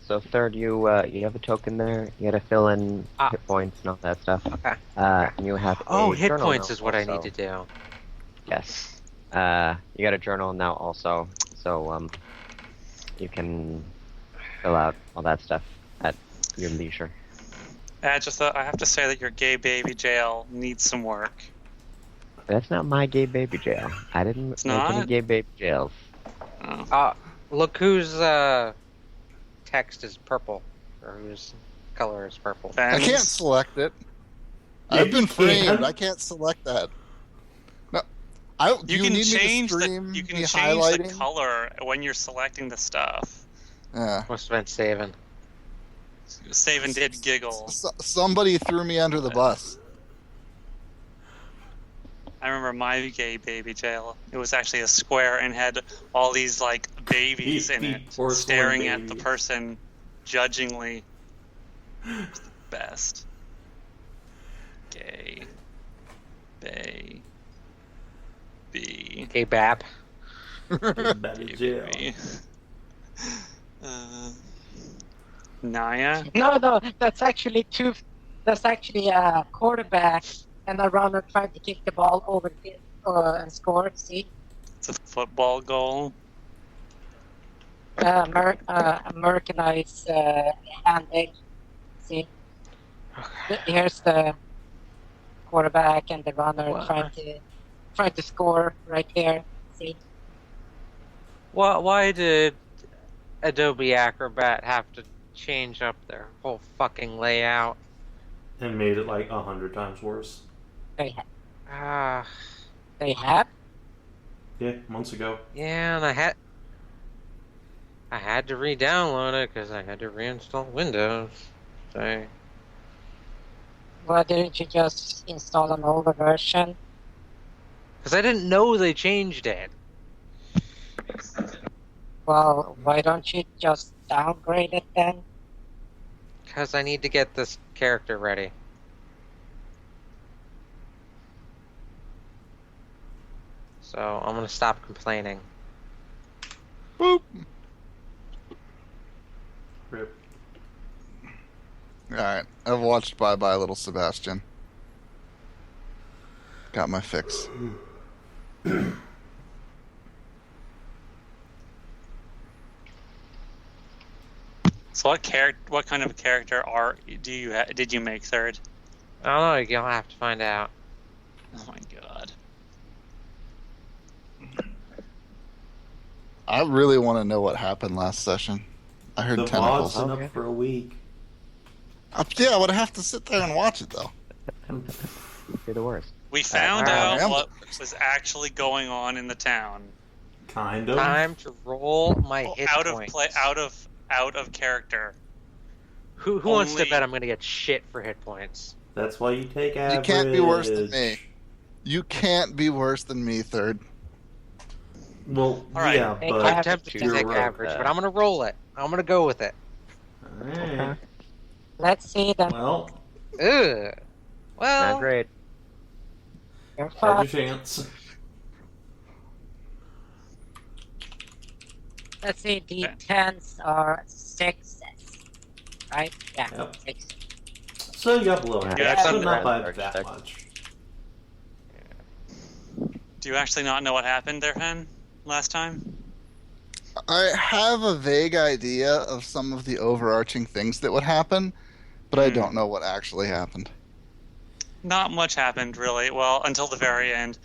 So third, you have a token there. You gotta fill in hit points and all that stuff. Okay. And you have a hit journal points now is what I also. need to do. Yes. You got a journal now also, so you can fill out all that stuff at your leisure. Adjatha, I have to say that your gay baby jail needs some work. That's not my gay baby jail. I didn't make any not? gay baby jails. Oh. Look whose text is purple, or whose color is purple. I can't select it. I've been framed. I can't select that. No, You can change highlighting? the color when you're selecting the stuff. Yeah. Must have been Savin. Savin did giggle. Somebody threw me under the bus. I remember my gay baby jail. It was actually a square and had all these like babies in it, staring at the person judgingly. It's the best. Gay. Bay. B. Gay bab. Baby jail. Naya? No, that's actually a quarterback and a runner trying to kick the ball over the field and score. See? It's a football goal. Americanized handing. See? Here's the quarterback and the runner trying to score right here. See? Why did Adobe Acrobat have to change up their whole fucking layout? And made it like 100 times worse. They have. They have? Yeah, months ago. Yeah, and I had to re-download it because I had to reinstall Windows. So. Why didn't you just install an older version? Because I didn't know they changed it. Well, why don't you just downgrade it then? Because I need to get this character ready. So I'm gonna stop complaining. Boop. Rip. Alright, I've watched Bye Bye Little Sebastian. Got my fix. So what kind of character did you make third? I don't know, you'll have to find out. Oh my god. I really want to know what happened last session. I heard The tentacles. VOD's been up for a week. Yeah, I would have to sit there and watch it though. You're the worst. We found out what was actually going on in the town. Kind of. Time to roll my hit points. Out of character. Who wants to bet I'm gonna get shit for hit points? That's why you take average. You can't be worse than me. You can't be worse than me, third. Well, all right. yeah, but I'm tempted to take average, but I'm gonna roll it. I'm gonna go with it. Alright. Let's see then. Well, Ugh. Well, Not great. You're had fucked. your chance. Let's see, the 10s are 6s. Right? Yeah, Yep. 6. So you got below average, Yeah, but not by that's that six. much. Do you actually not know what happened there, Hen, last time? I have a vague idea of some of the overarching things that would happen, but I don't know what actually happened. Not much happened, really. Well, until the very end.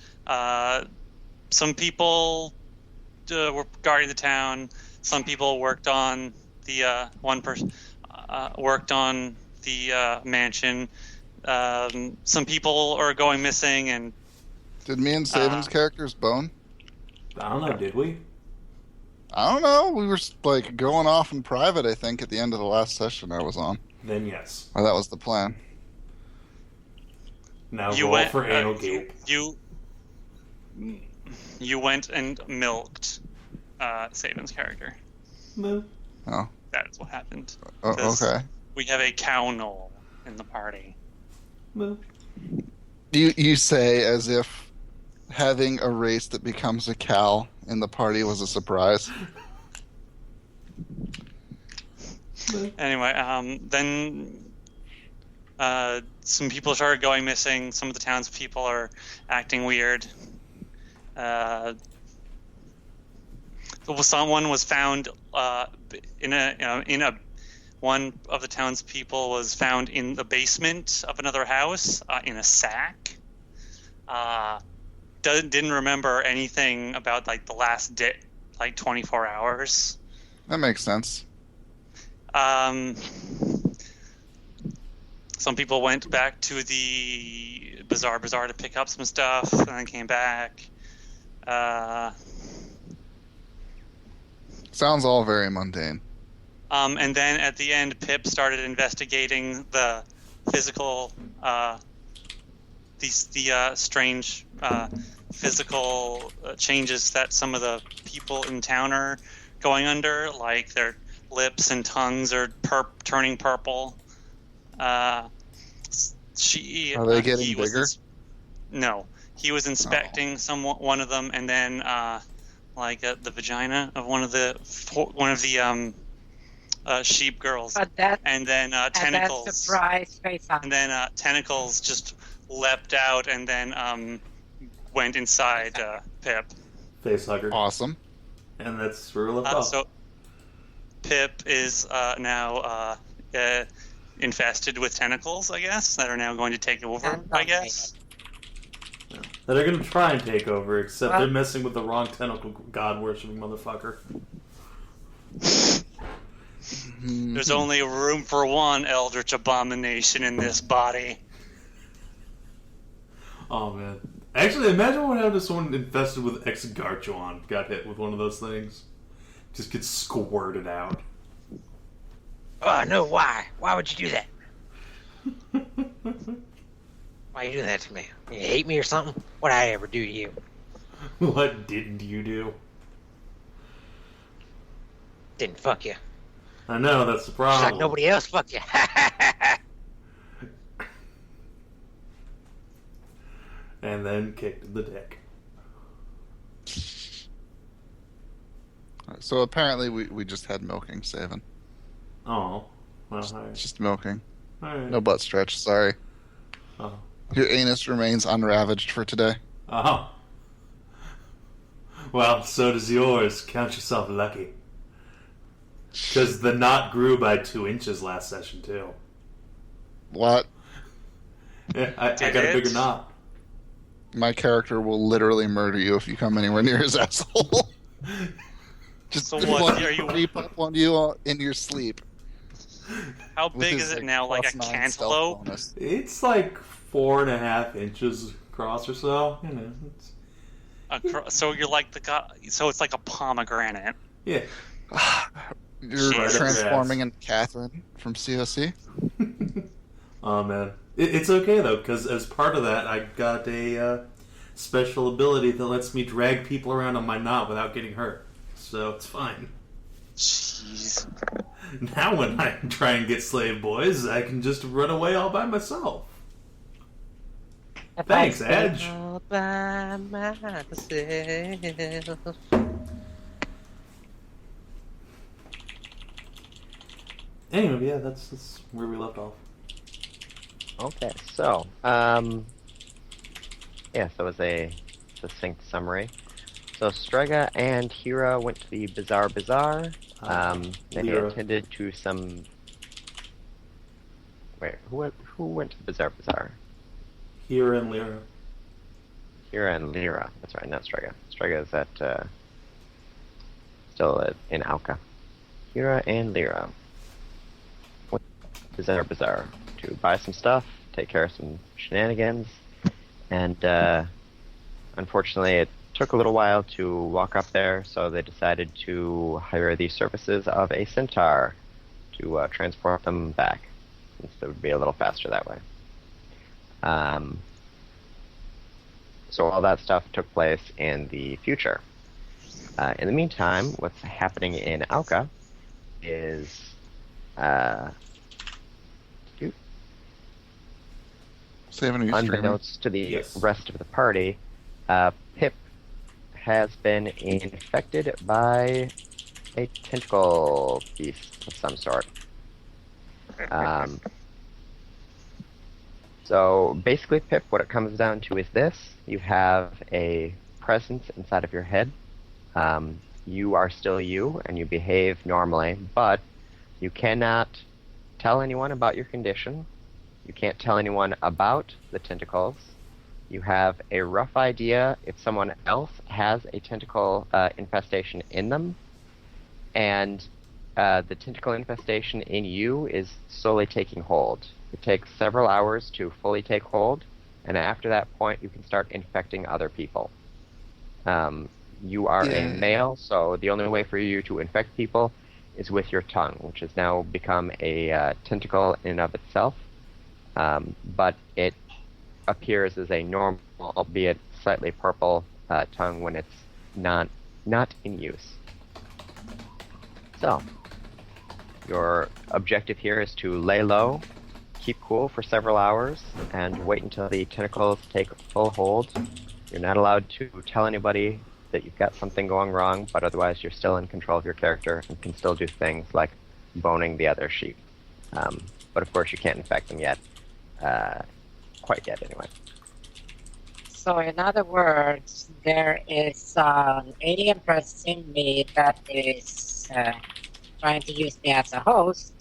Some people were guarding the town. Some people worked on the one person worked on the mansion. Some people are going missing, and Did me and Savin's characters bone? I don't know, did we? I don't know. We were like going off in private, I think, at the end of the last session I was on. Then yes. Or that was the plan. Now you roll went for anal gape. you went and milked Savin's character. No. Oh. That is what happened. Oh, 'Cause okay. We have a cow Gnoll in the party. No. You say as if having a race that becomes a cow in the party was a surprise. Anyway, then some people started going missing. Some of the townspeople are acting weird. Someone was found one of the townspeople was found in the basement of another house in a sack. Didn't remember anything about like the last 24 hours. That makes sense. Some people went back to the bazaar to pick up some stuff, and then came back. Sounds all very mundane. And then at the end, Pip started investigating the physical, the strange physical changes that some of the people in town are going under, like their lips and tongues are turning purple. Are they getting bigger? No, he was inspecting one of them, and then the vagina of one of the sheep girls, and then tentacles. That surprise face on. And then tentacles just leapt out, and then went inside Pip. Facehugger. Awesome. And that's where we left off. So Pip is now infested with tentacles, I guess, that are now going to take over, I guess. That are going to try and take over, except they're messing with the wrong tentacle god-worshipping motherfucker. There's only room for one Eldritch abomination in this body. Oh, man. Actually, imagine what happened to someone infested with Ex-Garchon got hit with one of those things. Just gets squirted out. Oh, no, why? Why would you do that? Why you do that to me? You hate me or something? What'd I ever do to you? What didn't you do? Didn't fuck you. I know, that's the Just problem. like nobody else fucked you. And then kicked in the dick. So apparently we just had milking, Savin. Oh. Well, alright. Just milking. Alright. No butt stretch, sorry. Oh. Your anus remains unravaged for today. Oh. Well, so does yours. Count yourself lucky. Because the knot grew by 2 inches last session, too. What? Yeah, I got a bigger knot. My character will literally murder you if you come anywhere near his asshole. Just So what, are you- creep up on you in your sleep. How with big his, is it like, now? Like a +9 stealth cantaloupe? bonus. It's like 4.5 inches across or so. You know, So you're like so it's like a pomegranate. yeah. You're Right up your transforming ass. into Catherine from CoC. Oh man, it's okay though, because as part of that, I got a special ability that lets me drag people around on my knot without getting hurt. So it's fine. Jeez. Now when I try and get slave boys, I can just run away all by myself. Thanks, Edge. All by myself. Anyway, yeah, that's where we left off. Okay, so that was a succinct summary. So Strega and Hyra went to the Bazaar. They Leira. attended to some. Wait, who went to the Bazaar? Hyra and Leira. Hyra and Leira. That's right, not Strega. Strega is at still in Alka. Hyra and Leira went to Bazaar to buy some stuff, take care of some shenanigans, and unfortunately it took a little while to walk up there, so they decided to hire the services of a centaur to transport them back, since it would be a little faster that way. So all that stuff took place in the future. In the meantime, what's happening in Alka is Savin, are you streaming? unbeknownst to the Yes. rest of the party, Pip has been infected by a tentacle beast of some sort. So basically, Pip, what it comes down to is this. You have a presence inside of your head. You are still you, and you behave normally, but you cannot tell anyone about your condition. You can't tell anyone about the tentacles. You have a rough idea if someone else has a tentacle infestation in them, and the tentacle infestation in you is slowly taking hold. It takes several hours to fully take hold, and after that point, you can start infecting other people. You are a male, so the only way for you to infect people is with your tongue, which has now become a tentacle in and of itself. But it appears as a normal, albeit slightly purple, tongue when it's not in use. So, your objective here is to lay low, keep cool for several hours, and wait until the tentacles take full hold. You're not allowed to tell anybody that you've got something going wrong, but otherwise you're still in control of your character and can still do things like boning the other sheep. But of course you can't infect them yet. Quite yet, anyway. So in other words, there is an alien presence in me that is trying to use me as a host.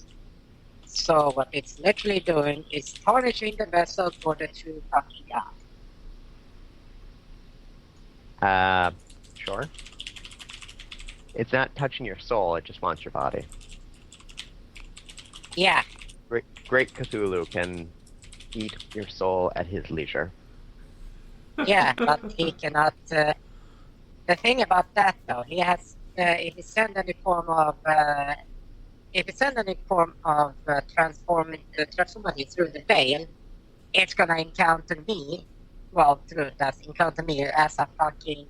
So what it's literally doing is tarnishing the vessel for the true fucking God. Sure. It's not touching your soul, it just wants your body. Yeah. Great Cthulhu can eat your soul at his leisure. Yeah, but he cannot. The thing about that, though, he has. If he send any form of transformity through the veil, it's gonna encounter me. Well, through that, encounter me as a fucking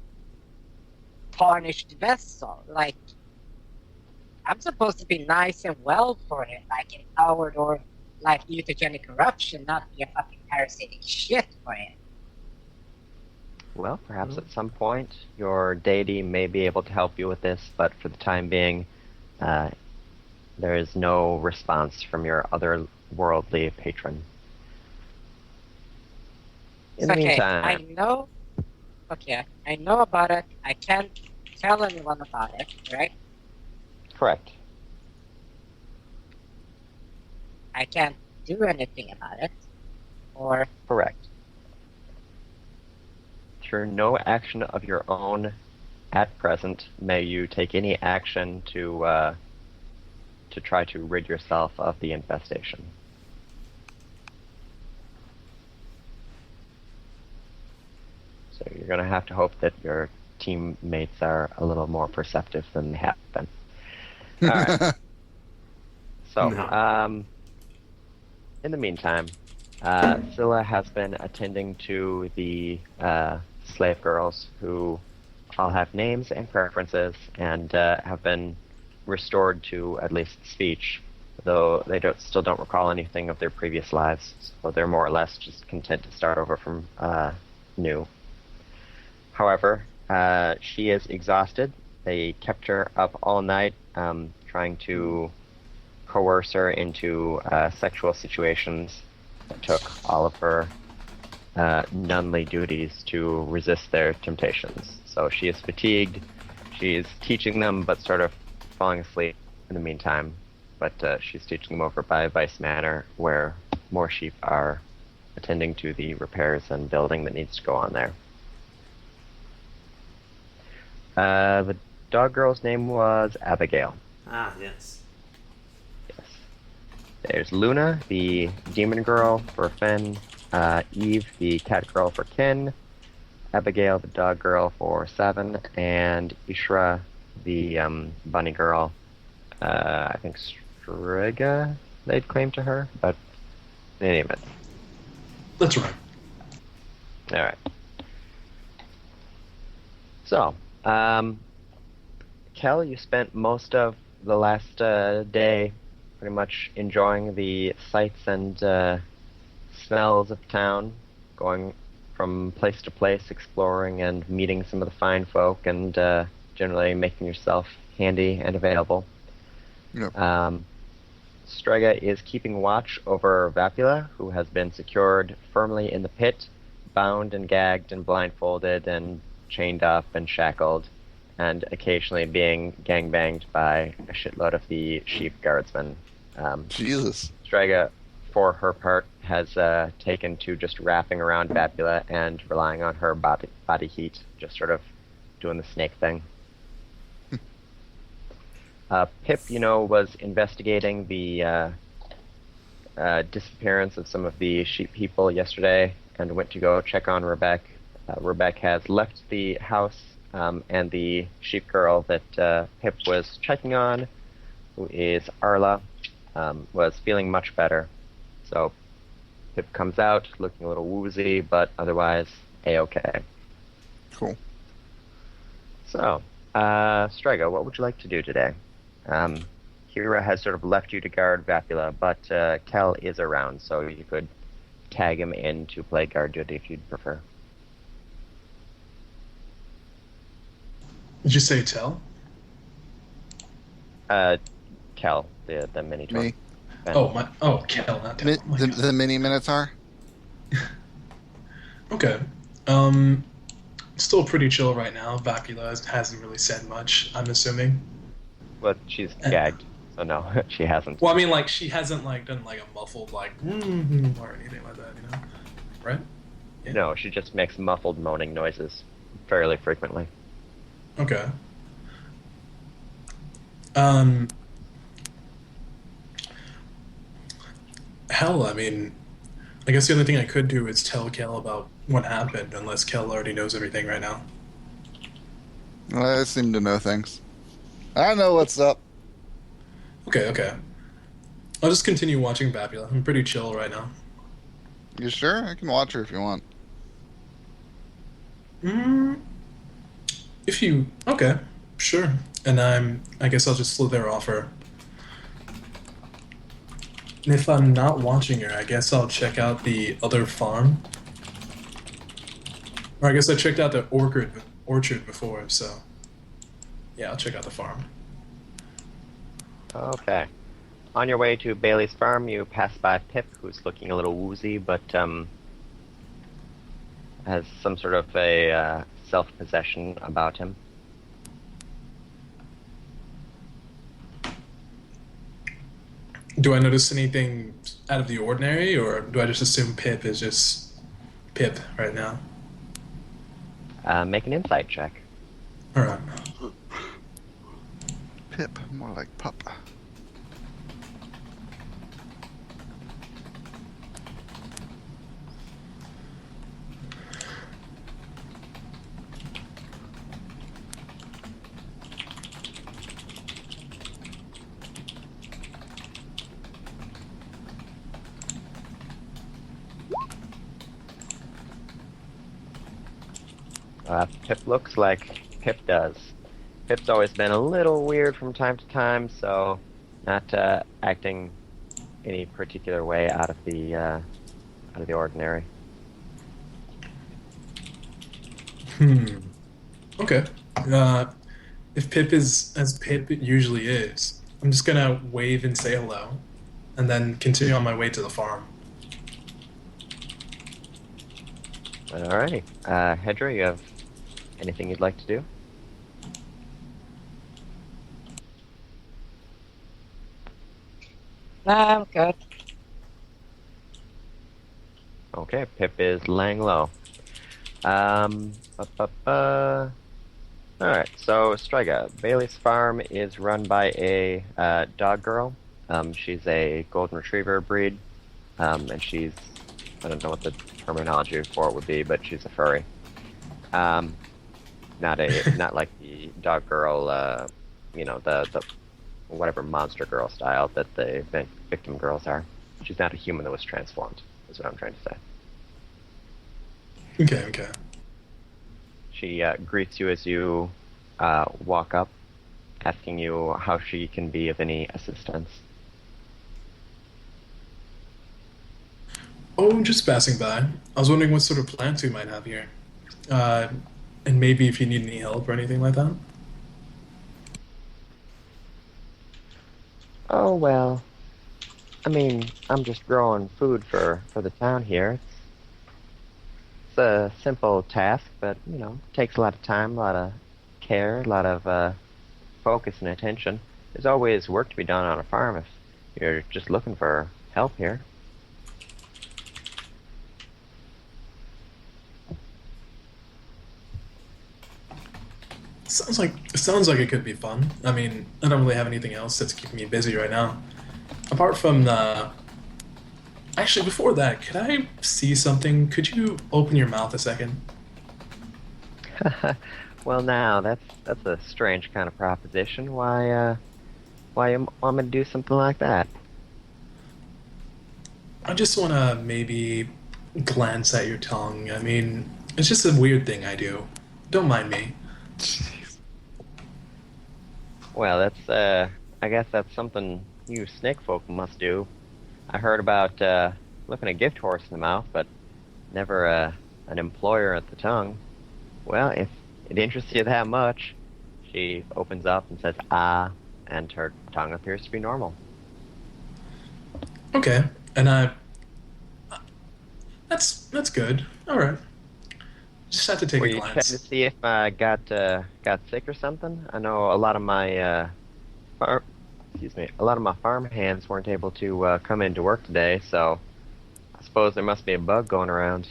tarnished vessel. Like, I'm supposed to be nice and well for it, like empowered or like mutagenic corruption, not be a fucking parasitic shit for it. Well, perhaps at some point your deity may be able to help you with this, but for the time being, there is no response from your otherworldly patron. In the meantime, I know about it. I can't tell anyone about it, right? correct. I can't do anything about it. Or Correct. Through no action of your own at present may you take any action to try to rid yourself of the infestation. So you're going to have to hope that your teammates are a little more perceptive than they have been. All right. So, No. In the meantime, Scylla has been attending to the slave girls who all have names and preferences and have been restored to at least speech, though they still don't recall anything of their previous lives, so they're more or less just content to start over from new. However, she is exhausted. They kept her up all night trying to coerce her into sexual situations that took all of her nunly duties to resist their temptations. So she is fatigued. She is teaching them, but sort of falling asleep in the meantime. But she's teaching them over by Vice Manor, where more sheep are attending to the repairs and building that needs to go on there. The dog girl's name was Abigail. Ah, yes. Yes. There's Luna, the demon girl for Finn, Eve, the cat girl for Kin, Abigail, the dog girl for Savin, and Ishra, the bunny girl. I think Strega they'd claim to her, but in any event. That's right. All right. So, Kell, you spent most of the last day pretty much enjoying the sights and smells of town, going from place to place, exploring and meeting some of the fine folk, and generally making yourself handy and available. Yep. Strega is keeping watch over Vapula, who has been secured firmly in the pit, bound and gagged and blindfolded and chained up and shackled, and occasionally being gangbanged by a shitload of the sheep guardsmen. Jesus. Strega, for her part, has taken to just wrapping around Vapula and relying on her body heat, just sort of doing the snake thing. Pip, was investigating the disappearance of some of the sheep people yesterday and went to go check on Rebecca. Rebecca has left the house, and the sheep girl that Pip was checking on, who is Arla, was feeling much better. So Pip comes out looking a little woozy, but otherwise A-okay. Cool. So, Strega, what would you like to do today? Hyra has sort of left you to guard Vapula, but Kell is around, so you could tag him in to play guard duty if you'd prefer. Did you say tell? Kell, the Minitaur. Me. Kell, not tell. The mini Minotaur? Okay. Still pretty chill right now. Vapula hasn't really said much, I'm assuming. Well, she's gagged, so no, she hasn't. Well, I mean, she hasn't done a muffled or anything like that, right? Yeah. No, she just makes muffled moaning noises fairly frequently. Okay. Hell, I mean, I guess the only thing I could do is tell Kell about what happened, unless Kell already knows everything right now. I seem to know things. I know what's up. Okay. I'll just continue watching Vapula. I'm pretty chill right now. You sure? I can watch her if you want. Okay, sure. And I guess I'll just slither off her. And if I'm not watching her, I guess I'll check out the other farm. Or I guess I checked out the orchard before, so yeah, I'll check out the farm. Okay. On your way to Bailey's farm, you pass by Pip, who's looking a little woozy, but has some sort of a self-possession about him. Do I notice anything out of the ordinary, or do I just assume Pip is just Pip right now? Make an insight check. Alright. Pip, more like pup. Pip looks like Pip does. Pip's always been a little weird from time to time, so not acting any particular way out of the ordinary. Okay. If Pip is as Pip usually is, I'm just gonna wave and say hello, and then continue on my way to the farm. Alrighty. Hedrah, you have anything you'd like to do? I'm good. Okay, Pip is laying low. Alright, so Strega, Bailey's farm is run by a dog girl. She's a golden retriever breed, and she's, I don't know what the terminology for it would be, but she's a furry. Not like the dog girl, the whatever monster girl style that the victim girls are. She's not a human that was transformed, is what I'm trying to say. Okay. She greets you as you walk up, asking you how she can be of any assistance. Oh, I'm just passing by. I was wondering what sort of plants we might have here. And maybe if you need any help or anything like that. Oh, well, I mean, I'm just growing food for the town here. It's a simple task, but, takes a lot of time, a lot of care, a lot of focus and attention. There's always work to be done on a farm if you're just looking for help here. Sounds like it could be fun. I mean, I don't really have anything else that's keeping me busy right now. Apart from the... Actually, before that, could I see something? Could you open your mouth a second? Well, now that's a strange kind of proposition. Why you want me to do something like that? I just want to maybe glance at your tongue. I mean, it's just a weird thing I do. Don't mind me. Well, that's I guess that's something you snake folk must do. I heard about looking a gift horse in the mouth, but never an employer at the tongue. Well, if it interests you that much, she opens up and says, ah, and her tongue appears to be normal. Okay, and that's good. All right. Just have to take Were a you glance. checking to see if I got sick or something? I know a lot of my farm hands weren't able to come into work today, so I suppose there must be a bug going around.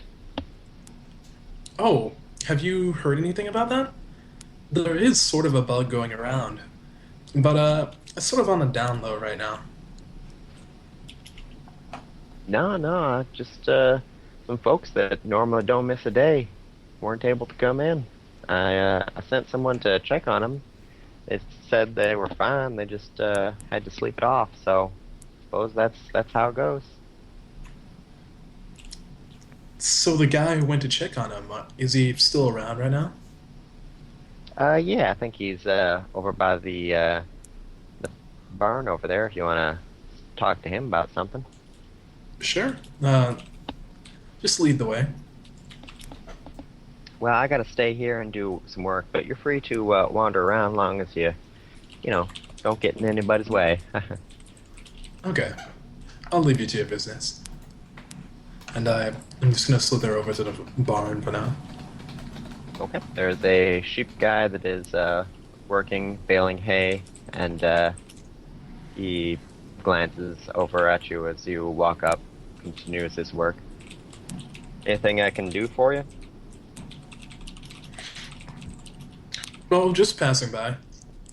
Oh, have you heard anything about that? There is sort of a bug going around, but it's sort of on the down low right now. No, just some folks that normally don't miss a day weren't able to come in. I sent someone to check on them. They said they were fine. They just had to sleep it off. So, I suppose that's how it goes. So the guy who went to check on him, is he still around right now? Yeah, I think he's over by the barn over there. If you want to talk to him about something. Sure. Just lead the way. Well, I gotta stay here and do some work, but you're free to wander around long as you don't get in anybody's way. Okay. I'll leave you to your business. And I'm just gonna slither over to the barn for now. Okay. There's a sheep guy that is working, baling hay, and he glances over at you as you walk up, continues his work. Anything I can do for you? Well, just passing by.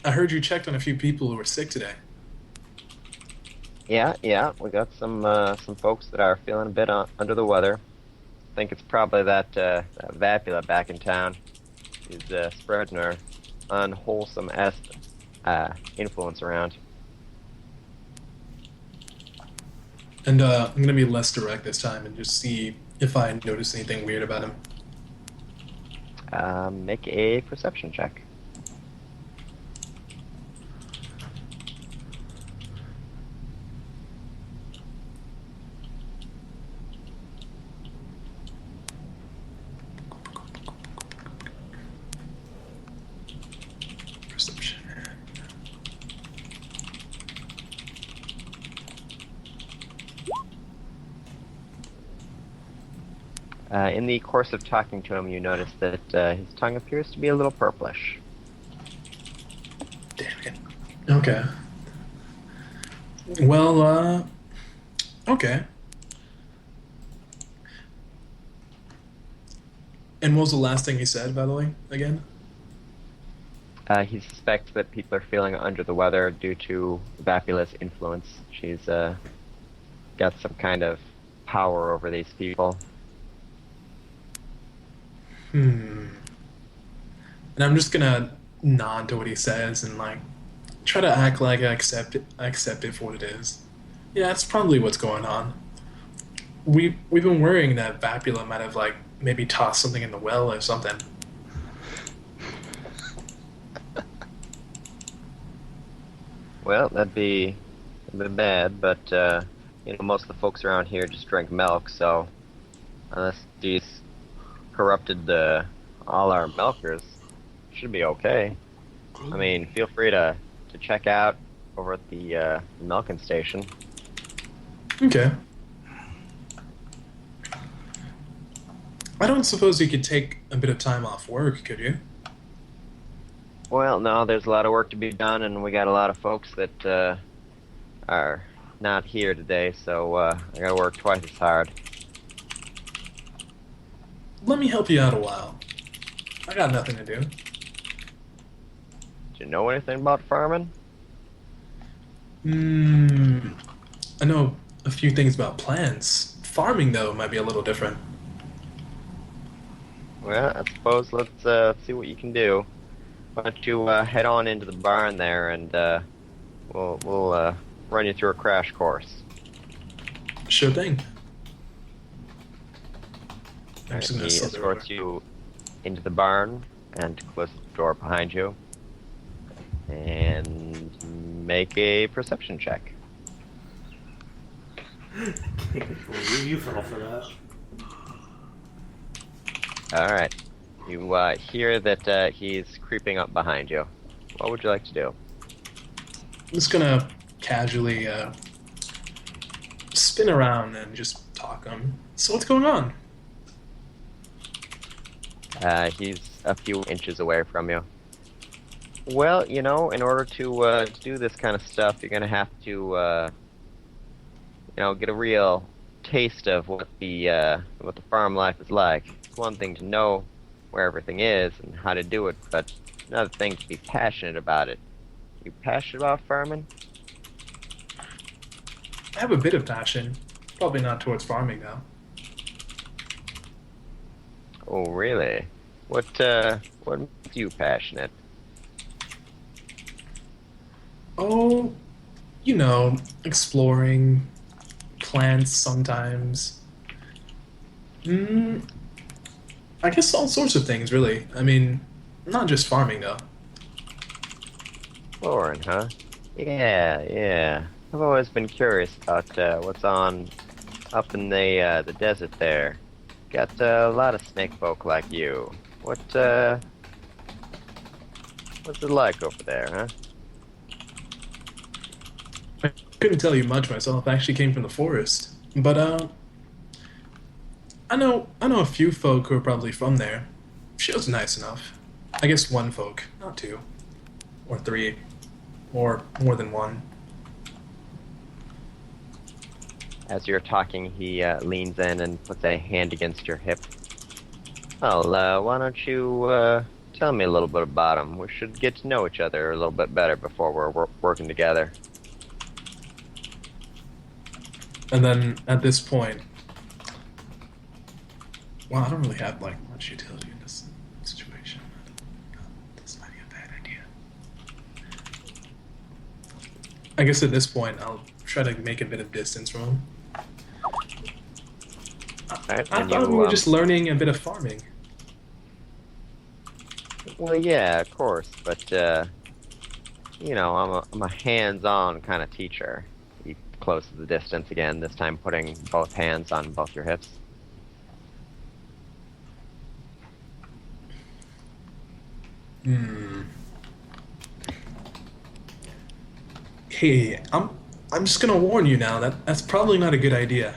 I heard you checked on a few people who were sick today. Yeah, we got some folks that are feeling a bit under the weather. I think it's probably that Vapula back in town is spreading her unwholesome influence around. And I'm gonna be less direct this time and just see if I notice anything weird about him. Make a perception check. Perception. In the course of talking to him, you notice that his tongue appears to be a little purplish. Damn it. Okay. Well, okay. And what was the last thing he said, by the way, again? He suspects that people are feeling under the weather due to Vapula's influence. She's got some kind of power over these people. And I'm just gonna nod to what he says and try to act like I accept it for what it is. Yeah, that's probably what's going on. We've been worrying that Vapula might have maybe tossed something in the well or something. Well, that'd be bad, but most of the folks around here just drink milk, so unless these corrupted all our milkers, should be okay. I mean, feel free to check out over at the milking station. Okay. I don't suppose you could take a bit of time off work, could you? Well, no, there's a lot of work to be done, and we got a lot of folks that are not here today, so I gotta work twice as hard. Let me help you out a while. I got nothing to do. Do you know anything about farming? I know a few things about plants. Farming, though, might be a little different. Well, I suppose let's see what you can do. Why don't you head on into the barn there, and we'll run you through a crash course. Sure thing. I'm Alright, just he gonna slip it over. escorts you into the barn and closes the door behind you. And make a perception check. Can't believe you fell for that. Alright. You hear that he's creeping up behind you. What would you like to do? I'm just gonna casually spin around and just talk to him. So what's going on? He's a few inches away from you. Well, you know, in order to do this kind of stuff, you're gonna have to, get a real taste of what the farm life is like. It's one thing to know where everything is and how to do it, but another thing to be passionate about it. You passionate about farming? I have a bit of passion. Probably not towards farming, though. Oh, really? What makes you passionate? Oh, exploring plants sometimes. I guess all sorts of things, really. I mean, not just farming, though. Lauren, huh? Yeah. I've always been curious about what's on up in the desert there. Got a lot of snake folk like you. What's it like over there, huh? I couldn't tell you much myself. I actually came from the forest. But, I know a few folk who are probably from there. She was nice enough. I guess one folk, not two. Or three. Or more than one. As you're talking, he leans in and puts a hand against your hip. Well, why don't you tell me a little bit about him? We should get to know each other a little bit better before we're working together. And then, at this point... Well, I don't really have, much utility in this situation. This might be a bad idea. I guess at this point, I'll try to make a bit of distance from him. Right, I thought we were just learning a bit of farming. Well, yeah, of course, but I'm a hands-on kind of teacher. He closes the distance again, this time putting both hands on both your hips. Hey, I'm just gonna warn you now that that's probably not a good idea.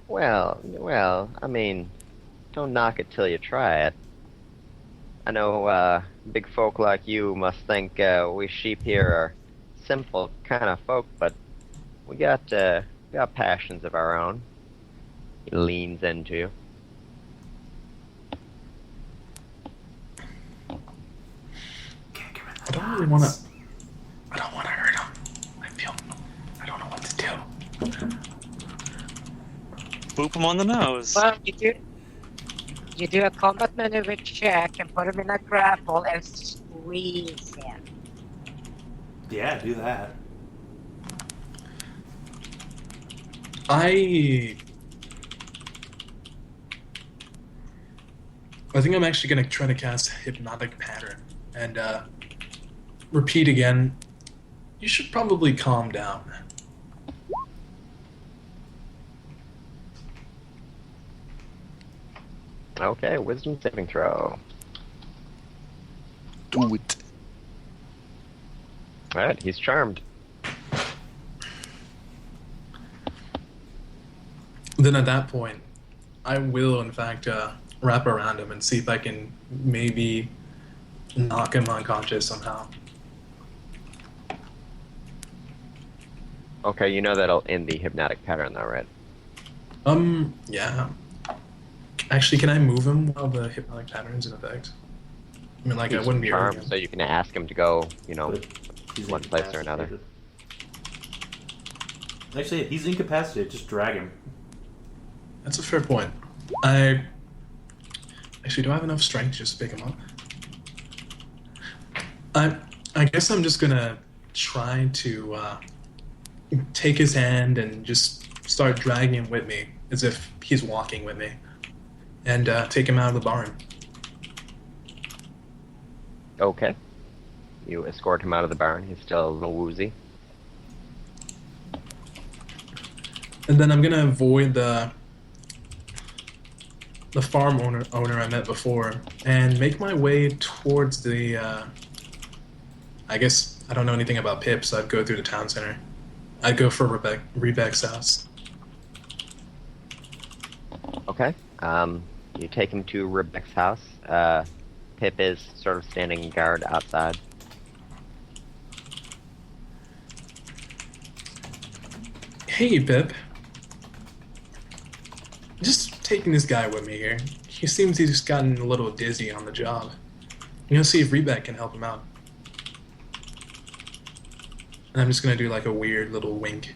Well, I mean, don't knock it till you try it. I know big folk like you must think we sheep here are simple kind of folk, but we got passions of our own. He leans into you. I don't really wanna... I don't wanna hurt him. I don't know what to do. Boop him on the nose. Well, you do a combat maneuver check and put him in a grapple and squeeze him. Yeah, do that. I think I'm actually gonna try to cast Hypnotic Pattern and repeat again. You should probably calm down. Okay, wisdom saving throw. Do it. Alright, he's charmed. Then at that point, I will, in fact, wrap around him and see if I can maybe knock him unconscious somehow. Okay, you know that'll end the hypnotic pattern, though, right? Yeah. Actually, can I move him while the hypnotic pattern's in effect? I mean, like, I He's wouldn't be charmed, hurting him. so you can ask him to go, you know, But he's one place or another. incapacitated. Actually, he's incapacitated. Just drag him. That's a fair point. Actually, do I have enough strength just to pick him up? I guess I'm just gonna try to take his hand and just start dragging him with me, as if he's walking with me, and take him out of the barn. Okay. You escort him out of the barn. He's still a little woozy. And then I'm gonna avoid the farm owner I met before and make my way towards the. I guess I don't know anything about Pip, so I'd go through the town center. I'd go for Rebecca's house. Okay. You take him to Rebecca's house. Pip is sort of standing guard outside. Hey, Pip. Just taking this guy with me here. He seems he's gotten a little dizzy on the job. You know, see if Rebecca can help him out. And I'm just gonna do like a weird little wink.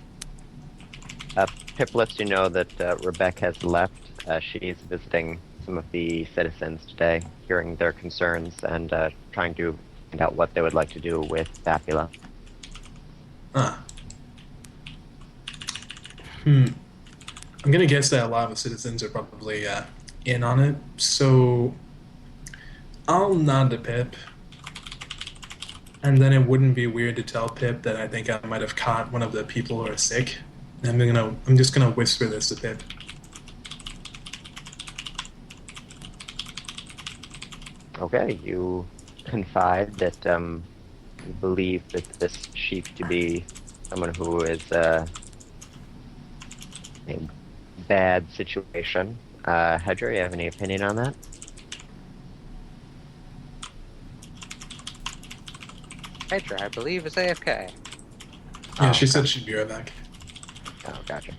Pip lets you know that Rebecca has left. She's visiting some of the citizens today, hearing their concerns and trying to find out what they would like to do with Vapula. I'm gonna guess that a lot of the citizens are probably in on it, so I'll nod to Pip. And then it wouldn't be weird to tell Pip that I think I might have caught one of the people who are sick. And I'm just gonna whisper this to Pip. Okay, you confide that you believe that this sheep to be someone who is in a bad situation. Hedrah, you have any opinion on that? Hedrah, I believe, is AFK. Yeah, Oh, she said she'd be right back. Oh, gotcha.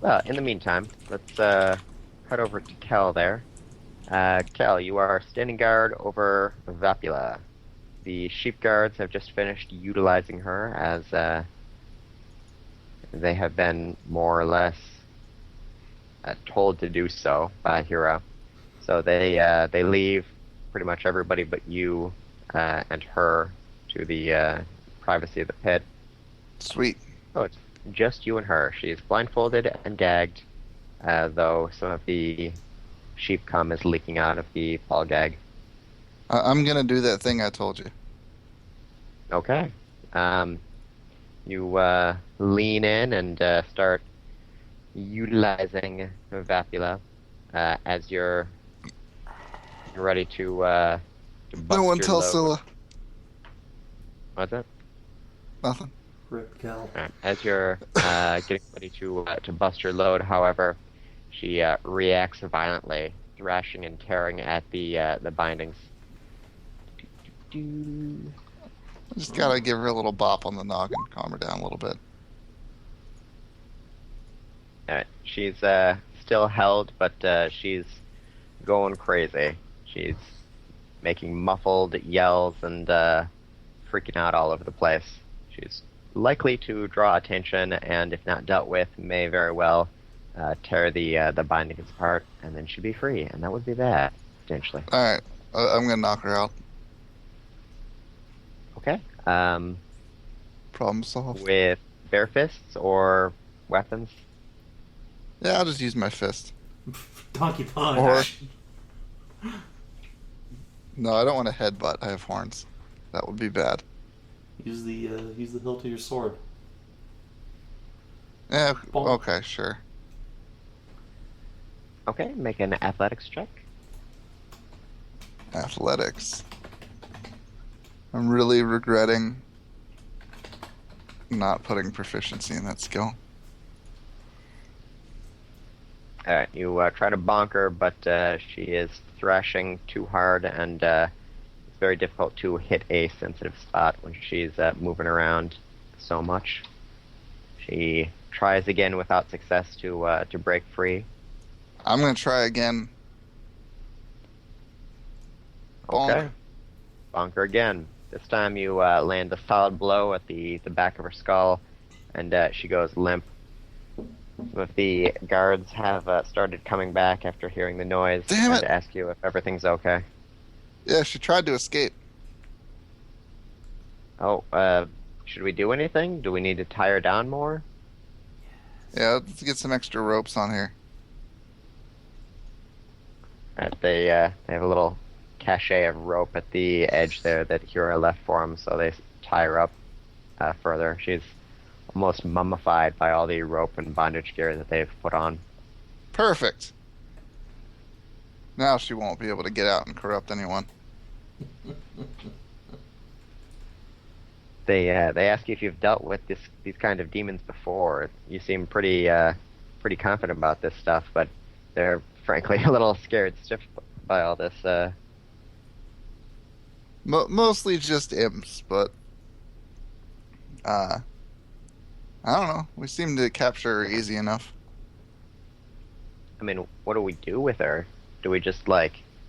Well, in the meantime, let's head over to Kell there. Kell, you are standing guard over Vapula. The sheep guards have just finished utilizing her as they have been more or less told to do so by Hyra. So they leave pretty much everybody but you and her to the privacy of the pit. Sweet. Oh, it's just you and her. She is blindfolded and gagged, though some of the sheep cum is leaking out of the ball gag. I'm gonna do that thing I told you. Okay. You lean in and start utilizing Vapula as you're ready to bust No one your tell load. Scylla. What's that? Nothing. Rip Kell. Alright, as you're getting ready to bust your load, however, she reacts violently, thrashing and tearing at the bindings. Just gotta give her a little bop on the noggin, calm her down a little bit. Alright, she's still held, but she's going crazy. She's making muffled yells and freaking out all over the place. She's likely to draw attention, and if not dealt with, may very well tear the bindings apart, and then she'd be free, and that would be bad, potentially. Alright, I'm gonna knock her out. Okay. Problem solved. With bare fists or weapons? Yeah, I'll just use my fist. Donkey punch. Or- No, I don't want to headbutt. I have horns. That would be bad. Use the hilt of your sword. Yeah, Bonk. okay, sure. Okay, make an athletics check. Athletics. I'm really regretting not putting proficiency in that skill. Alright, you try to bonk her, but she is thrashing too hard, and it's very difficult to hit a sensitive spot when she's moving around so much. She tries again without success to break free. I'm gonna try again. Bonk. Okay. Bonk her again. This time you land a solid blow at the back of her skull, and she goes limp. Some of the guards have started coming back after hearing the noise Damn and it. ask you if everything's okay. Yeah, she tried to escape. Oh, should we do anything? Do we need to tie her down more? Yeah, let's get some extra ropes on here. Alright, they have a little cachet of rope at the edge there that Hyra left for them, so they tie her up further. She's almost mummified by all the rope and bondage gear that they've put on. Perfect. Now she won't be able to get out and corrupt anyone. They ask you if you've dealt with these kind of demons before. You seem pretty confident about this stuff, but they're frankly a little scared stiff by all this. Mostly just imps, but I don't know. We seem to capture her easy enough. I mean, what do we do with her? Do we just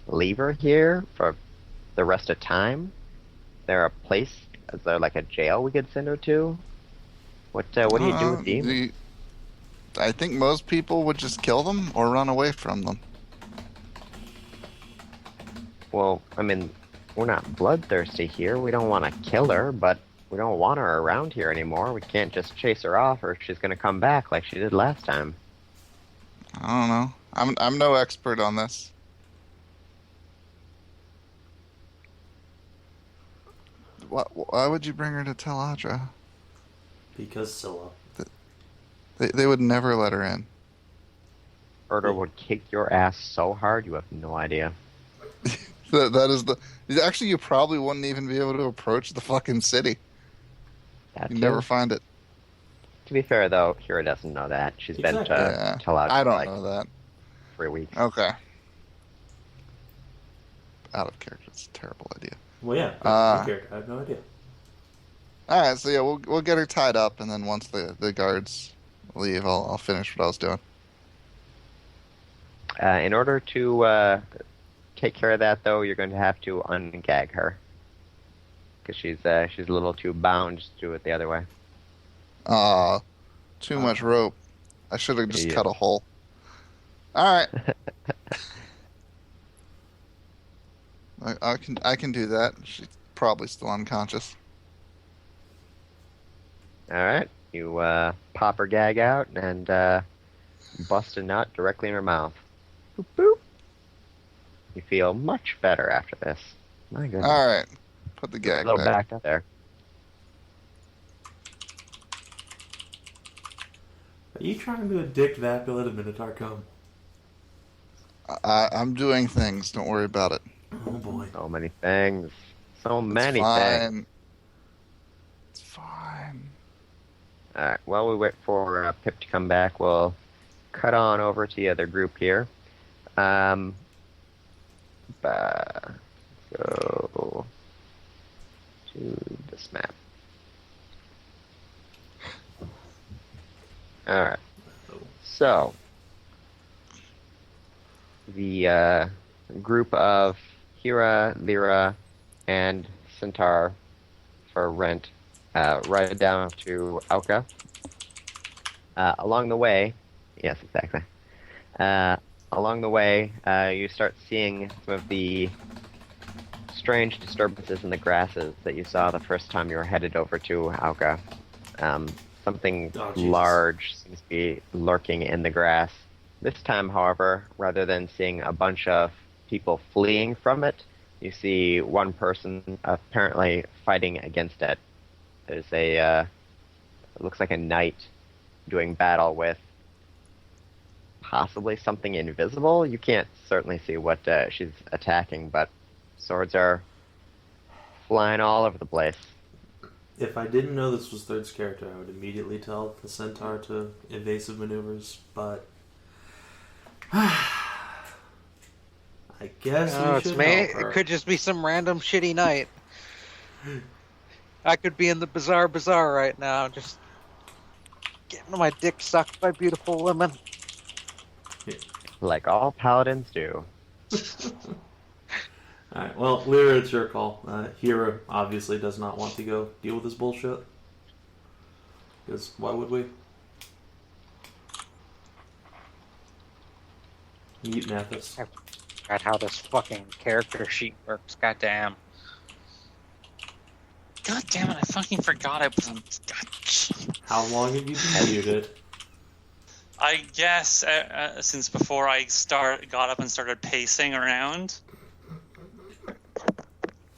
leave her here for the rest of time? Is there a place? Is there a jail we could send her to? What do you do with demons? I think most people would just kill them or run away from them. Well, I mean, we're not bloodthirsty here. We don't want to kill her, but we don't want her around here anymore. We can't just chase her off, or she's going to come back like she did last time. I don't know. I'm no expert on this. Why would you bring her to tell Adjatha? Because Scylla. They would never let her in. Murder would kick your ass so hard you have no idea. That is the... Actually, you probably wouldn't even be able to approach the fucking city. That You'd too. never find it. To be fair, though, Hyra doesn't know that. She's been Exactly. to tell out I don't for know that. 3 weeks. Okay. Out of character. It's a terrible idea. Well, yeah. I have no idea. Alright, so yeah, we'll get her tied up, and then once the guards leave, I'll finish what I was doing. In order to take care of that, though, you're going to have to ungag her. Because she's a little too bound to do it the other way. Too much rope. I should have just Yeah. cut a hole. Alright. I can do that. She's probably still unconscious. Alright, you pop her gag out and bust a nut directly in her mouth. Boop, boop. You feel much better after this. My goodness. Alright. Put the A gag little back. back up there. Are you trying to addict Vapula to Minitaur cum? I'm doing things. Don't worry about it. Oh boy. So many things. So many it's fine. things. It's fine. Alright, while we wait for Pip to come back, we'll cut on over to the other group here. Go to this map. Alright. So, the group of Hyra, Leira, and Centaur for rent ride down to Auka. Along the way, yes, exactly. Along the way, you start seeing some of the strange disturbances in the grasses that you saw the first time you were headed over to Auka. Something Oh, Jesus. large seems to be lurking in the grass. This time, however, rather than seeing a bunch of people fleeing from it, you see one person apparently fighting against it. There's it looks like a knight doing battle with possibly something invisible. You can't certainly see what she's attacking, but swords are flying all over the place. If I didn't know this was Third's character, I would immediately tell the centaur to evasive maneuvers, but I guess Oh, we it's should me. help her. It could just be some random shitty night. I could be in the bizarre bazaar right now, just getting my dick sucked by beautiful women. Like all paladins do. Alright, well, Leira, it's your call. Hyra obviously does not want to go deal with this bullshit. Because why would we? Meet Kinathis. God, how this fucking character sheet works. Goddamn. God damn it! I fucking forgot I was on. God. How long have you been muted? I guess since before I got up and started pacing around,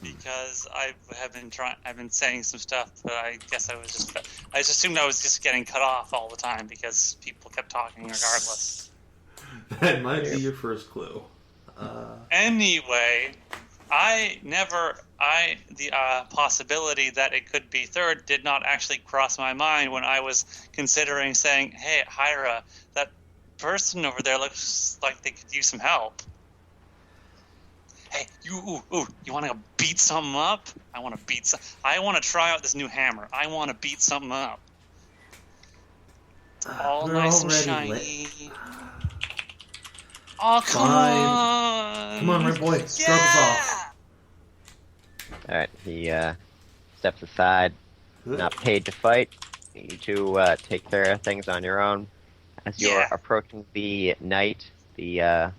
because I've been saying some stuff, but I guess I just assumed I was just getting cut off all the time because people kept talking regardless. That might be your first clue. Anyway, the possibility that it could be third did not actually cross my mind when I was considering saying, hey, Hyra, that person over there looks like they could use some help. Hey, you want to beat something up? I want to try out this new hammer. I want to beat something up. All We're nice and already shiny. Oh, come on! Come on, right boy. Stroke us off. Alright, he steps aside. Not paid to fight. You need to take care of things on your own. As you're approaching the night, the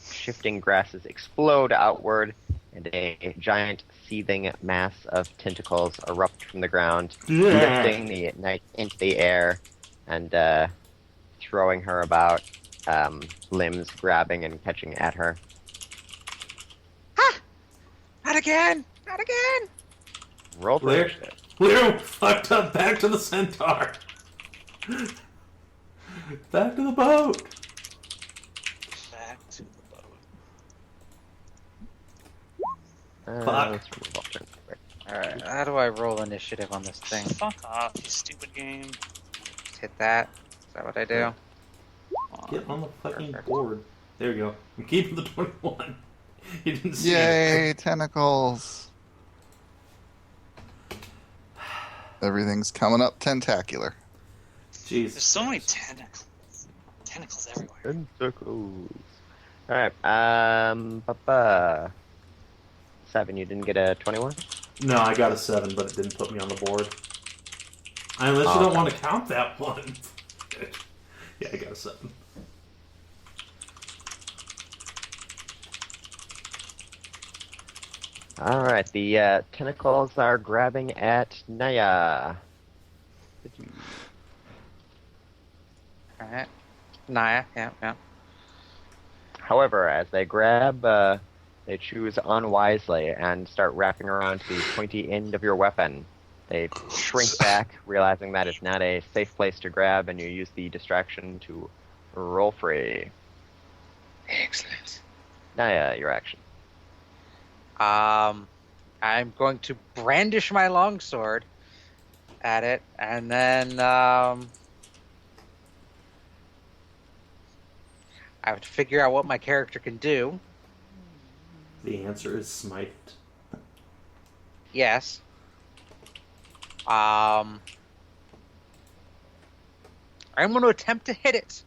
shifting grasses explode outward, and a giant seething mass of tentacles erupt from the ground, lifting the knight into the air and throwing her about, limbs grabbing and catching at her. Not again! Not again! Roll for Leira, initiative. Leira fucked up. Back to the centaur. Back to the boat. Back to the boat. Fuck. Let's remove all turns. Alright, how do I roll initiative on this thing? Fuck off, you stupid game. Just hit that. Is that what I do? Get on the fucking Perfect. board. There you go. I'm keeping the 21. You didn't see it. Yay, tentacles. Everything's coming up tentacular. Jeez. There's so many tentacles. Tentacles everywhere. Tentacles. Alright, Savin, you didn't get a 21? No, I got a 7, but it didn't put me on the board. Unless you don't want to count that one. Yeah, I got a 7. Alright, the tentacles are grabbing at Naya. Alright. Naya, yeah. However, as they grab, they choose unwisely and start wrapping around the pointy end of your weapon. They shrink back, realizing that it's not a safe place to grab, and you use the distraction to roll free. Excellent. Naya, your action. I'm going to brandish my longsword at it, and then I have to figure out what my character can do. The answer is smite. Yes. I'm going to attempt to hit it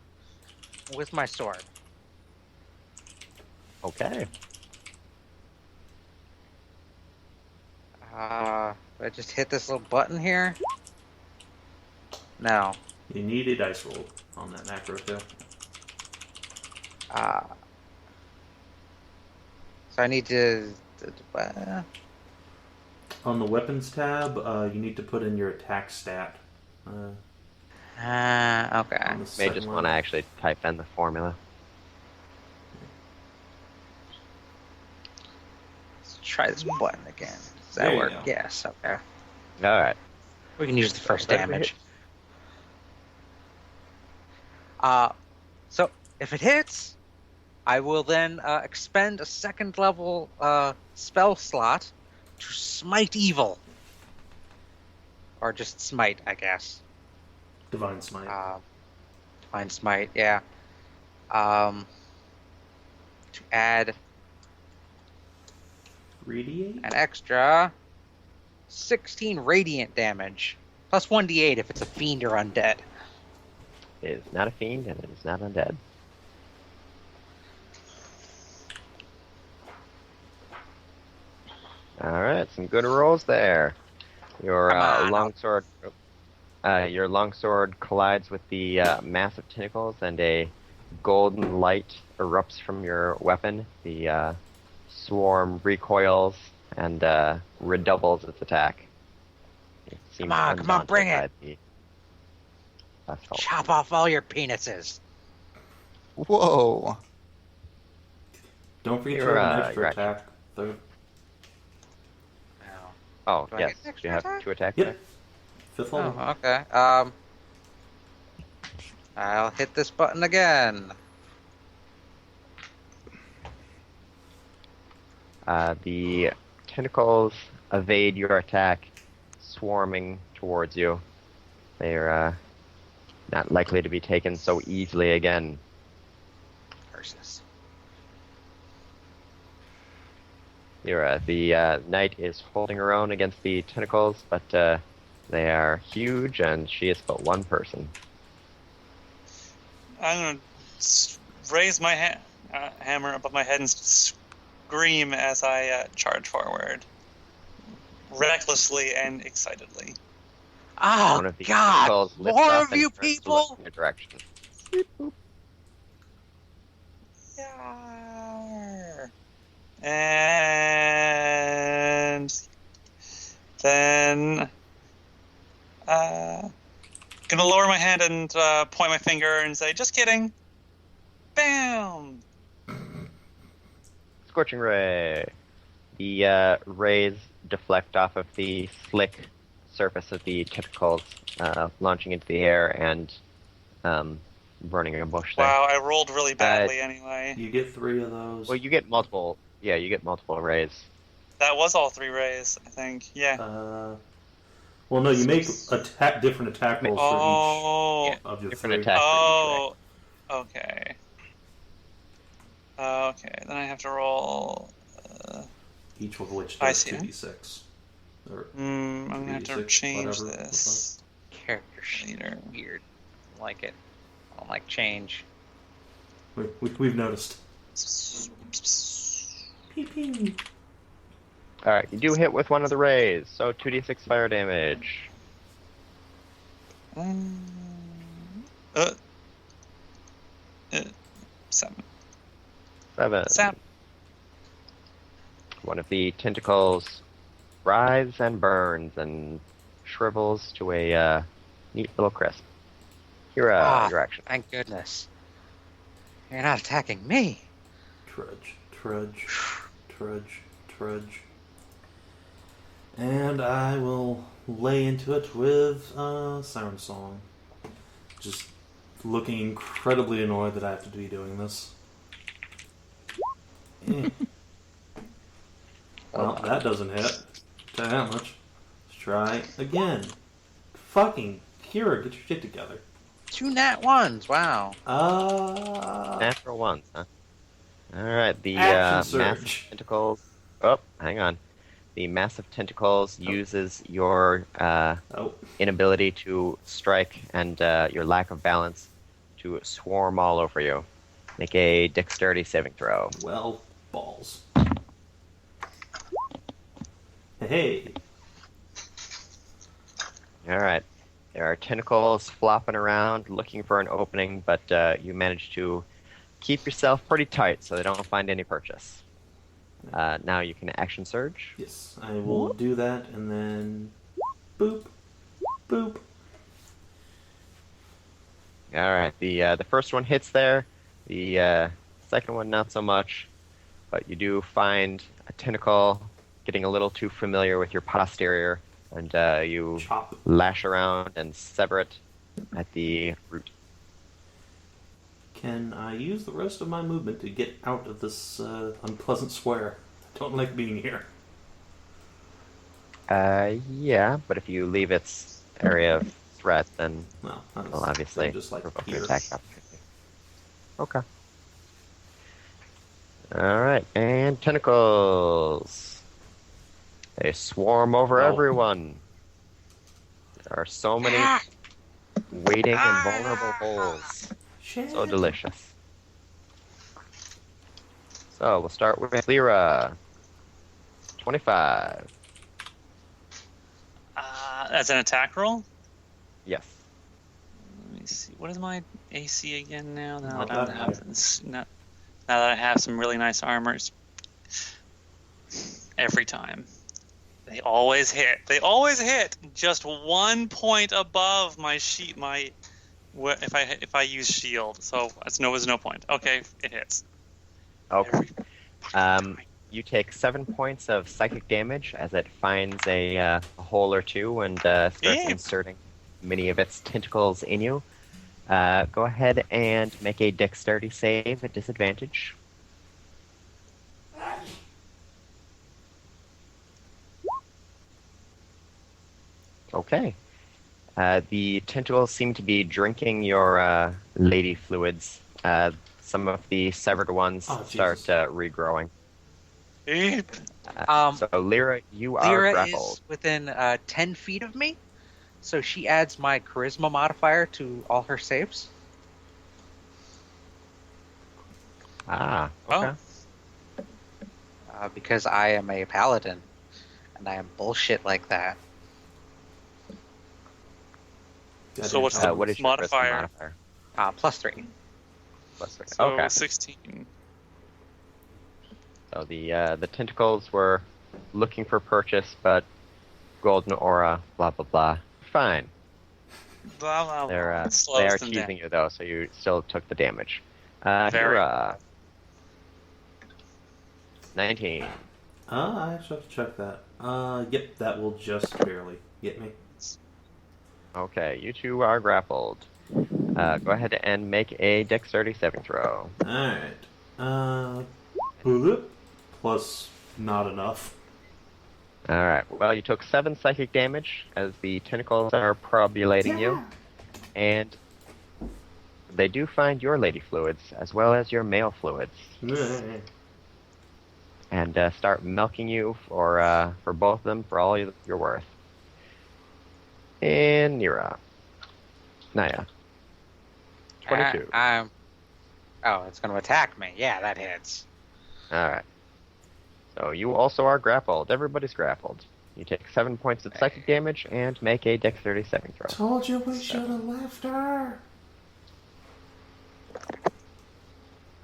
with my sword. Okay. Do I just hit this little button here? No. You need a dice roll on that macro too. So I need to. On the weapons tab, you need to put in your attack stat. Okay. On the May second just one. want to actually type in the formula. Let's try this button again. Does There that you work? go. Yes. Okay. Alright. We can use the first Better damage. hit. So if it hits, I will then expend a second level spell slot to smite evil. or just smite, I guess. Divine Smite. Divine smite, yeah. To add Radiate? an extra 16 radiant damage, plus 1d8 if it's a fiend or undead. It is not a fiend, and it is not undead. Alright, some good rolls there. Your Come on. longsword collides with the massive tentacles, and a golden light erupts from your weapon. The swarm recoils and redoubles its attack. It seems Come on, bring it. undaunted by the assault. Chop off all your penises. Whoa. Don't forget You're, to have an extra you're attack. Though. Oh, Do I yes. get an extra You have attack? 2 attacks Yep. there? 5th level. Oh, okay. I'll hit this button again. The tentacles evade your attack, swarming towards you. They're not likely to be taken so easily again. Curses. The knight is holding her own against the tentacles, but they are huge, and she is but one person. I'm gonna raise my hammer above my head and scream as I charge forward, recklessly and excitedly. Oh, One of the God! tentacles lifts More up of and you turns to look people! in your direction. Yarr. And then gonna lower my hand and point my finger and say, "Just kidding." Bam! Scorching Ray. The rays deflect off of the slick surface of the tentacles, launching into the air and burning a bush there. Wow, I rolled really badly anyway. You get 3 of those. Well, you get multiple. Yeah, you get multiple rays. That was all 3 rays, I think. Yeah. Well, no, you make different attack rolls Oh. for each of your Different 3. attack. Oh. Okay. Okay, then I have to roll. Each of which I does see. 2d6. Or I'm gonna have to 3d6, change whatever. this Character sheet. later. Weird. I don't like it. I don't like change. We've noticed. Alright, you do hit with one of the rays, so 2d6 fire damage. 7. 7. 7. One of the tentacles writhes and burns and shrivels to a neat little crisp. Hyra, your action. Thank goodness. You're not attacking me. Trudge, trudge, trudge, trudge. And I will lay into it with Siren Song. Just looking incredibly annoyed that I have to be doing this. Well, that doesn't hit. Tell you that much. Let's try again. Fucking Hyra, get your shit together. 2 nat 1s, wow. Natural ones, huh? Alright, the Action massive surge. tentacles... Oh, hang on. The massive tentacles uses your inability to strike and your lack of balance to swarm all over you. Make a dexterity saving throw. Well, balls. Hey. Alright. There are tentacles flopping around looking for an opening, but you manage to keep yourself pretty tight so they don't find any purchase. Now you can action surge. Yes, I will do that, and then boop, boop. Alright, the first one hits there. The second one not so much. But you do find a tentacle getting a little too familiar with your posterior, and you Chop. lash around and sever it at the root. Can I use the rest of my movement to get out of this unpleasant square? I don't like being here. Yeah, but if you leave its area of threat, then No, that will was obviously just like provoke an here. attack opportunity. Okay. Alright, and tentacles. They swarm over No. everyone. There are so many waiting and vulnerable holes. Shit. So delicious. So we'll start with Leira. 25. As an attack roll? Yes. Let me see. What is my AC again now? Now Not that that I have now that I have some really nice armors. Every time. They always hit. They always hit just 1 point above my sheet. If I use shield, so it's no point. Okay, it hits. Okay. You take 7 points of psychic damage as it finds a hole or two and starts Yeah. inserting many of its tentacles in you. Go ahead and make a dexterity save at disadvantage. Okay. The tentacles seem to be drinking your lady fluids. Some of the severed ones Oh, start Jesus. regrowing. Um, So, Leira, you are Leira grappled. is within 10 feet of me, so she adds my charisma modifier to all her saves. Ah, Oh. okay. Because I am a paladin, and I am bullshit like that. Goddamn So what's the paladins. What is your charisma modifier? modifier? +3. Plus three. So Okay. 16. So the tentacles were looking for purchase, but golden aura, blah blah blah. Fine. Blah, blah, They're blah. It they slows are them teasing down. you though, so you still took the damage. Very. Hyra. 19. I actually have to check that. Yep, that will just barely get me. Okay, you two are grappled. Go ahead and make a dexterity saving throw. Alright. Bloop. Plus not enough. Alright, well, you took 7 psychic damage as the tentacles are probulating you. And they do find your lady fluids as well as your male fluids. And start milking you for both of them for all you're worth. And Nira. Naya. 22. Oh, it's going to attack me. Yeah, that hits. Alright. So you also are grappled. Everybody's grappled. You take 7 points of psychic damage and make a dexterity saving throw. Told you we should have left her.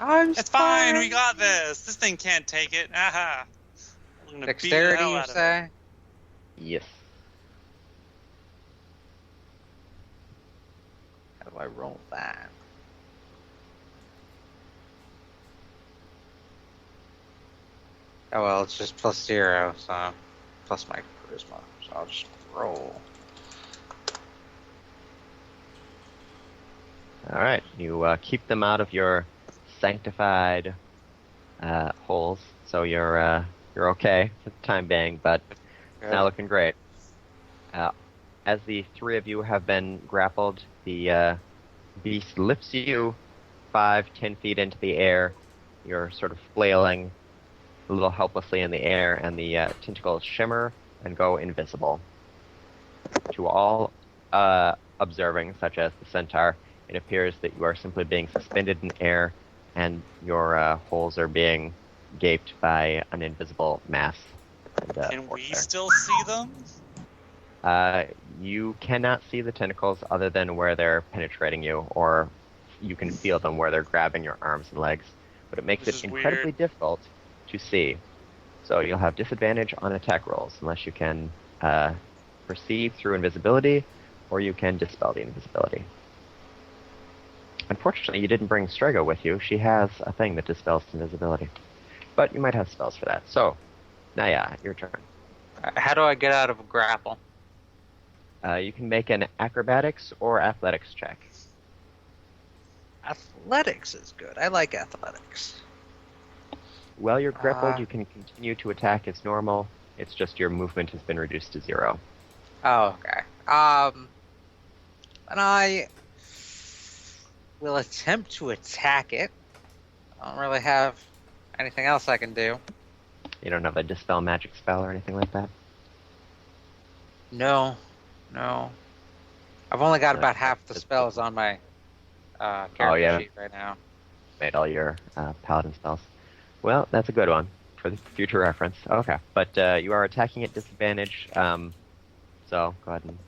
It's fine. We got this. This thing can't take it. Aha. I'm gonna beat the Dexterity, hell you out of it. say? Yes. How do I roll that? Oh, well, it's just +0, so plus my charisma. So I'll just roll. Alright. You keep them out of your sanctified holes, so you're okay for the time being, but it's not looking great. As the three of you have been grappled, the beast lifts you 5-10 feet into the air. You're sort of flailing a little helplessly in the air, and the tentacles shimmer and go invisible. To all observing, such as the centaur, it appears that you are simply being suspended in air, and your holes are being gaped by an invisible mass. And, Can we force still see them? there. You cannot see the tentacles other than where they're penetrating you, or you can feel them where they're grabbing your arms and legs. But it makes This it is incredibly weird. difficult to see. So you'll have disadvantage on attack rolls unless you can perceive through invisibility, or you can dispel the invisibility. Unfortunately, you didn't bring Strega with you. She has a thing that dispels invisibility. But you might have spells for that. So, Naya, your turn. How do I get out of a grapple? You can make an acrobatics or athletics check. Athletics is good. I like athletics. While you're grappled, Ah. you can continue to attack as normal. It's just your movement has been reduced to 0. Oh, okay. And I will attempt to attack it. I don't really have anything else I can do. You don't have a dispel magic spell or anything like that? No. I've only got about half the That's- spells on my character yeah. sheet right now. Made all your paladin spells. Well, that's a good one for the future reference. Okay, but you are attacking at disadvantage, so go ahead and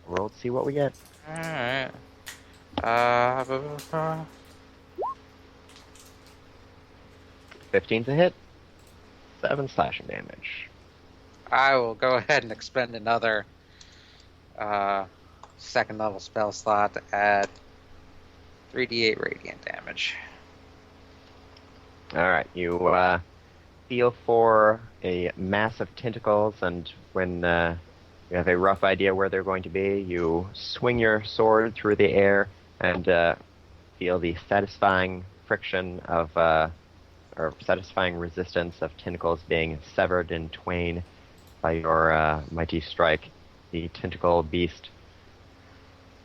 roll to see what we get. Alright. 15's a hit. 7 slashing damage. I will go ahead and expend another second level spell slot to add 3d8 radiant damage. Alright, you feel for a mass of tentacles, and when you have a rough idea where they're going to be, you swing your sword through the air and feel the satisfying friction of, or satisfying resistance of tentacles being severed in twain by your mighty strike. The tentacle beast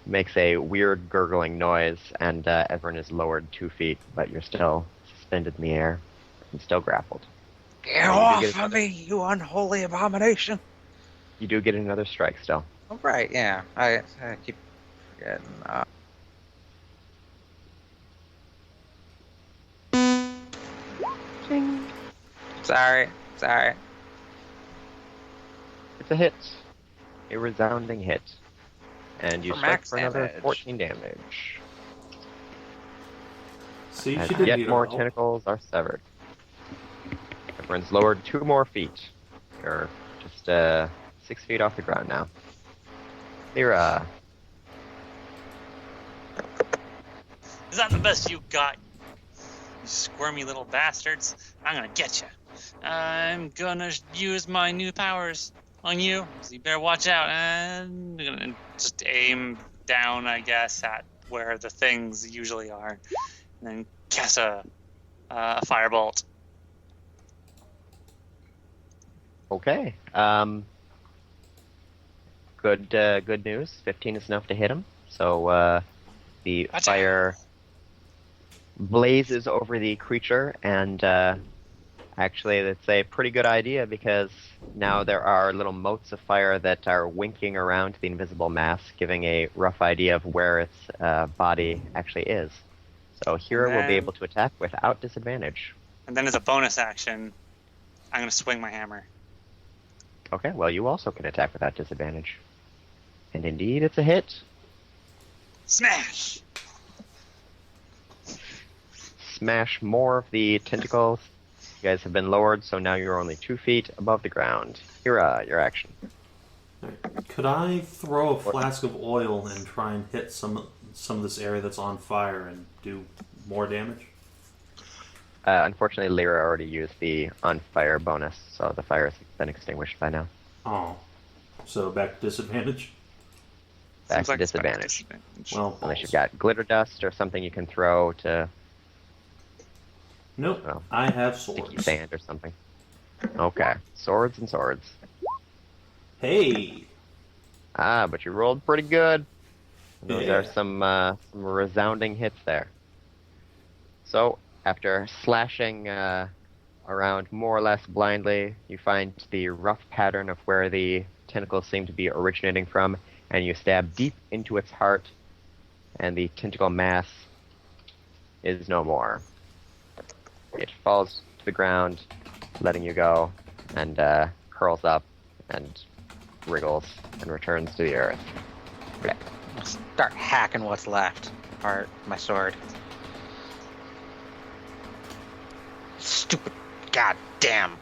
makes a weird gurgling noise, and everyone is lowered 2 feet, but you're still suspended in the air and still grappled. Get you off do of get me, you unholy abomination! You do get another strike still. Oh, right, yeah. I keep forgetting. Sorry. It's a hit. A resounding hit. And you For strike max for another damage. 14 damage. See, As she did yet need more our help. tentacles are severed. Everyone's lowered 2 more feet. You're just 6 feet off the ground now. Leira. Is that the best you got? You squirmy little bastards. I'm gonna get you. I'm gonna use my new powers on you, so you better watch out. And I'm gonna just aim down, I guess, at where the things usually are, and then cast a firebolt. Okay. Good news. 15 is enough to hit him. So the Gotcha. fire blazes over the creature, and actually that's a pretty good idea, because now there are little motes of fire that are winking around the invisible mass, giving a rough idea of where its body actually is. So Hyra will be then- able to attack without disadvantage. And then as a bonus action, I'm gonna swing my hammer. Okay, well, you also can attack without disadvantage. And indeed, it's a hit. Smash! Smash more of the tentacles. You guys have been lowered, so now you're only 2 feet above the ground. Hyra, your action. Alright. Could I throw a flask of oil and try and hit some of this area that's on fire and do more damage? Unfortunately, Leira already used the on fire bonus, so the fire has been extinguished by now. Oh. So back to disadvantage? Back Seems to like it's back to disadvantage. disadvantage. Well, Unless you've got glitter dust or something you can throw to nope. Well, I have sticky swords. sand or something. Okay, swords and swords. Hey! Ah, but you rolled pretty good. Those Yeah. are some resounding hits there. So, after slashing around more or less blindly, you find the rough pattern of where the tentacles seem to be originating from, and you stab deep into its heart, and the tentacle mass is no more. It falls to the ground, letting you go, and curls up and wriggles and returns to the earth. Okay. I'll start hacking what's left. Or my sword. Stupid goddamn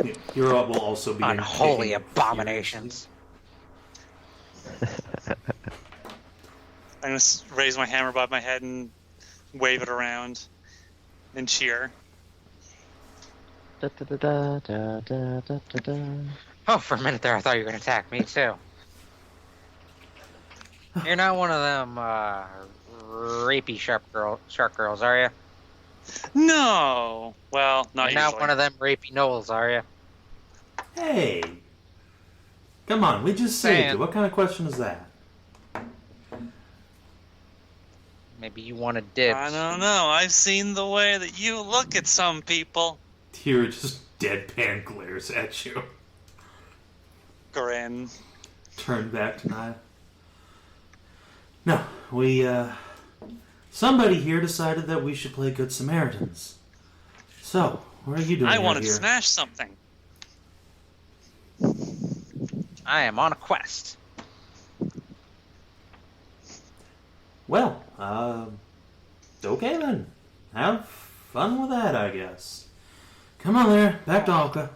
Yeah, Hero will also be unholy taking it abominations. I'm gonna raise my hammer above my head and wave it around and cheer. Da, da, da, da, da, da, da, da. Oh, for a minute there, I thought you were gonna attack me too. You're not one of them rapey shark girls, are you? No. Well, not You're not usually. one of them rapey gnolls, are you? Hey! Come on, we just saved Man. you. What kind of question is that? Maybe you wanted dibs. I don't know. I've seen the way that you look at some people. Hyra just deadpan glares at you. Grin. Turn back to Naya. No, we, somebody here decided that we should play Good Samaritans. So, what are you doing I out wanted to here? smash something. I am on a quest. Well, okay then. Have fun with that, I guess. Come on there, back to Alka.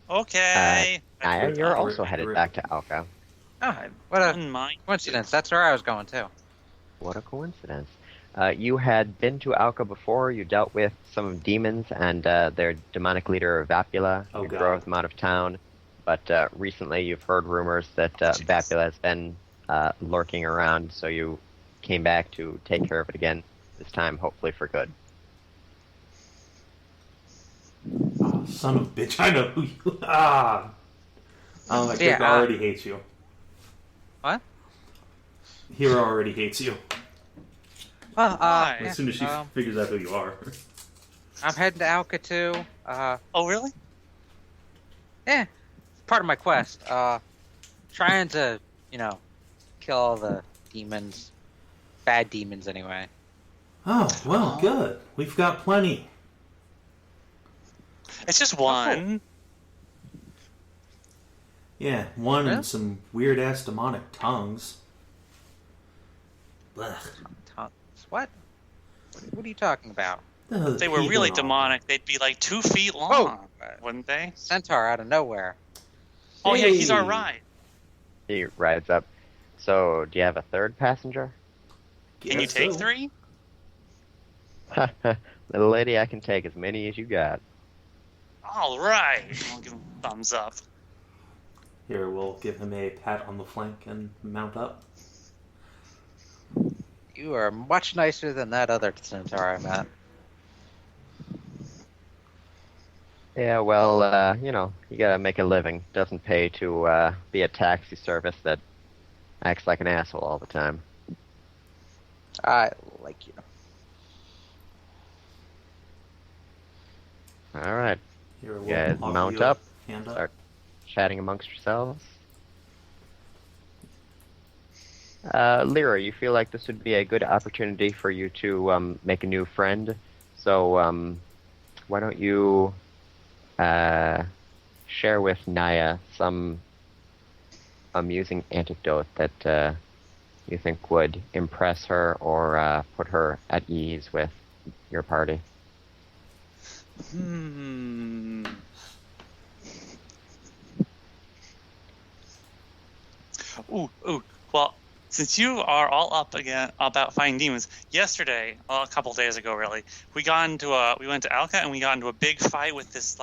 Okay. Naya, you're also Accurate. headed back to Alka. Oh, what a Wouldn't mind. coincidence. That's where I was going too. What a coincidence. You had been to Alka before. You dealt with some demons and their demonic leader, Vapula. Oh, You God. drove them out of town. But recently you've heard rumors that Vapula has been lurking around, so you came back to take care of it again, this time hopefully for good. Oh, son of a bitch, I know who you are. Oh, my character already hates you. What? Hyra already hates you. Well, Why? As soon as she figures out who you are. I'm heading to Alka too. Oh, really? Yeah, part of my quest. Trying to, kill all the demons. Bad demons, anyway. Oh, well, good. We've got plenty. It's just one. Yeah, one Yeah? and some weird-ass demonic tongues. Blech. Tongues. What? What are you talking about? If they were really demonic, they'd be like 2 feet long, Oh. wouldn't they? Centaur out of nowhere. Oh, yeah, he's our Hey. ride. He rides up. So, do you have a third passenger? Can you take 3? Little lady, I can take as many as you got. All right. I'll give him a thumbs up. Here, we'll give him a pat on the flank and mount up. You are much nicer than that other centaur I met. Yeah, well, you gotta make a living. Doesn't pay to be a taxi service that acts like an asshole all the time. I like you. All right, Here, we'll guys, offer mount you a up. Hand up. Start chatting amongst yourselves. Leira, you feel like this would be a good opportunity for you to make a new friend. So why don't you share with Naya some amusing anecdote that you think would impress her or put her at ease with your party? Ooh. Well, since you are all up again about fighting demons, yesterday, well, a couple days ago, really, we went to Alka and we got into a big fight with this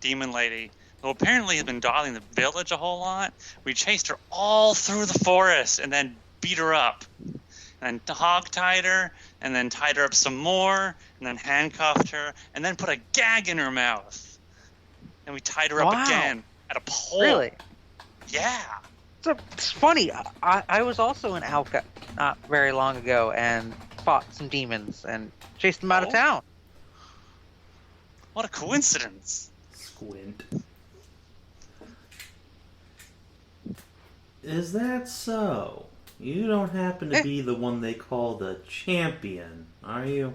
demon lady who apparently has been dodging the village a whole lot. We chased her all through the forest and then beat her up, and then hog-tied her, and then tied her up some more, and then handcuffed her, and then put a gag in her mouth, and we tied her up Wow. again at a pole. Really? Yeah. It's funny. I was also in Alka not very long ago and fought some demons and chased them out of Oh? town. What a coincidence. Squint. Is that so? You don't happen to be the one they call the champion, are you?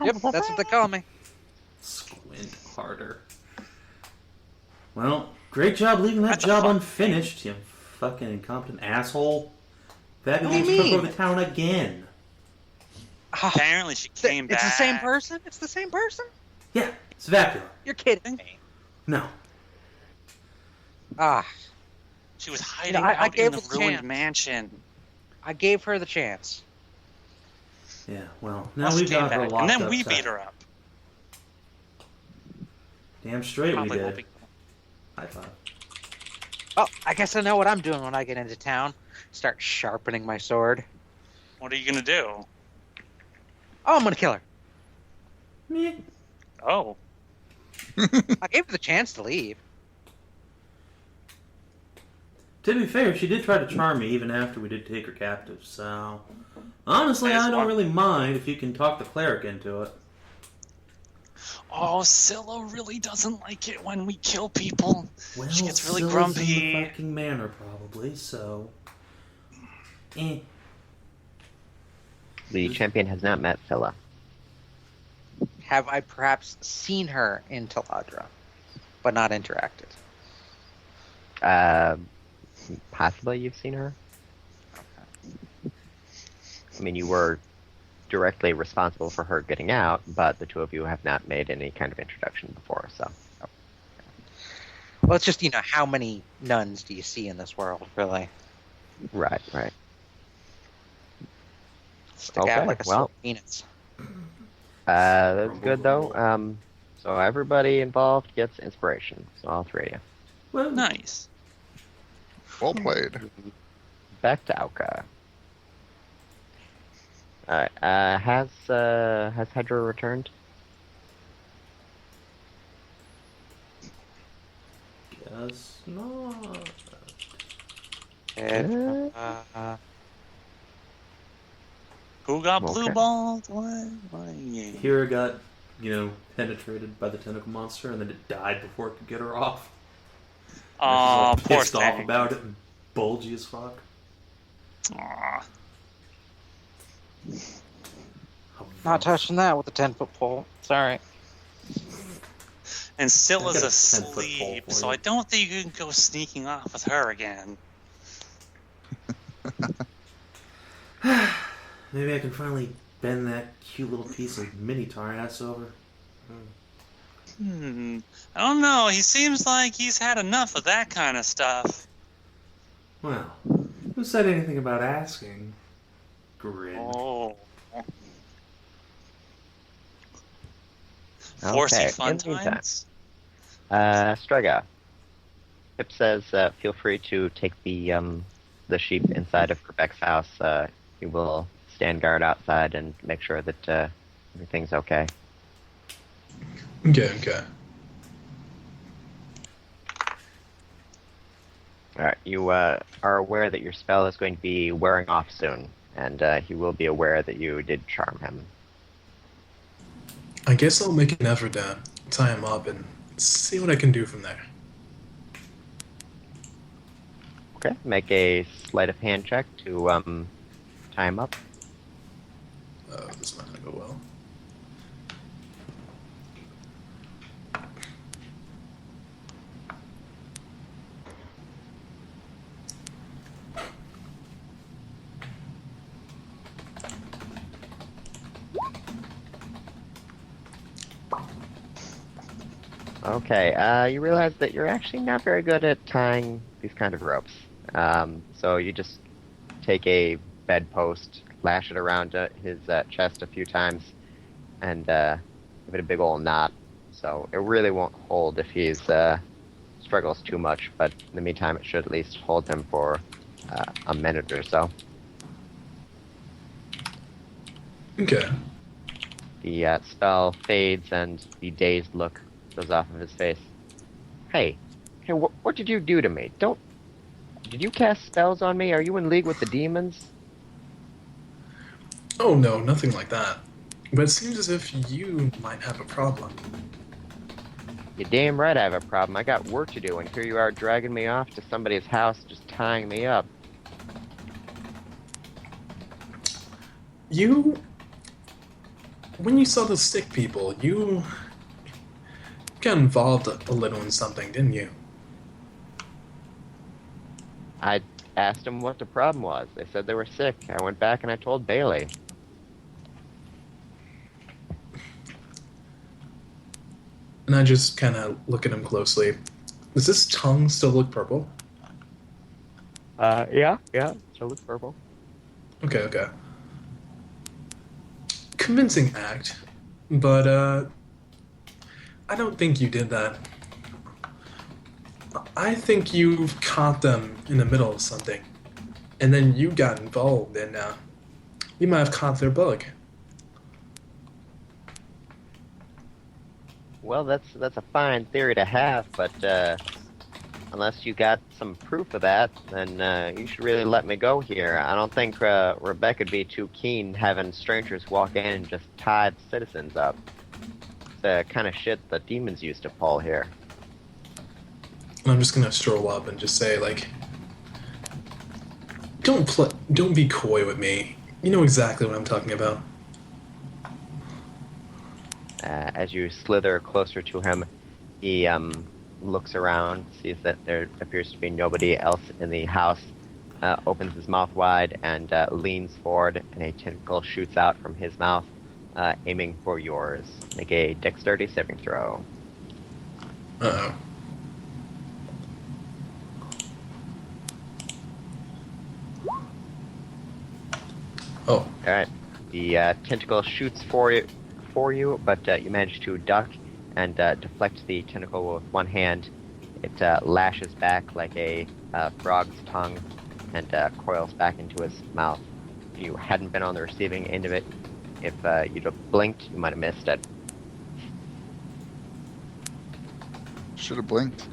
Yep, that's what they call me. Squint harder. Well, great job leaving that That's a job fuck unfinished, you fucking incompetent asshole. What do you Fabulous took mean? over the town again. Apparently she came back. It's the same person? It's the same person? Yeah, it's Vapula. You're kidding me. No. Ah, She was hiding I out gave in the it a ruined chance. mansion. I gave her the chance. Yeah, well, now Well, she we've came got her back, locked and then up we tight. beat her up. Damn straight Probably we won't did. be. High five. Oh, I guess I know what I'm doing when I get into town. Start sharpening my sword. What are you gonna do? Oh, I'm gonna kill her. Meh. Oh, I gave her the chance to leave. To be fair, she did try to charm me even after we did take her captive, so... Honestly, I don't really mind if you can talk the cleric into it. Oh, Scylla really doesn't like it when we kill people. Well, She gets really Scylla's grumpy. in the fucking manor, probably, so... The champion has not met Scylla. Have I perhaps seen her in Taladra, but not interacted? Possibly you've seen her. I mean, you were directly responsible for her getting out, but the two of you have not made any kind of introduction before, so. Well, it's just, how many nuns do you see in this world, really? Right. Stick out like a well. sore penis. That's good, though. So everybody involved gets inspiration, so all three of you. Well, nice. Well played. Back to Auka. Alright, has Hedrah returned? Guess not. Who got blue Okay. balls? What? Hyra got, penetrated by the tentacle monster, and then it died before it could get her off. Aw, She's all poor pissed off thing. about it and bulgy as fuck. Aw. Not touching that with a 10-foot pole. Sorry. And Scylla's I got a 10-foot pole asleep, for so you. I don't think you can go sneaking off with her again. Maybe I can finally bend that cute little piece of Minitaur ass over. I don't know. He seems like he's had enough of that kind of stuff. Well, who said anything about asking? Grin. Oh. Okay, Forcey fun in the meantime. times? Strega. Pip says, feel free to take the sheep inside of Quebec's house. He will stand guard outside and make sure that everything's okay. Okay. Alright, you are aware that your spell is going to be wearing off soon, and he will be aware that you did charm him. I guess I'll make an effort to tie him up and see what I can do from there. Okay, make a sleight of hand check to tie him up. This is not gonna go well. Okay, you realize that you're actually not very good at tying these kind of ropes. So you just take a bedpost, lash it around his chest a few times, and give it a big old knot. So it really won't hold if he's struggles too much, but in the meantime it should at least hold him for a minute or so. Okay. The spell fades and the dazed look goes off of his face. Hey, what did you do to me? Did you cast spells on me? Are you in league with the demons? Oh no, nothing like that. But it seems as if you might have a problem. You're damn right I have a problem. I got work to do, and here you are dragging me off to somebody's house, just tying me up. When you saw the sick people, you got involved a little in something, didn't you? I asked them what the problem was. They said they were sick. I went back and I told Bailey. And I just kind of look at him closely. Does this tongue still look purple? Yeah, so it's purple. Okay. Convincing act, but I don't think you did that. I think you caught them in the middle of something, and then you got involved, and you might have caught their bug. Well, that's a fine theory to have, but unless you got some proof of that, then you should really let me go here. I don't think Rebecca would be too keen having strangers walk in and just tie the citizens up. It's the kind of shit the demons used to pull here. And I'm just gonna stroll up and just say, like, don't be coy with me. You know exactly what I'm talking about. As you slither closer to him, he looks around, sees that there appears to be nobody else in the house, opens his mouth wide, and leans forward, and a tentacle shoots out from his mouth, aiming for yours. Make a dexterity saving throw. Uh-oh. Oh. Alright. The tentacle shoots for you, but you manage to duck and deflect the tentacle with one hand. It lashes back like a frog's tongue and coils back into his mouth. If you hadn't been on the receiving end of it, if you'd have blinked, you might have missed it. Should have blinked.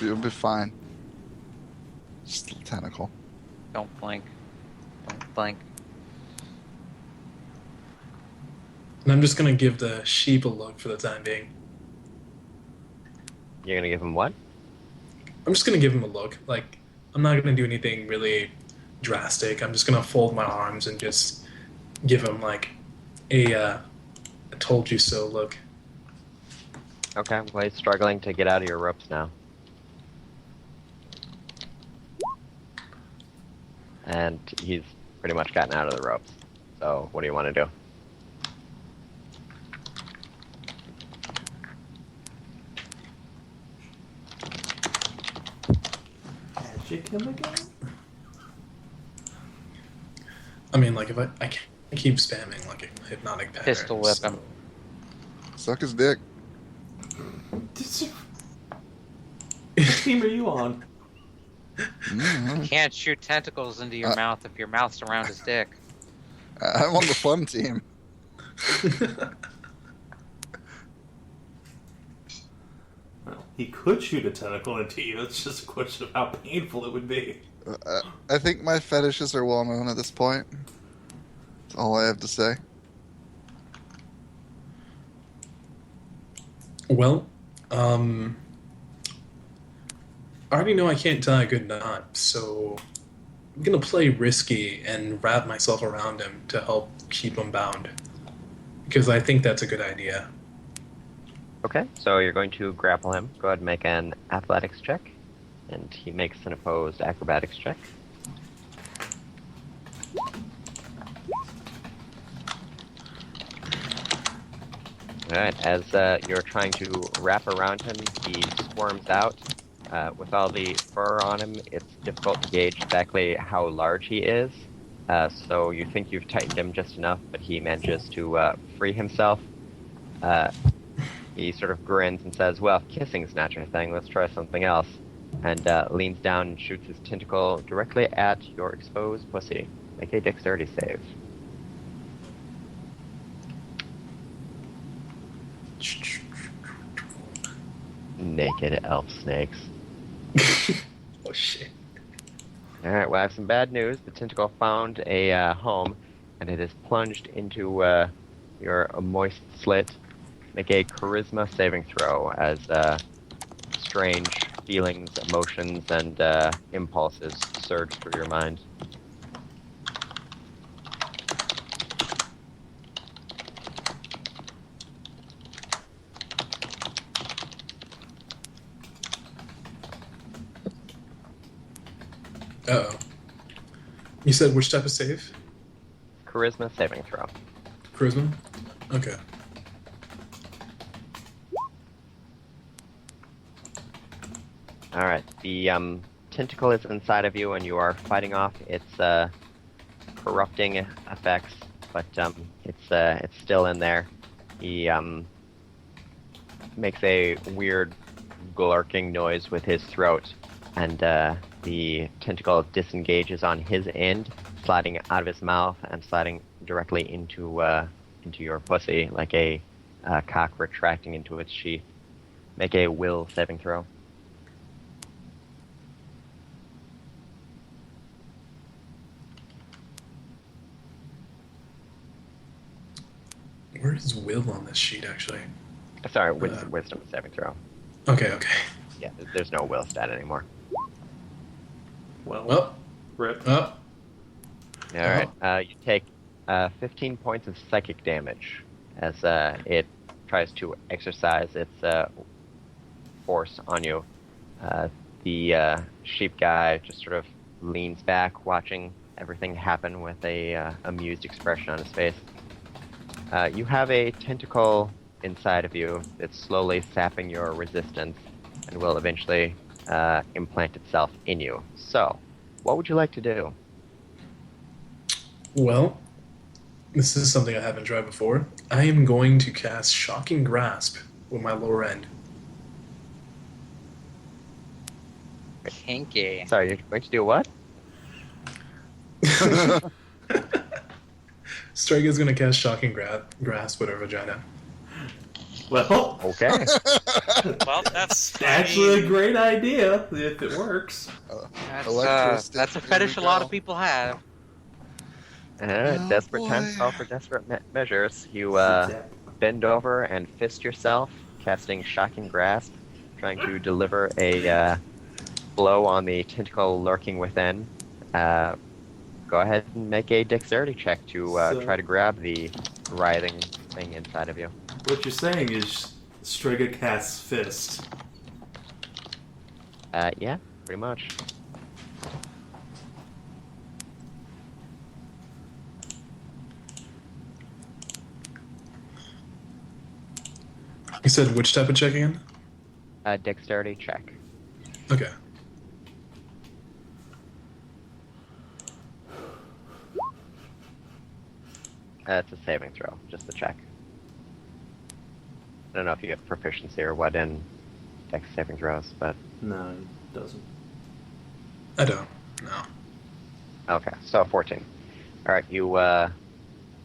You'll be fine. Just a tentacle. Don't blink. Don't blink. And I'm just gonna give the sheep a look for the time being. You're gonna give him what? I'm just gonna give him a look. Like, I'm not gonna do anything really drastic. I'm just gonna fold my arms and just give him, like, a told you so look. Okay, well, he's struggling to get out of your ropes now. And he's pretty much gotten out of the ropes. So, what do you want to do? Magic him again? I mean, like, if I can't keep spamming, like, a hypnotic pattern. Pistol whip him. Suck his dick. What team are you on? Mhm. Can't shoot tentacles into your mouth if your mouth's around his dick. I'm on the fun team. Well, he could shoot a tentacle into you. It's just a question of how painful it would be. I think my fetishes are well known at this point. That's all I have to say. Well, I already know I can't tie a good knot, so I'm gonna play risky and wrap myself around him to help keep him bound. Because I think that's a good idea. Okay, so you're going to grapple him. Go ahead and make an athletics check. And he makes an opposed acrobatics check. Alright, as you're trying to wrap around him, he squirms out. With all the fur on him, it's difficult to gauge exactly how large he is. So you think you've tightened him just enough, but he manages to free himself. He sort of grins and says, well, if kissing's not your thing, let's try something else. And leans down and shoots his tentacle directly at your exposed pussy. Make a dexterity save. Naked elf snakes. Oh shit. Alright, well, I have some bad news. The tentacle found a home, and it is plunged into your moist slit. Make a charisma saving throw as strange feelings, emotions, and impulses surge through your mind. Uh-oh. You said which type of save? Charisma saving throw. Charisma? Okay. Alright, the tentacle is inside of you and you are fighting off its corrupting effects, but it's still in there. He makes a weird glarking noise with his throat, and the tentacle disengages on his end, sliding out of his mouth and sliding directly into your pussy, like a cock retracting into its sheath. Make a will saving throw. Where is will on this sheet, actually? Sorry, wisdom saving throw. Okay. Yeah, there's no will stat anymore. Well, rip. Oh. All right. You take 15 points of psychic damage as it tries to exercise its force on you. The sheep guy just sort of leans back, watching everything happen with a amused expression on his face. You have a tentacle inside of you that's slowly sapping your resistance and will eventually implant itself in you. So, what would you like to do? Well, this is something I haven't tried before. I am going to cast Shocking Grasp with my lower end. Kinky. Sorry, you're going to do what? Strega's going to cast Shocking Grasp with her vagina. Well, Okay. Well, that's actually a great idea if it works. Electrostick, That's a here fetish a we lot go. of people have. Oh, Desperate times boy. call for desperate measures. You bend over and fist yourself, casting Shocking Grasp, trying to deliver a blow on the tentacle lurking within. Go ahead and make a dexterity check to try to grab the writhing thing inside of you. What you're saying is Strega casts Fist. Yeah, pretty much. You said which type of check again? Dexterity check. Okay. It's a saving throw, just a check. I don't know if you have proficiency or what in dex saving throws, but... No, it doesn't. I don't. No. Okay, so 14. Alright, you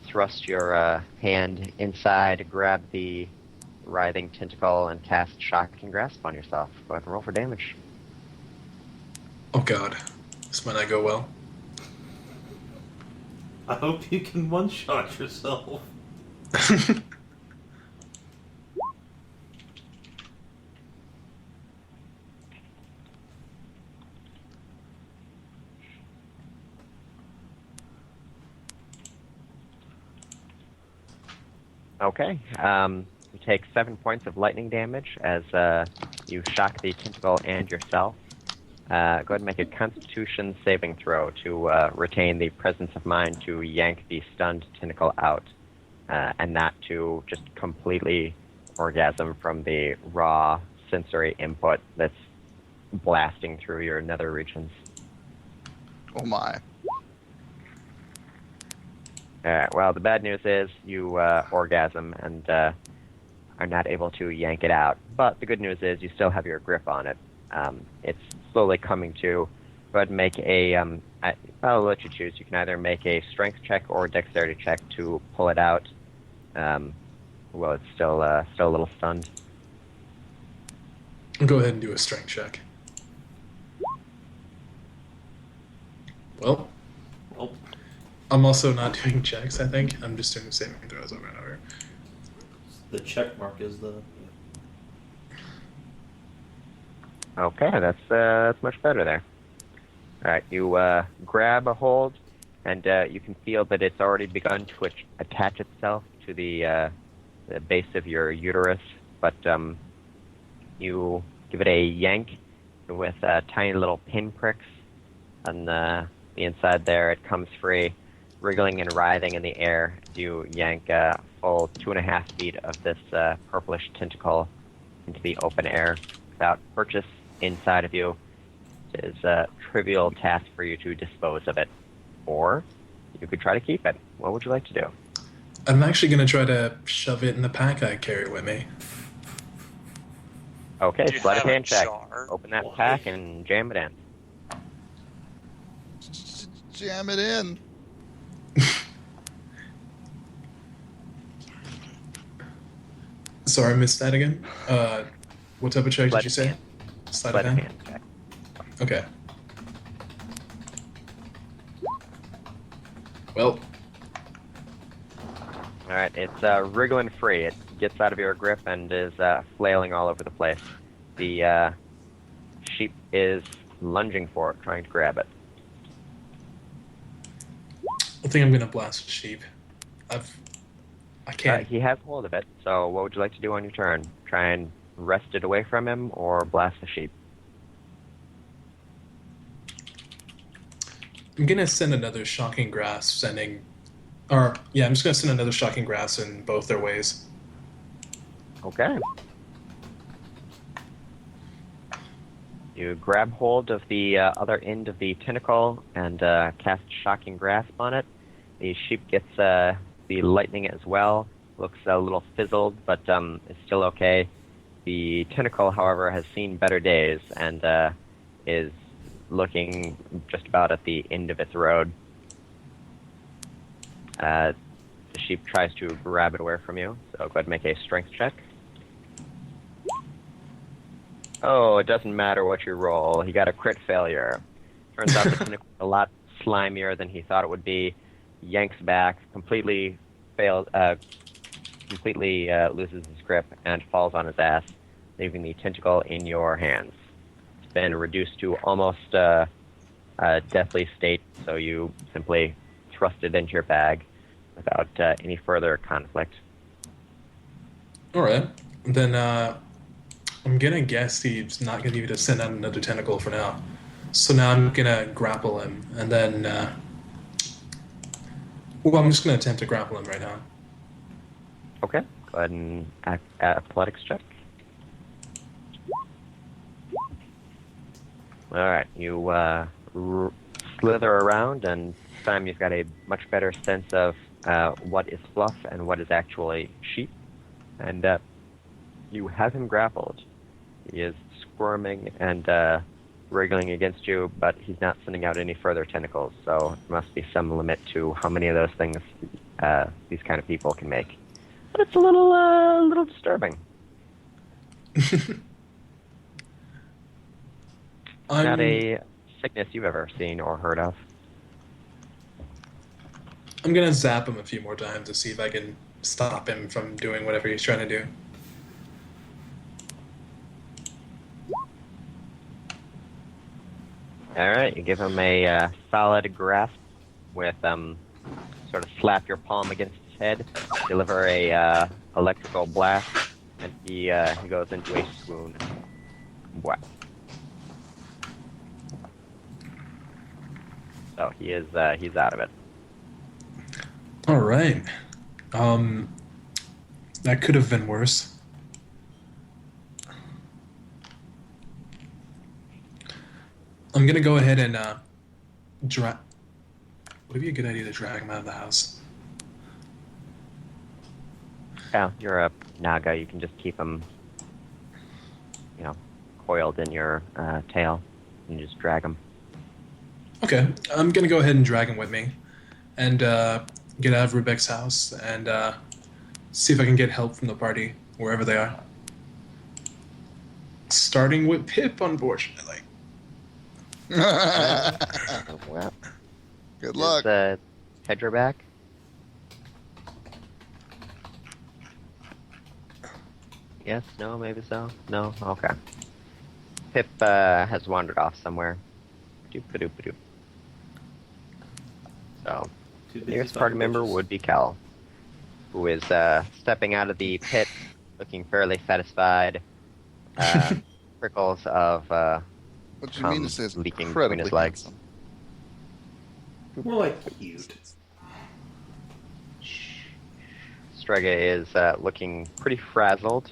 thrust your hand inside, grab the writhing tentacle, and cast Shocking Grasp on yourself. Go ahead and roll for damage. Oh god. This might not go well. I hope you can one-shot yourself. Okay, you take 7 points of lightning damage as you shock the tentacle and yourself. Go ahead and make a Constitution saving throw to retain the presence of mind to yank the stunned tentacle out, and not to just completely orgasm from the raw sensory input that's blasting through your nether regions. Oh my. Alright, well, the bad news is you orgasm and are not able to yank it out. But the good news is you still have your grip on it. It's slowly coming to. Go ahead and make a... I'll let you choose. You can either make a strength check or a dexterity check to pull it out. Well, it's still a little stunned. Go ahead and do a strength check. Well, I'm also not doing checks, I think. I'm just doing saving throws over and over. The check mark is the... Okay, that's much better there. Alright, you grab a hold, and you can feel that it's already begun to attach itself to the base of your uterus, but you give it a yank with tiny little pinpricks on the inside there. It comes free, wriggling and writhing in the air. You yank a full 2.5 feet of this purplish tentacle into the open air without purchase inside of you. It is a trivial task for you to dispose of it. Or you could try to keep it. What would you like to do? I'm actually going to try to shove it in the pack I carry with me. Okay, Do you sleight of have a hand check. jar? Open that Why? pack and jam it in. Jam it in. Sorry, I missed that again. What type of check Sleight did you of say? hand. Sleight Sleight of of hand? hand check. Okay. Well, Alright, it's wriggling free. It gets out of your grip and is flailing all over the place. The sheep is lunging for it, trying to grab it. I think I'm gonna blast the sheep. I can't. He has hold of it, so what would you like to do on your turn? Try and wrest it away from him, or blast the sheep? I'm gonna send another shocking grasp, I'm just gonna send another shocking grasp in both their ways. Okay. You grab hold of the other end of the tentacle and cast Shocking Grasp on it. The sheep gets the lightning as well. Looks a little fizzled, but is still okay. The tentacle, however, has seen better days and is looking just about at the end of its road. The sheep tries to grab it away from you, so go ahead and make a strength check. Oh, it doesn't matter what you roll. He got a crit failure. Turns out the tentacle is a lot slimier than he thought it would be. Yanks back, completely loses his grip and falls on his ass, leaving the tentacle in your hands. It's been reduced to almost a deathly state, so you simply thrust it into your bag without any further conflict. Alright. Then I'm gonna guess he's not gonna be able to send out another tentacle for now. So now I'm gonna grapple him, and then I'm just gonna attempt to grapple him right now. Okay, go ahead and athletics check. Alright, you slither around, and this time you've got a much better sense of what is fluff and what is actually sheep. And you have him grappled. He is squirming and wriggling against you, but he's not sending out any further tentacles, so there must be some limit to how many of those things these kind of people can make. But it's a little disturbing. Not a sickness you've ever seen or heard of. I'm gonna zap him a few more times to see if I can stop him from doing whatever he's trying to do. Alright, you give him a solid grasp with sort of slap your palm against his head, deliver a electrical blast, and he goes into a swoon. Wow. So he's out of it. All right. That could have been worse. I'm gonna go ahead and drag. Would it be a good idea to drag him out of the house? Yeah, you're a Naga. You can just keep him, coiled in your tail, and just drag him. Okay, I'm gonna go ahead and drag him with me, and get out of Rubek's house and see if I can get help from the party wherever they are. Starting with Pip, unfortunately. Well, Good luck. is Hedrah back? Yes, no, maybe so. No, okay. Pip has wandered off somewhere. Doop-a-doop-a-doop. So, the nearest party member would be Kell, who is stepping out of the pit, looking fairly satisfied. Prickles of What do you mean to say it's leaking incredibly between his legs. handsome? More like cute. Strega is looking pretty frazzled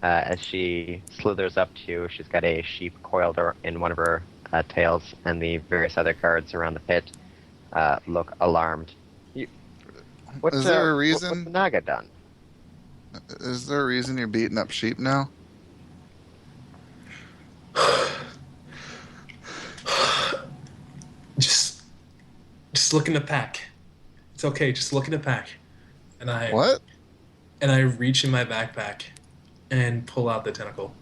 as she slithers up to you. She's got a sheep coiled in one of her tails, and the various other guards around the pit look alarmed. Is there a What's reason? the Naga done? Is there a reason you're beating up sheep now? Just look in the pack. It's okay. Just look in the pack. And I What? And I reach in my backpack and pull out the tentacle.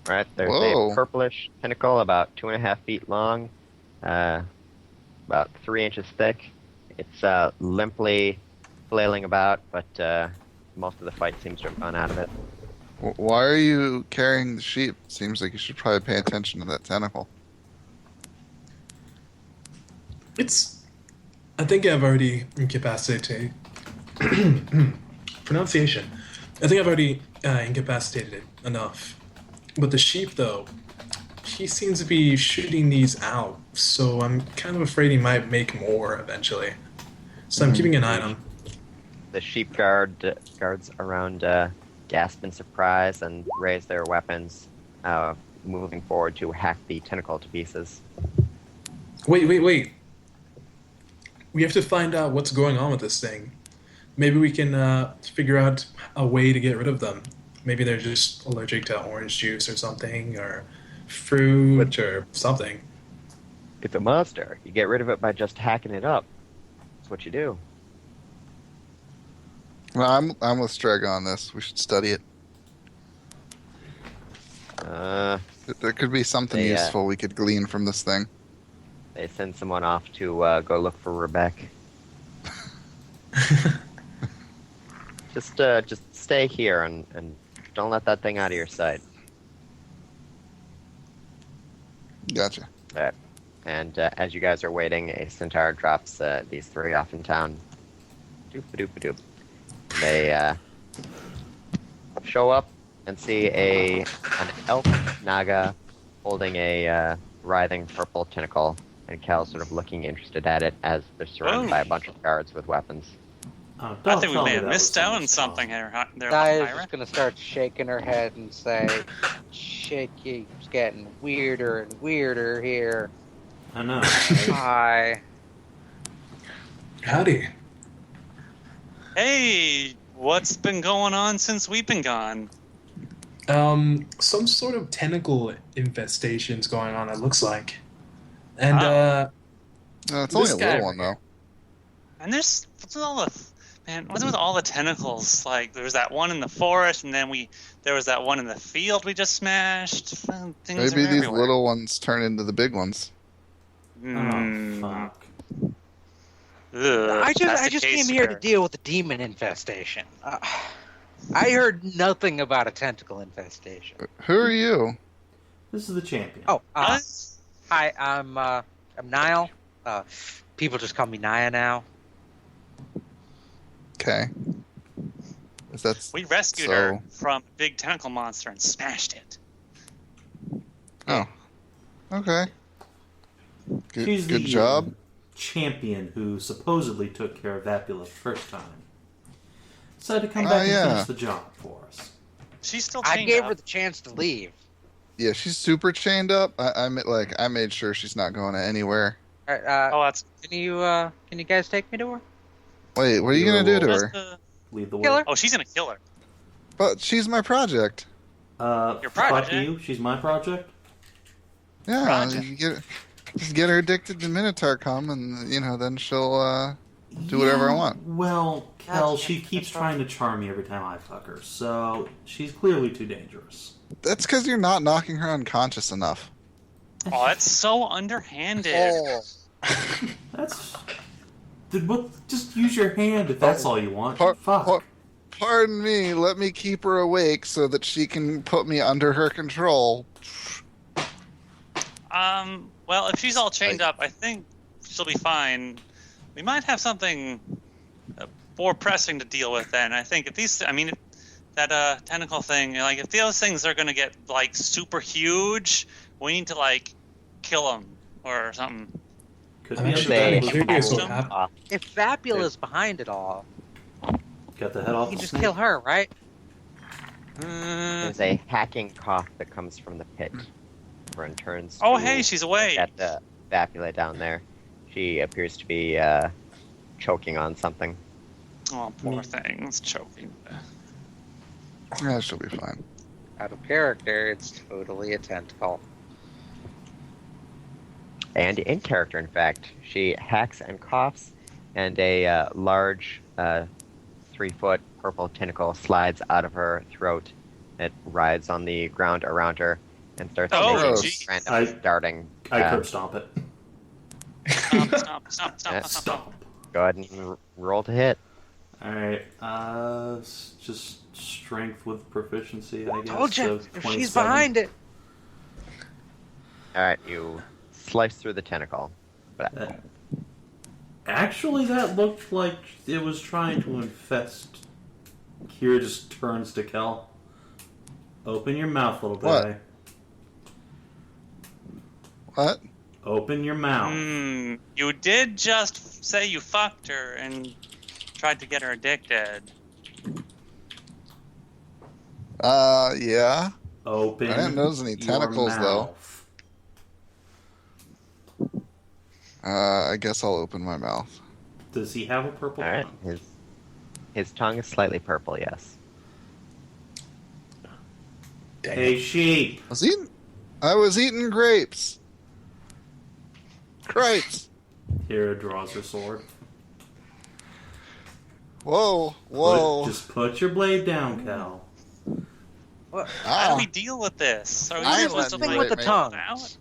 Right, there's Whoa. a purplish tentacle about 2.5 feet long, about 3 inches thick. It's limply flailing about, but most of the fight seems to have gone out of it. Why are you carrying the sheep? Seems like you should probably pay attention to that tentacle. I think I've already incapacitated. Pronunciation. I think I've already incapacitated it enough. But the sheep, though, he seems to be shooting these out, so I'm kind of afraid he might make more eventually. So I'm keeping an eye on him. The sheep guards around gasp in surprise and raise their weapons, moving forward to hack the tentacle to pieces. Wait. We have to find out what's going on with this thing. Maybe we can figure out a way to get rid of them. Maybe they're just allergic to orange juice or something, or fruit or something. It's a monster. You get rid of it by just hacking it up. That's what you do. Well, I'm with Strega on this. We should study it. There could be something useful we could glean from this thing. They send someone off to go look for Rebecca. Just stay here and don't let that thing out of your sight. Gotcha. Right. And as you guys are waiting, a centaur drops these three off in town. Doop-a-doop-a-doop. They show up and see an elf naga holding a writhing purple tentacle, and Kell sort of looking interested at it as they're surrounded by a bunch of guards with weapons. I think we may have missed out on something here. Dia's Hyra. just gonna start shaking her head and say, "Shit keeps getting weirder and weirder here." I know. Hi. Howdy. Hey, what's been going on since we've been gone? Some sort of tentacle infestation's going on, it looks like. And, It's only this a guy- little one, though. And what's with all the tentacles? Like, there was that one in the forest, and then there was that one in the field we just smashed. Things Maybe are these everywhere. little ones turn into the big ones. Hmm. Oh, fuck. Ugh, I that's just the case came here to here. deal with the demon infestation. I heard nothing about a tentacle infestation. Who are you? This is the champion. Oh, What? hi, I'm Niall. People just call me Naya now. Okay. Is that We rescued her from a big tentacle monster and smashed it. Oh. Okay. She's Good the job. champion who supposedly took care of Vapula the first time. Decided to come Oh, back yeah. and finish the job for us. She's still I chained gave up. her the chance to leave. Yeah, she's super chained up. I made sure she's not going anywhere. All right, Oh, that's can you guys take me to her? Wait, what are you gonna do to just her? the- Lead the way. Kill her. Oh, she's gonna kill her. But she's my project. Your Fuck project? you. She's my project. Yeah, Project. you just get her addicted to Minitaur cum, and then she'll do whatever I want. Well, Kell, That's- she keeps trying to charm me every time I fuck her, so she's clearly too dangerous. That's because you're not knocking her unconscious enough. Oh, that's so underhanded. Oh. That's. Just use your hand if that's all you want. Par- Fuck. par- Pardon me, let me keep her awake so that she can put me under her control. Well, if she's all chained up, I think she'll be fine. We might have something more pressing to deal with then. I think that tentacle thing, like, if those things are gonna get, like, super huge, we need to, like, kill them or something. Could I'm be actually under They kind of the curious what Custom. happened. If Vapula's behind it all, Got the head off you the can just snake? kill her, right? There's a hacking cough that comes from the pit. Everyone turns. Oh, to hey, she's awake. At the Vapula down there. She appears to be choking on something. Oh, poor thing. It's choking. Yeah, she'll be fine. Out of character, it's totally a tentacle. And in character, in fact, she hacks and coughs, and a large 3-foot purple tentacle slides out of her throat. It rides on the ground around her, and starts Oh, making gross. random I- darting. I curb stomp it. Stomp. Go ahead and roll to hit. Alright, just strength with proficiency, I guess. Told you, So if 27. she's behind it. All right, you slice through the tentacle. But Actually, that looked like it was trying to infest. Kira just turns to Kell. Open your mouth, little guy. What? Open your mouth. You did just say you fucked her and tried to get her addicted. Yeah. Open. I didn't notice any your tentacles, though. mouth. I guess I'll open my mouth. Does he have a purple all right, tongue? his tongue is slightly purple. Yes. Dang Hey, it. sheep. I was eating grapes. Grapes. Kira draws her sword. Whoa, whoa. Just put your blade down, Kell. What? How do Ah, we deal with this? Are we I ain't supposed to letting Thing you with the wait, tongue. out?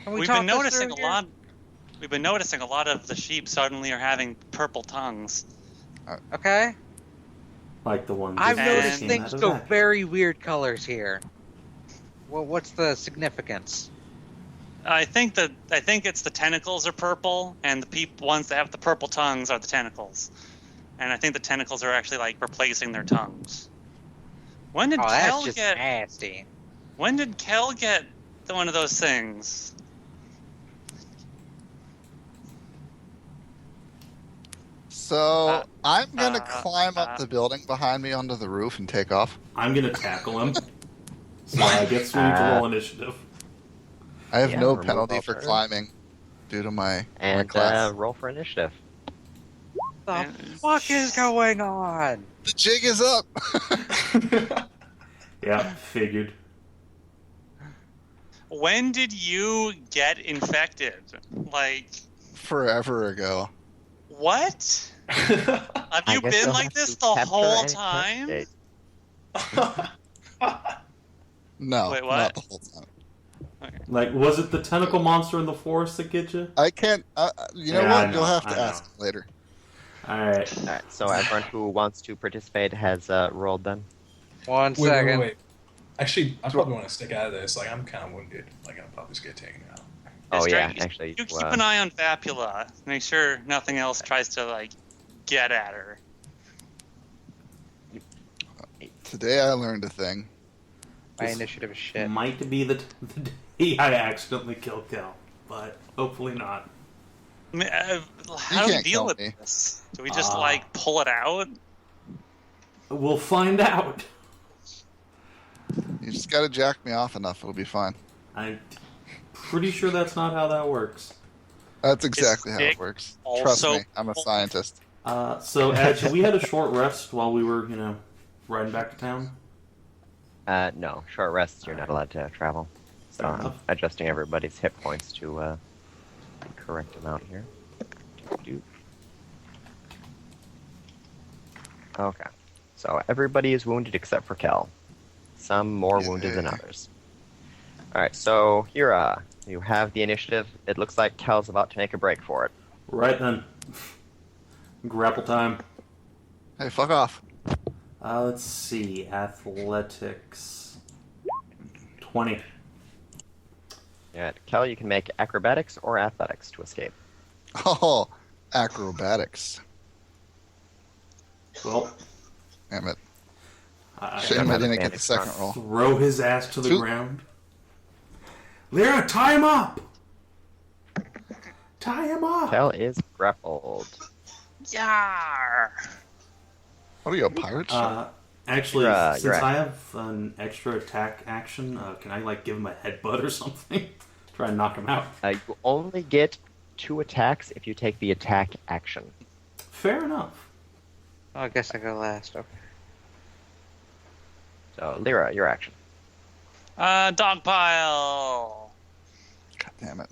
Can we We've talk been this noticing through a here? lot. We've been noticing a lot of the sheep suddenly are having purple tongues. Okay. Like the one. I've And- noticed came things out of go that. very weird colors here. Well, what's the significance? I think it's the tentacles are purple, and the ones that have the purple tongues are the tentacles. And I think the tentacles are actually like replacing their tongues. When did Oh, that's Kell just get? nasty. When did Kell get one of those things? so I'm gonna uh, climb up the building behind me onto the roof and take off. I'm gonna tackle him. So I guess we need to roll initiative. I have Yeah, no remove penalty all for turns. climbing due to my And class. roll for initiative. The And- fuck is going on? The jig is up. Yeah, figured. When did you get infected? Like, Forever ago. what? Have I you guess been you'll like have this to the capture whole and time? investigate. No, Wait, what? not the whole time. Like, was it the tentacle monster in the forest that get you? I can't. You know Yeah, I what? know, You'll have to I know. ask later. Alright. All right, so everyone who wants to participate has rolled then. One Wait, second. wait. Actually, I probably want to stick out of this. Like, I'm kind of wounded. Like, I'll probably just get taken out. Oh It's yeah, great. actually. You keep an eye on Vapula. Make sure nothing else tries to like get at her. Today I learned a thing. My This initiative is shit. Might be the day I accidentally killed Kell, but hopefully not. I mean, how do we can't deal kill with me. this? Do we just Ah. like pull it out? We'll find out. You just gotta jack me off enough, it'll be fine. I'm pretty sure that's not how that works. That's exactly how Dick it works. also- Trust me, I'm a scientist. So, Edge, we had a short rest while we were, riding back to town. No, short rests. You're not allowed to travel. So Fair I'm enough. adjusting everybody's hit points to the correct amount here. Okay, so everybody is wounded except for Kell. Some more wounded than Yay. others. All right, so Hyra, you have the initiative. It looks like Kell's about to make a break for it. Right then. Grapple time. Hey, fuck off. Let's see. Athletics. 20. Yeah, Kell, you can make acrobatics or athletics to escape. Oh, acrobatics. Well, Damn it. I Shame don't I have didn't get the advantage second on- roll. throw his ass to the Two. ground. Lyra, tie him up! Tie him up! Kell is grappled. Yar! What are you, a pirate? Actually, You're since at- I have an extra attack action, can I give him a headbutt or something? Try and knock him out. You only get 2 attacks if you take the attack action. Fair enough. Oh, I guess I go last. Okay. So, Lyra, your action. Dogpile! God damn it.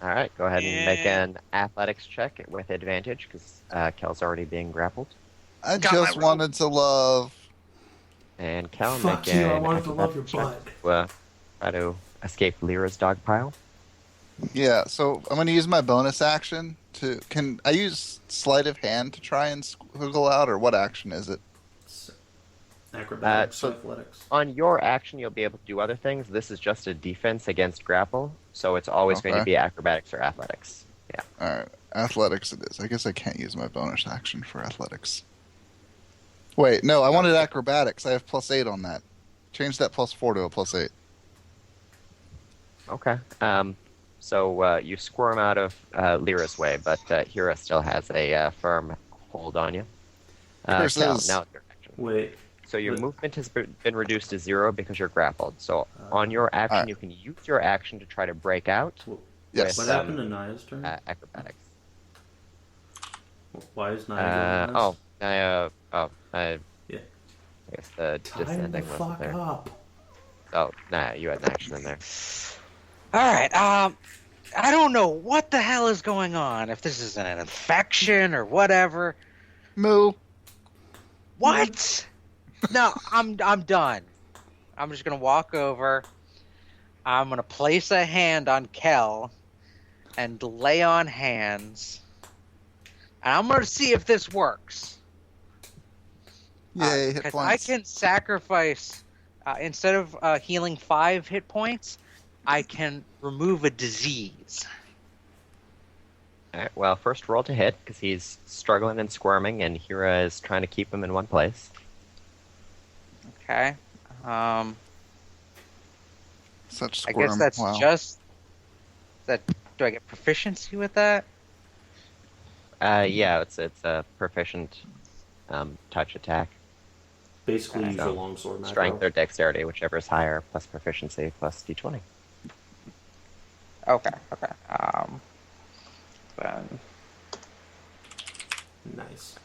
All right, go ahead and make Yeah. an athletics check with advantage because Kell's already being grappled. I Got my just roll. wanted to love. And Kell, Fuck make you, I an wanted to love your acrobatics check butt. to try to escape Lyra's dog pile. Yeah, so I'm going to use my bonus action to... Can I use sleight of hand to try and squiggle out, or what action is it? Acrobatics, so- athletics. On your action, you'll be able to do other things. This is just a defense against grapple, so it's always going to Okay. be acrobatics or athletics. Yeah. Alright, athletics it is. I guess I can't use my bonus action for athletics. Wait, no, I wanted acrobatics. I have +8 on that. Change that +4 to a +8. Okay. So you squirm out of Lyra's way, but Hyra still has a firm hold on you. Kell, Curses. now it's your action. Wait. So your But- movement has been reduced to 0 because you're grappled. So on your action, Alright. you can use your action to try to break out Yes. What Yes. happened to Naya's turn? acrobatics. Why is Naya doing this? I Yeah. guess the Time the descending wasn't fuck there. up. Oh, nah, you had an action in there. All right. I don't know what the hell is going on. If this is an infection or whatever. Moo. What? No, I'm done. I'm just gonna walk over. I'm gonna place a hand on Kell and lay on hands. And I'm gonna see if this works. Yay, hit 'Cause points. I can sacrifice instead of healing 5 hit points, I can remove a disease. Alright, well, first roll to hit, because he's struggling and squirming, and Hyra is trying to keep him in one place. Okay. Such I squirm. guess that's wow. just that. Do I get proficiency with that? Yeah, it's a proficient touch attack. Basically, use So, your longsword macro. Strength or dexterity, whichever is higher, plus proficiency, plus d20. Okay. Then Nice.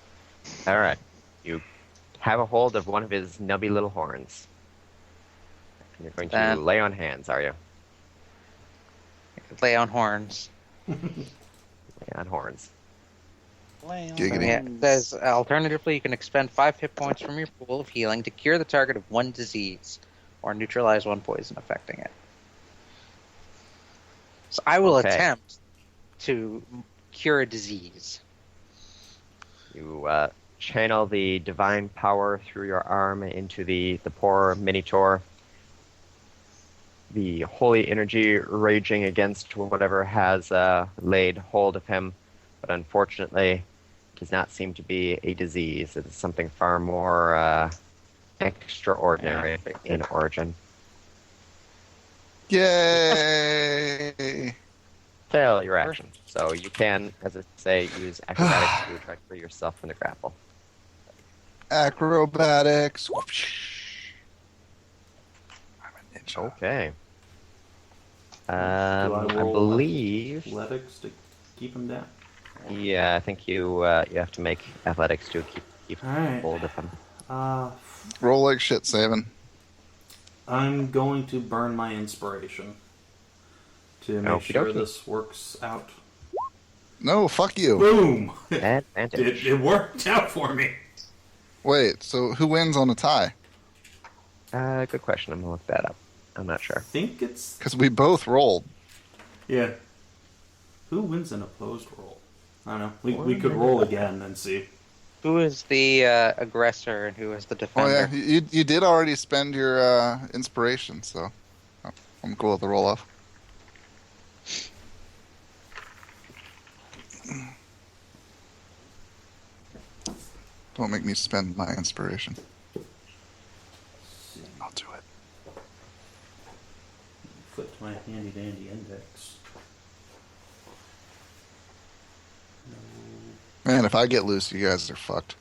Alright. You have a hold of one of his nubby little horns. And you're going to Then- lay on hands, are you? lay on horns. Lay on horns. Giggity. Yeah, it says alternatively, you can expend 5 hit points from your pool of healing to cure the target of 1 disease, or neutralize 1 poison affecting it. So I will Okay. attempt to cure a disease. You channel the divine power through your arm into the poor Minitaur. The holy energy raging against whatever has laid hold of him, but unfortunately does not seem to be a disease. It is something far more extraordinary in origin. Yay! Fail your action. So you can, as I say, use acrobatics to try to free yourself from the grapple. Acrobatics. Whoosh. I'm a ninja. Okay. Do I roll believe. Athletics to keep him down. Yeah, I think you have to make athletics to keep Alright. hold of him. Roll like shit, Savin. I'm going to burn my inspiration to make Okie sure dokie. this works out. No, fuck you. Boom! Advantage. It worked out for me. Wait, so who wins on a tie? Good question. I'm gonna look that up. I'm not sure. I think it's... Because we both rolled. Yeah. Who wins an opposed roll? I don't know. We could roll again and see. Who is the aggressor and who is the Oh defender? yeah, you did already spend your inspiration, so I'm cool with the roll off. Don't make me spend my inspiration. I'll do it. Flip to my handy dandy index. Man, if I get loose, you guys are fucked.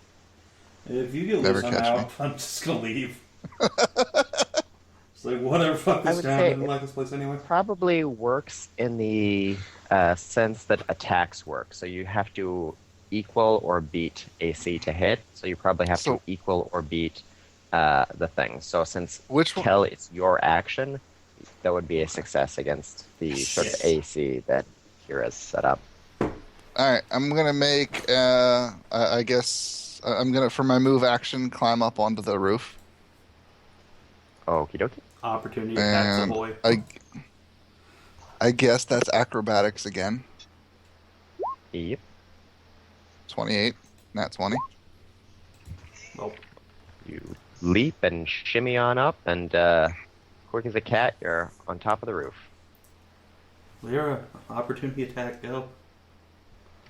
If you get Never loose, I'm catch out. me. I'm just gonna leave. It's like, whatever, fuck I this would town. I say didn't like this place anyway. Probably works in the sense that attacks work. So you have to equal or beat AC to hit. So you probably have So- to equal or beat the thing. So since Which one? Kell is your action, that would be a success against the sort of Yes. AC that Hyra's set up. All right, I'm gonna make. I guess I'm gonna, for my move action, climb up onto the roof. Okie dokie. Opportunity attacks, And ahoy. I guess that's acrobatics again. Yep. 28. Nat 20. Well, You leap and shimmy on up, and quick as a cat, you're on top of the roof. Leira, opportunity attack, go.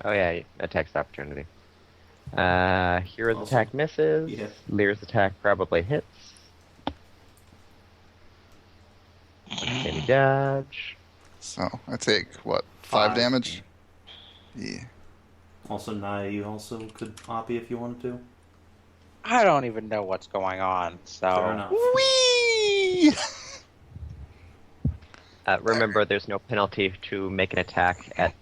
Oh yeah, attacks opportunity. Hero's Awesome. attack misses. Yeah. Lear's attack probably hits. Maybe dodge. So I take, what, 5 damage? Yeah. Also, Naya, you also could oppie if you wanted to. I don't even know what's going on. Fair So enough. Whee! Remember, there's no penalty to make an attack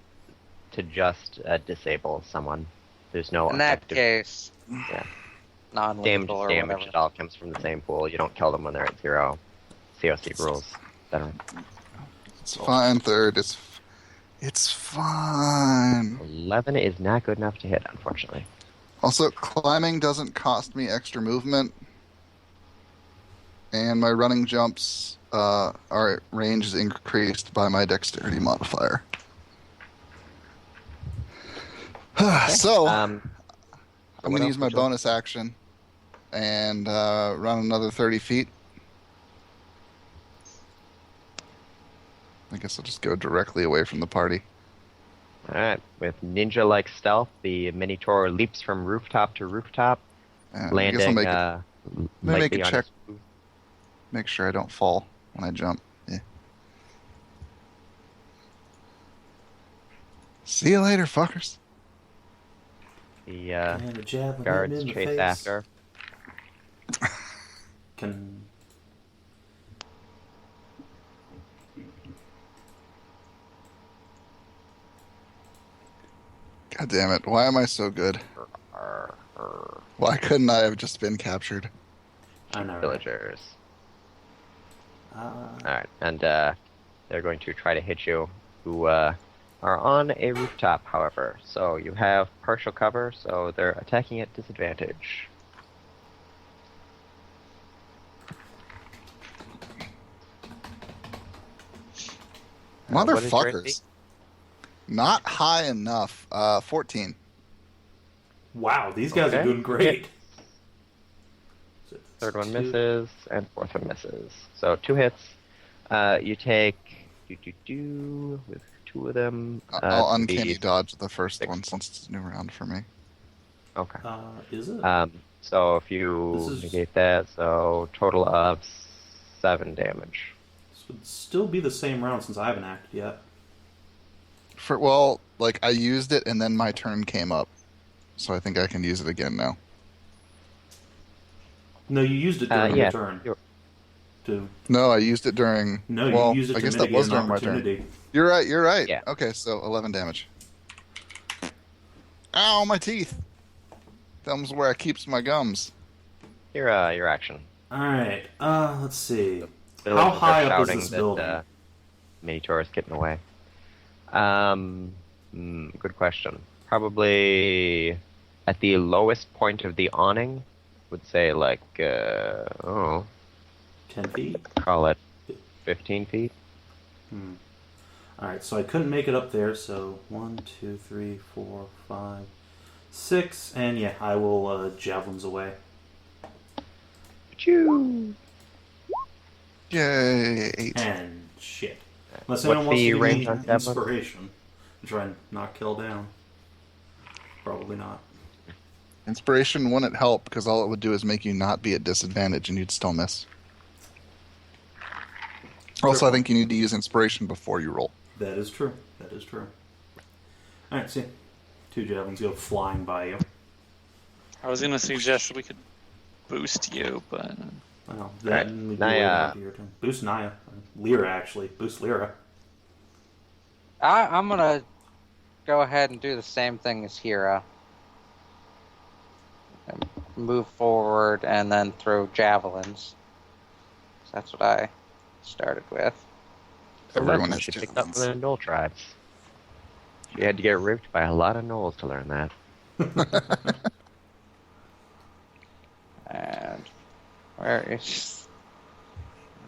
to just disable someone. There's no in that effective case, yeah. non-lethal or damage. whatever. It all comes from the same pool. You don't kill them when they're at 0. COC rules. Etc. It's fine, third. It's fine. 11 is not good enough to hit, unfortunately. Also, climbing doesn't cost me extra movement. And my running jumps are range is increased by my dexterity modifier. So, I'm going to use my bonus action and run another 30 feet. I guess I'll just go directly away from the party. Alright, with ninja-like stealth, the Minitaur leaps from rooftop to rooftop, And landing I guess I'll make lightly a on check. its- Make sure I don't fall when I jump. Yeah. See you later, fuckers. The And a jab of guards him in the chase face. after. Can... God damn it. Why am I so good? Why couldn't I have just been captured? I know. Right? Villagers. Alright, and they're going to try to hit you, who are on a rooftop, however. So you have partial cover, so they're attacking at disadvantage. What is your AC? Motherfuckers. Not high enough. 14. Wow, these guys are Okay. doing great. So that's Third one 2. misses, and fourth one misses. So 2 hits. You take with 2 of them. I'll to uncanny be- dodge the first 6. one since it's a new round for me. Okay. Is it? So if you This is- negate that, so total of 7 damage. This would still be the same round since I haven't acted yet. Well, like, I used it and then my turn came up. So I think I can use it again now. No, you used it during yeah, your turn. you're- To No, I used it during... no, well, you used it I to guess that mitigate was an during my turn. opportunity. You're right. Yeah. Okay, so 11 damage. Ow, my teeth! Them's where I keeps my gums. Your action. All right. Let's see. The How villagers high are up is shouting this that building? Minitaur is getting away. Good question. Probably at the lowest point of the awning, would say like 10 feet. call it 15 feet. All right. So I couldn't make it up there. So 1, 2, 3, 4, 5, 6, and yeah, I will javelins away. Choo! Yay, 8. And shit. Unless What's anyone wants the to give range me on javelin? inspiration and try and knock Kell down. Probably not. Inspiration wouldn't help because all it would do is make you not be at disadvantage and you'd still miss. Also, I think you need to use inspiration before you roll. That is true. That is true. All right. See, 2 javelins go flying by you. I was gonna suggest we could boost you, but Well, Alright, then we'd be Naya. waiting on your turn. Boost Naya. Leira, actually. Boost Leira. I'm gonna go ahead and do the same thing as Hyra. And move forward and then throw javelins. So that's what I started with. Everyone That's has what she picked up javelins. from the Gnoll tribes. She had to get ripped by a lot of Gnolls to learn that. And where is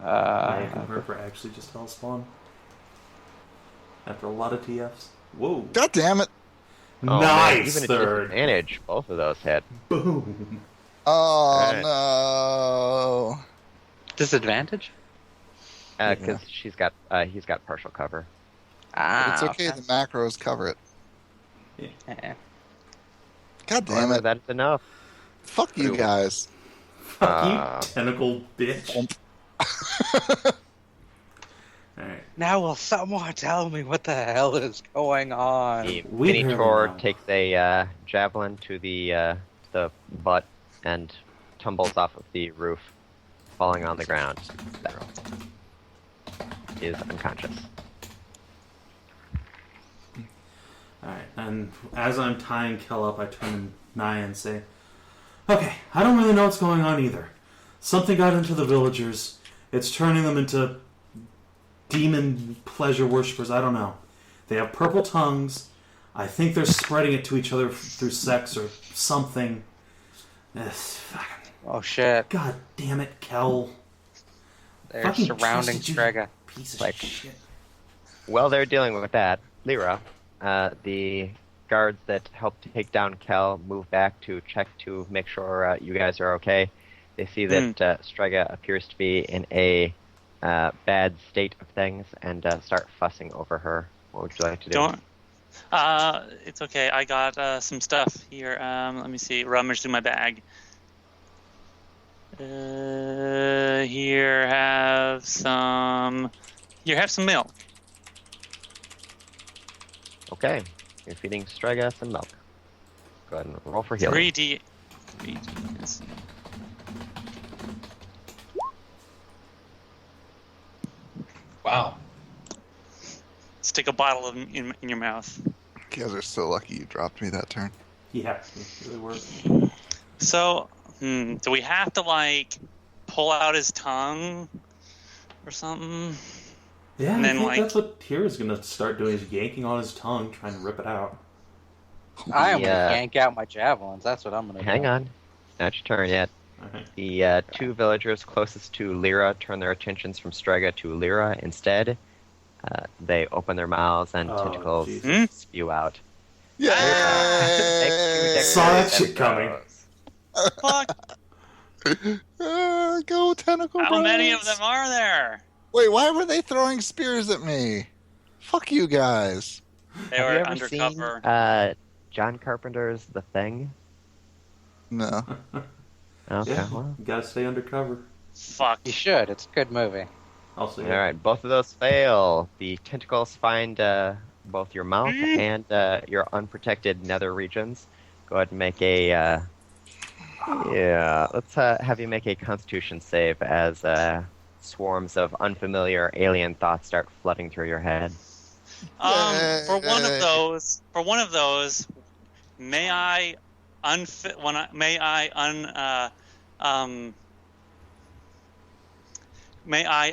and Harper actually just hellspawn. After a lot of TFs. Whoa. God damn it! Oh, man, Nice even at third. disadvantage, both of those hit. Boom. Oh Right. no! Disadvantage? Because he's got partial cover. Ah, It's okay. The macros cover it. Eh. God damn However, it! that's enough. Fuck you guys. Fuck you, tentacle bitch. Alright. Now will someone tell me what the hell is going on? The We barely Minitaur know. takes a javelin to the butt and tumbles off of the roof, falling on the ground. He is unconscious. Alright, and as I'm tying Kell up, I turn to Naya and say, okay, I don't really know what's going on either. Something got into the villagers. It's turning them into demon pleasure worshippers. I don't know. They have purple tongues. I think they're spreading it to each other through sex or something. Fucking... Oh shit! God damn it, Kell. They're Fucking surrounding trusted you, Strega. Piece of Like- shit. While they're dealing with that, Leira, the guards that helped take down Kell move back to check to make sure you guys are okay. They see that Strega appears to be in a bad state of things and start fussing over her. What would you like to do? Don't. It's okay. I got some stuff here. Let me see. Rummage through my bag. Here have some. Here have some milk. Okay, you're feeding Strega some milk. Go ahead and roll for healing. 3D. 3D. Yes. Wow. Stick a bottle of them in your mouth. You guys are so lucky you dropped me that turn. Yeah, it really worked. So, do we have to like pull out his tongue or something? Yeah, And I then, think like- that's what Tira's gonna start doing, is yanking on his tongue, trying to rip it out. I am Yeah. gonna yank out my javelins. That's what I'm gonna do. Hang on, not your turn yet. Alright. The two villagers closest to Leira turn their attentions from Strega to Leira instead. They open their mouths and Oh, tentacles Jesus. spew out. Yay! Saw that shit coming. Fuck! Go tentacle How many of bros. them are there? Wait, why were they throwing spears at me? Fuck you guys. They Have were you ever undercover. seen John Carpenter's The Thing? No. Okay, Yeah, well. you gotta stay undercover. Fuck. You should. It's a good movie. I'll see. Alright, both of those fail. The tentacles find both your mouth and your unprotected nether regions. Go ahead and make a... yeah, let's have you make a constitution save as swarms of unfamiliar alien thoughts start flooding through your head. For one of those, may I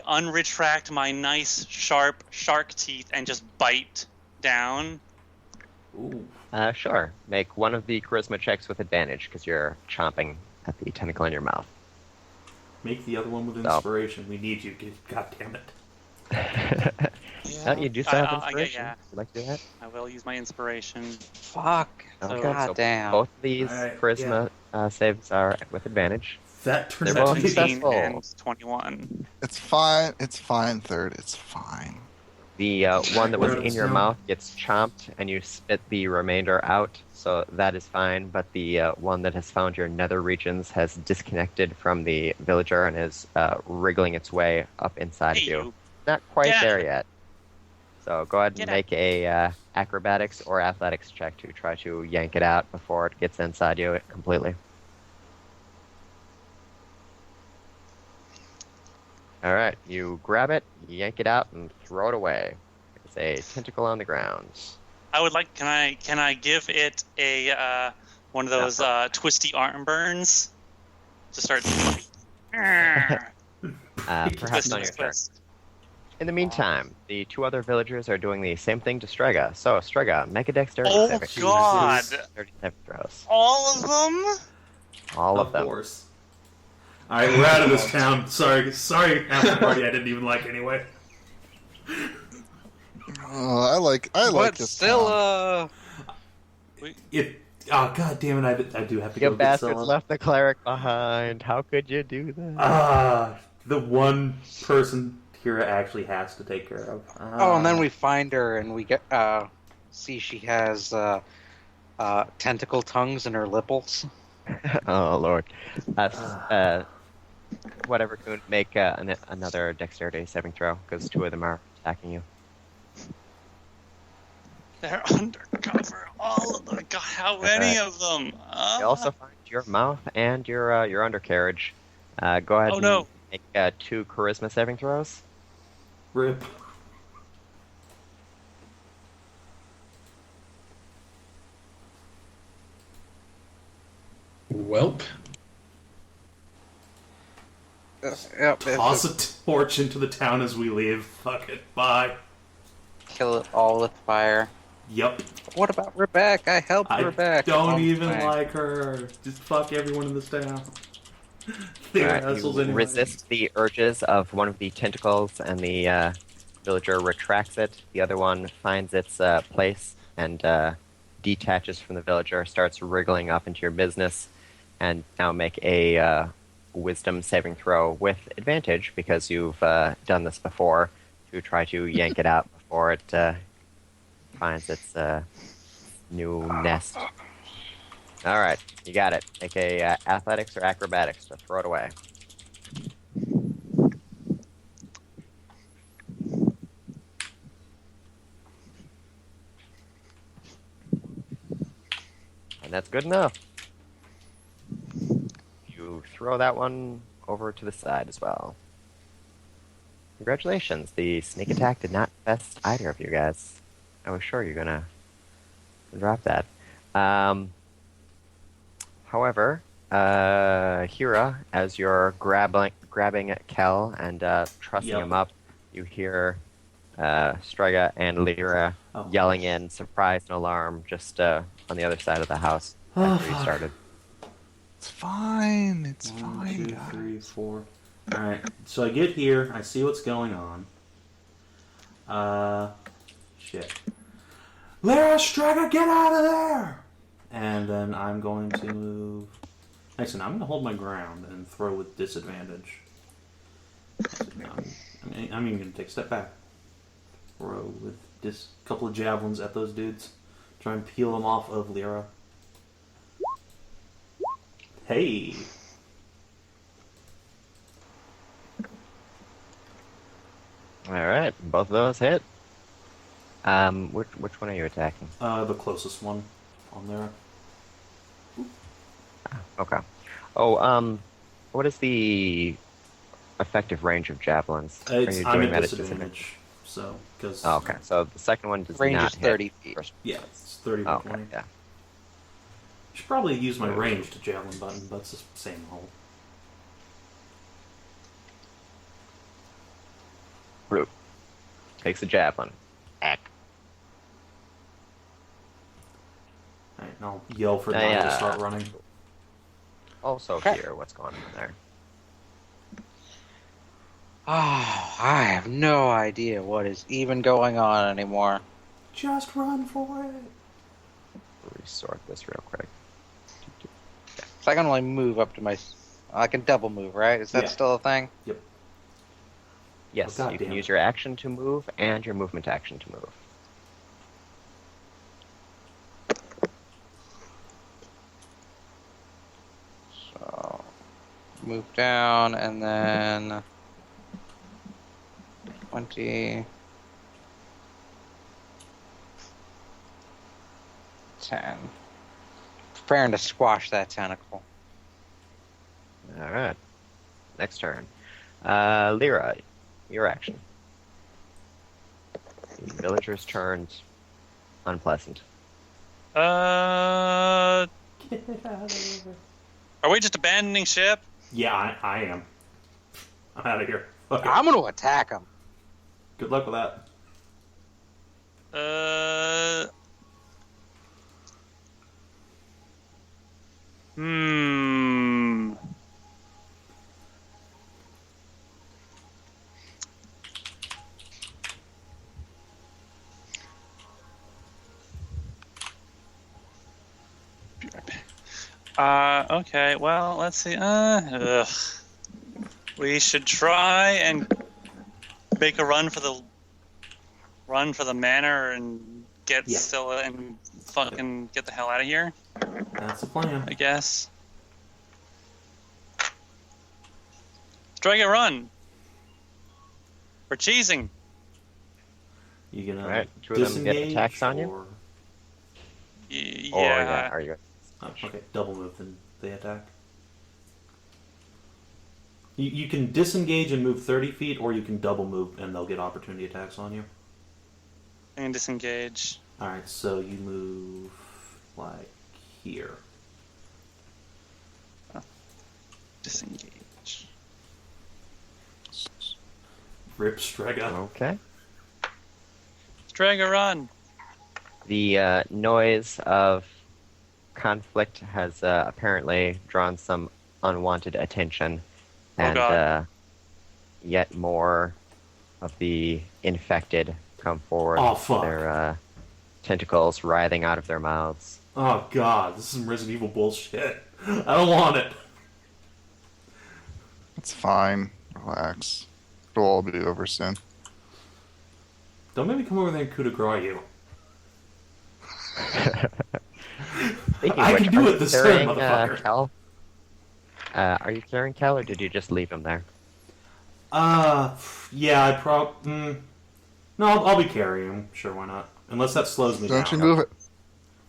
unretract my nice sharp shark teeth and just bite down? Ooh. Sure. Make one of the charisma checks with advantage because you're chomping at the tentacle in your mouth. Make the other one with Oh. inspiration. We need you. God damn it. You do still have I- inspiration. yeah. Would you like to do that? I will use my inspiration. Fuck. Okay, God so damn. both of these Alright, charisma saves are with advantage. That turns They're out both to be... successful. 17 and 21. It's fine. It's fine, third. It's fine. The one that was Where in your it's mouth gets chomped, and you spit the remainder out, so that is fine. But the one that has found your nether regions has disconnected from the villager and is wriggling its way up inside of Hey, you. you. Not quite Get there out. yet. So go ahead Get and out. make a acrobatics or athletics check to try to yank it out before it gets inside you completely. All right, you grab it, yank it out, and throw it away. It's a tentacle on the ground. I would like. Can I give it a one of those twisty arm burns? To start. Perhaps on your turn. In the meantime, the two other villagers are doing the same thing to Strega. So, Strega, make a dexterity Oh saving. God! 37 throws. All of them? All of them. course. All right, we're out of this town. Sorry, after party I didn't even like anyway. I like But this still, town. God damn it! I do have to You go get bastards Scylla. left the cleric behind. How could you do that? The one person Hyra actually has to take care of. oh, and then we find her and we get see she has tentacle tongues in her lipples. Oh lord. Whatever-kun, make another dexterity saving throw because 2 of them are attacking you. They're undercover. All of them. God, how many of them? You also find your mouth and your undercarriage. Go ahead Oh, no. and make 2 charisma saving throws. Rip. Welp. Yep, Toss a torch into the town as we leave. Fuck it. Bye. kill it all with fire. Yep. What about Rebecca? I helped I Rebecca. don't all the even time. like her. Just fuck everyone in this town. They Alright, are assholes you anyway. resist the urges of one of the tentacles, and the villager retracts it. The other one finds its place and detaches from the villager, starts wriggling up into your business, and now make a wisdom saving throw with advantage because you've done this before to try to yank it out before it finds its new nest. All right, you got it. Make a athletics or acrobatics to throw it away. And that's good enough. You throw that one over to the side as well. Congratulations, the sneak attack did not best either of you guys. I was sure you're gonna drop that. However, Hyra, as you're grabbing Kell and trussing Yep. him up, you hear Strega and Leira Oh. yelling in surprise and alarm just on the other side of the house after you started. It's fine. It's 1, fine, 2, guys. 3, 4. Alright, so I get here, I see what's going on. Shit. Leira, Strega, get out of there! And then I'm going to move... Actually, no, I'm going to hold my ground and throw with disadvantage. I'm even going to take a step back. Throw with this couple of javelins at those dudes. Try and peel them off of Leira. Hey! All right, both of those hit. Which one are you attacking? The closest one on there. Okay. Oh, what is the effective range of javelins? Are you I'm doing at that disadvantage, so because Oh, okay, so the second one does Range not is 30 hit. feet. First- yeah, it's 30 to Oh, okay, 20. yeah. Should probably use my range to javelin button, but it's the same hole. Brute takes a javelin. Ack. Alright, and I'll yell for them to start running. Also Okay. here, what's going on there? Oh, I have no idea what is even going on anymore. Just run for it. Resort this real quick. So I can only move up to my... I can double move, right? Is that Yeah. still a thing? Yes, Oh, you can goddamn. use your action to move and your movement action to move. So, move down and then 20, 10. Preparing to squash that tentacle. All right. Next turn. Leira, your action. The villager's turned unpleasant. Are Get out of here. we just abandoning ship? Yeah, I am. I'm out of here. Fuck it. I'm going to attack him. Good luck with that. Okay, well, let's see. We should try and make a run for the manor and get Yeah. Scylla and fucking get the hell out of here, That's the plan. I guess. Strega, run! We're cheesing. You gonna Alright, two of them get disengage attacks on you? or- Yeah. Or yeah, are you? Oh, okay, double move then they attack. You can disengage and move 30 feet, or you can double move and they'll get opportunity attacks on you. And disengage. Alright, so you move like here. Disengage. Rip Strega. Okay. Strega, run! The noise of conflict has apparently drawn some unwanted attention, and God. Yet more of the infected come forward. Oh, fuck. Their tentacles writhing out of their mouths. Oh god, this is some Resident Evil bullshit. I don't want it. It's fine. Relax. It'll all be over soon. Don't make me come over there and coup de grace you. Speaking I of which, can do are it you this time, carrying, motherfucker. Kell? Are you carrying Kell, or did you just leave him there? Yeah, no, I'll be carrying him. Sure, why not? Unless that slows me Don't down. you move at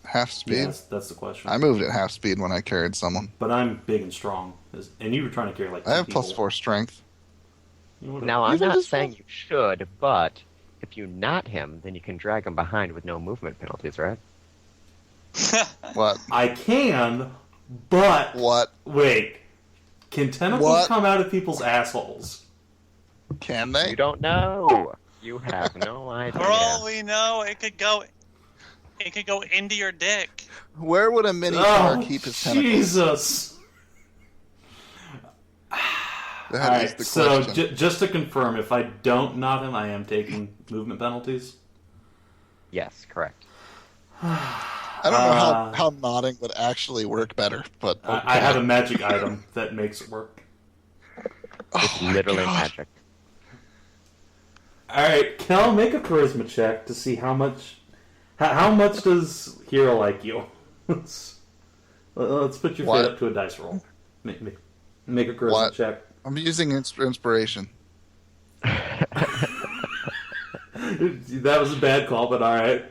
half speed? Yeah, that's the question. I moved at half speed when I carried someone. But I'm big and strong. And you were trying to carry like I have two people. +4 strength. You know what? Now, I'm Even not just saying one- you should, but if you knot him, then you can drag him behind with no movement penalties, right? What? I can, but... What? Wait. Can tentacles What? come out of people's assholes? Can they? You don't know. You have no idea. For all we know, it could go into your dick. Where would a Minitaur Oh, keep his tentacles? Jesus! That is Alright, the so question. just to confirm, if I don't knot him, I am taking movement penalties? Yes, correct. I don't know how nodding would actually work better, but I have a magic item that makes it work. It's my literally God. magic. Alright, Kell, make a charisma check to see how much does Hero like you. Let's put your What? fate up to a dice roll. Make a charisma What? check. I'm using inspiration. That was a bad call, but alright.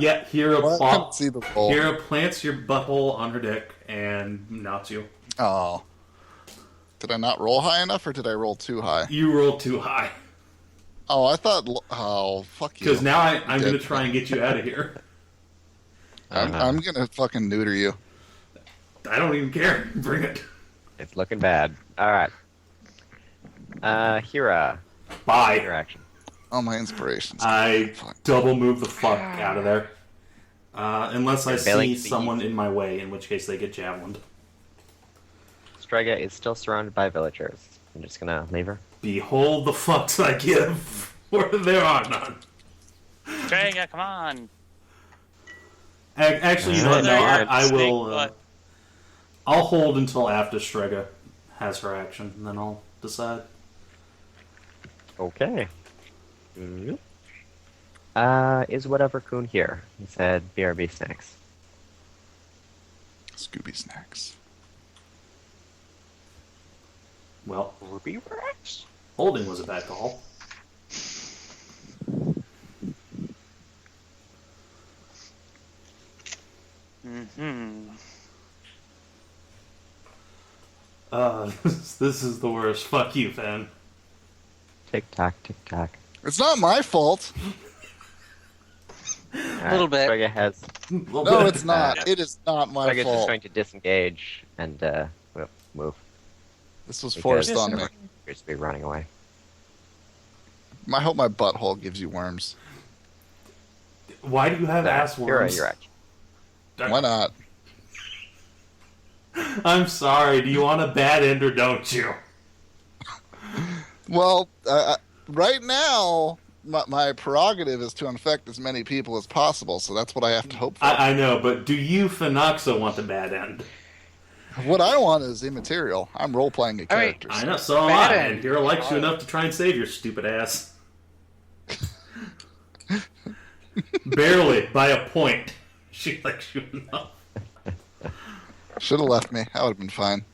Yeah, Hero, Well, I can't see the roll. Hero plants your butthole on her dick and knots you. Oh. Did I not roll high enough, or did I roll too high? You rolled too high. Oh, I thought... Oh, fuck you. Because now I'm going to Dick. try and get you out of here. I'm gonna fucking neuter you. I don't even care. Bring it. It's looking bad. Alright. Hyra, Bye. your action. Oh, my inspirations. I double move the fuck out of there. Unless I You're failing see to be- someone in my way, in which case they get javelined. Strega is still surrounded by villagers. I'm just gonna leave her. Behold the fucks I give, where there are none. Strega, come on. Actually, you know what? No, Alright. I will. Snake butt. I'll hold until after Strega has her action, and then I'll decide. Okay. Mhm. Is Whatever-kun here? He said BRB snacks. Scooby snacks. Well, Ruby Rex? holding was a bad call. Mm-hmm. This is the worst. Fuck you, Fan. Tick tock, tick tock. It's not my fault. Alright, Little bit. Strega has. No, it's not. It is not my Strega's just fault. going to disengage and well, move. This was Because forced on me. everyone appears to be running away. I hope my butthole gives you worms. Why do you have ass Hyra, worms? your action. Why not? I'm sorry. Do you want a bad end or don't you? Well, right now, my prerogative is to infect as many people as possible, so that's what I have to hope for. I know, but do you, Fenoxo, want the bad end? What I want is immaterial. I'm role playing a character. I know, so am I. And Hyra likes you enough to try and save your stupid ass. Barely, by a point. She likes you enough. Should have left me. I would have been fine.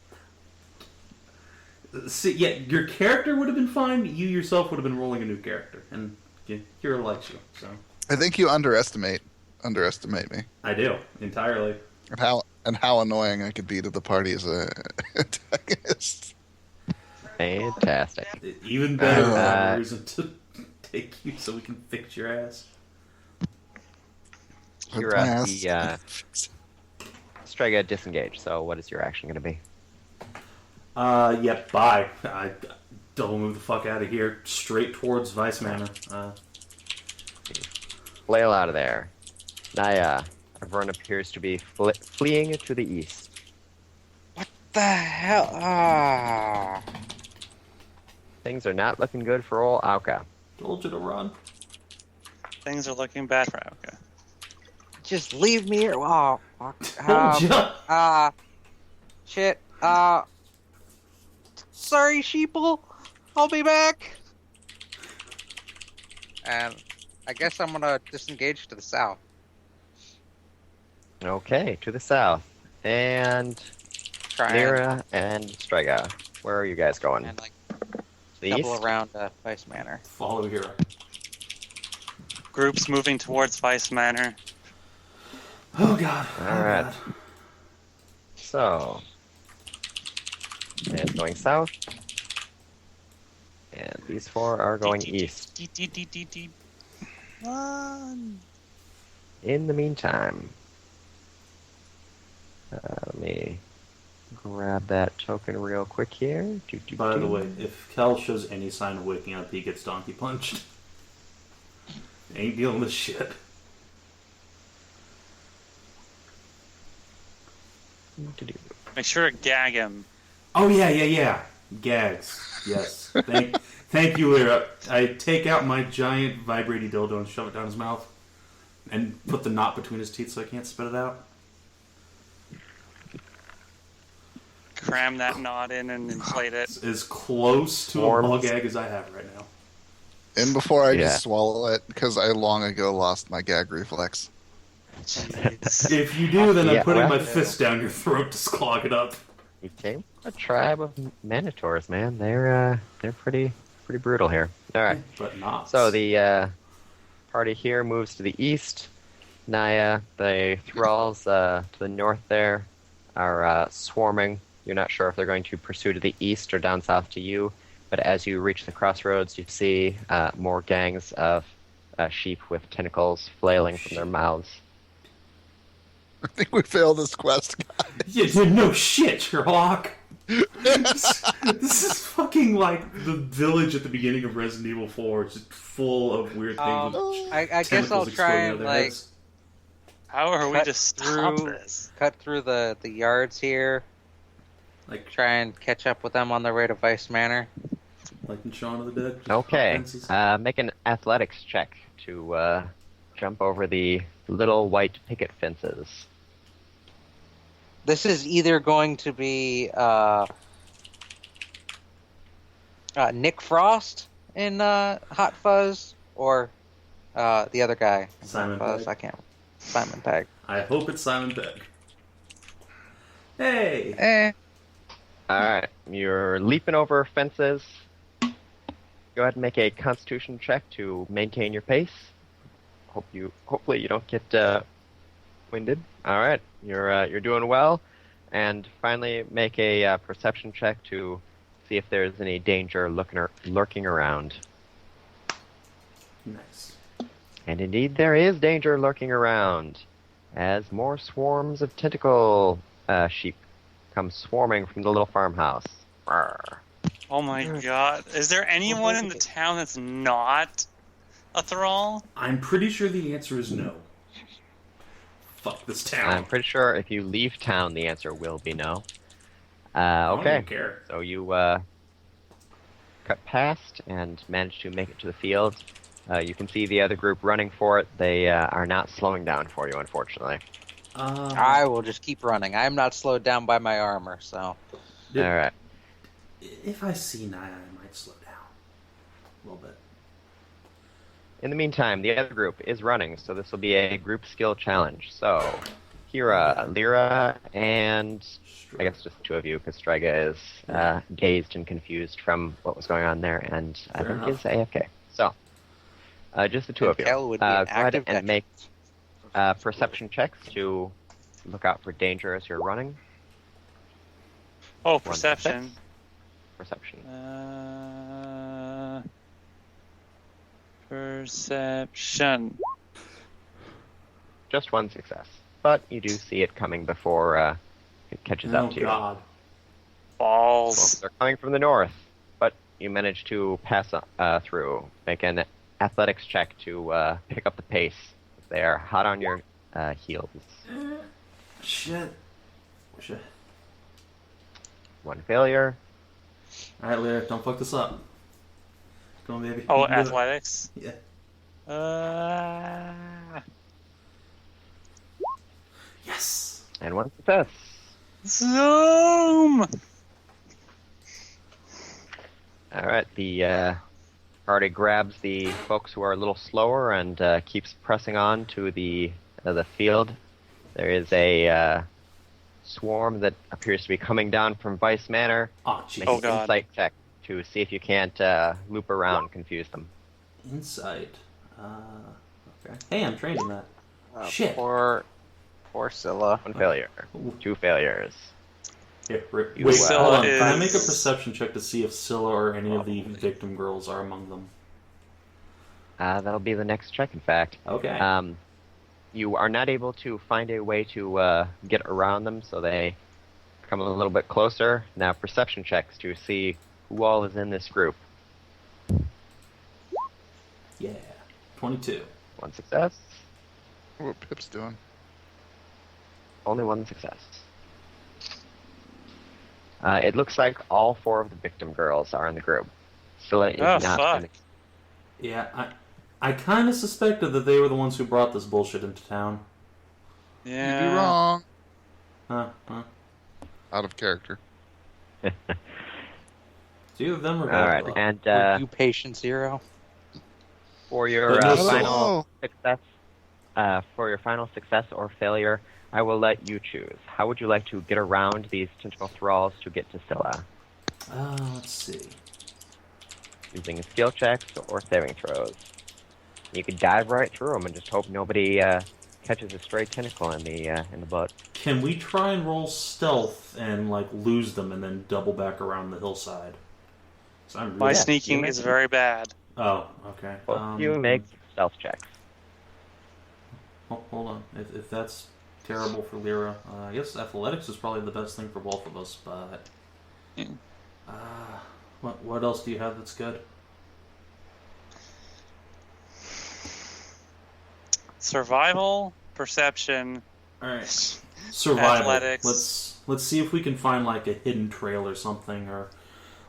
See, yeah, your character would have been fine. You yourself would have been rolling a new character, and Hyra likes you. So I think you underestimate me. I do entirely. And how annoying I could be to the party as a antagonist. Fantastic. Even better reason to take you so we can fix your ass. Hyra, the Strega disengaged. So what is your action going to be? Yep, bye. I double move the fuck out of here, straight towards Vice Manor. Flail out of there. Naya, everyone appears to be fleeing to the east. The hell? Ah. Things are not looking good for old Auka. Told you to run. Things are looking bad for Auka. Just leave me here. Oh, fuck. Told ya. Shit. Sorry, sheeple. I'll be back. And I guess I'm gonna disengage to the south. Okay, to the south. And Leira and Strega. Where are you guys going? And like The double east? around Vice Manor. Follow Hyra. Groups moving towards Vice Manor. Oh god. Alright. God. So, it's going south. And these four are going east. Run. In the meantime, let me grab that token real quick here. By the way, if Kell shows any sign of waking up, he gets donkey punched. Ain't dealing with shit. Make sure to gag him. Oh yeah. Gags. Yes. Thank you, Leira. I take out my giant vibrating dildo and shove it down his mouth, and put the knot between his teeth so I can't spit it out. Cram that knot in and inflate it. It's as close to a ball gag as I have right now. And before I just swallow it, because I long ago lost my gag reflex. If you do, then I'm putting my fist down your throat to clog it up. You came from a tribe of Minitaurs, man. They're pretty brutal here. All right. But not. So the party here moves to the east. Naya, the thralls to the north there are swarming. You're not sure if they're going to pursue to the east or down south to you, but as you reach the crossroads, you see more gangs of sheep with tentacles flailing from their mouths. I think we failed this quest, guys. Yeah, no shit, Sherlock. This is fucking like the village at the beginning of Resident Evil 4. It's just full of weird things. With I guess I'll try and like how are we to stop through, this? cut through the yards here. Like try and catch up with them on their way to Vice Manor. Like in Shaun of the Dead. Okay. Make an athletics check to jump over the little white picket fences. This is either going to be Nick Frost in Hot Fuzz or the other guy. Simon Fuzz. Pegg. I can't. Simon Pegg. I hope it's Simon Pegg. Hey! Alright, you're leaping over fences. Go ahead and make a constitution check to maintain your pace. Hopefully you don't get winded. Alright, you're doing well. And finally make a perception check to see if there's any danger lurking around. Nice. And indeed there is danger lurking around, as more swarms of tentacle sheep come swarming from the little farmhouse. Rawr. Oh my god. Is there anyone in the town that's not a thrall? I'm pretty sure the answer is no. Fuck this town. I'm pretty sure if you leave town, the answer will be no. I don't Okay, even care. so you cut past and manage to make it to the field. You can see the other group running for it. They are not slowing down for you, unfortunately. I will just keep running. I am not slowed down by my armor, so. All right. If I see Naya, I might slow down a little bit. In the meantime, the other group is running, so this will be a group skill challenge. So, Hyra, Leira, and I guess just the two of you, because Strega is dazed and confused from what was going on there, and I Fair think enough. is AFK. So, just the two of you. Kell would be Go an ahead active and veteran. make perception checks to look out for danger as you're running. Oh, 1 to perception. 6. Perception. Perception. Just 1 success, but you do see it coming before it catches Oh up to you. God. Well, Balls. they're coming from the north, but you manage to pass through. Make an athletics check to pick up the pace. They are hot on your heels. Shit. 1 failure. All right, Leira, don't fuck this up. Come on, baby. Oh, You can do it. athletics. Yeah. Yes. And 1 success. Zoom. Alright, the party grabs the folks who are a little slower and keeps pressing on to the field. There is a swarm that appears to be coming down from Vice Manor. Oh, Make jeez. Oh, an God. insight check to see if you can't loop around and confuse them. Insight. Okay. Hey, I'm trained in that. Shit. Poor Scylla. 1 failure. 2 failures. Here, Rick. You, Wait, Scylla hold on. Can I is- make a perception check to see if Scylla or any of the victim girls are among them? That'll be the next check, in fact. Okay. You are not able to find a way to get around them, so they come a little bit closer. Now, perception checks to see who all is in this group. Yeah. 22. 1 success. What Pip's doing? Only 1 success. It looks like all 4 of the victim girls are in the group. Scylla is Oh, not fuck. in the Yeah, I kind of suspected that they were the ones who brought this bullshit into town. Yeah. You'd be wrong. Huh? Out of character. It's either them or All right, Hedrah. and Were you patient zero? for your But no final success, or failure, I will let you choose. How would you like to get around these tentacle thralls to get to Scylla? Let's see. Using skill checks or saving throws. You could dive right through them and just hope nobody catches a stray tentacle in the butt. Can we try and roll stealth and like lose them and then double back around the hillside? 'Cause I'm My really- sneaking you is may- very bad. Oh, okay. Both you make stealth checks. Hold on. If that's terrible for Leira, I guess athletics is probably the best thing for both of us. But Yeah. what else do you have that's good? Survival, perception, All right. Survival. Athletics. Let's see if we can find like a hidden trail or something, or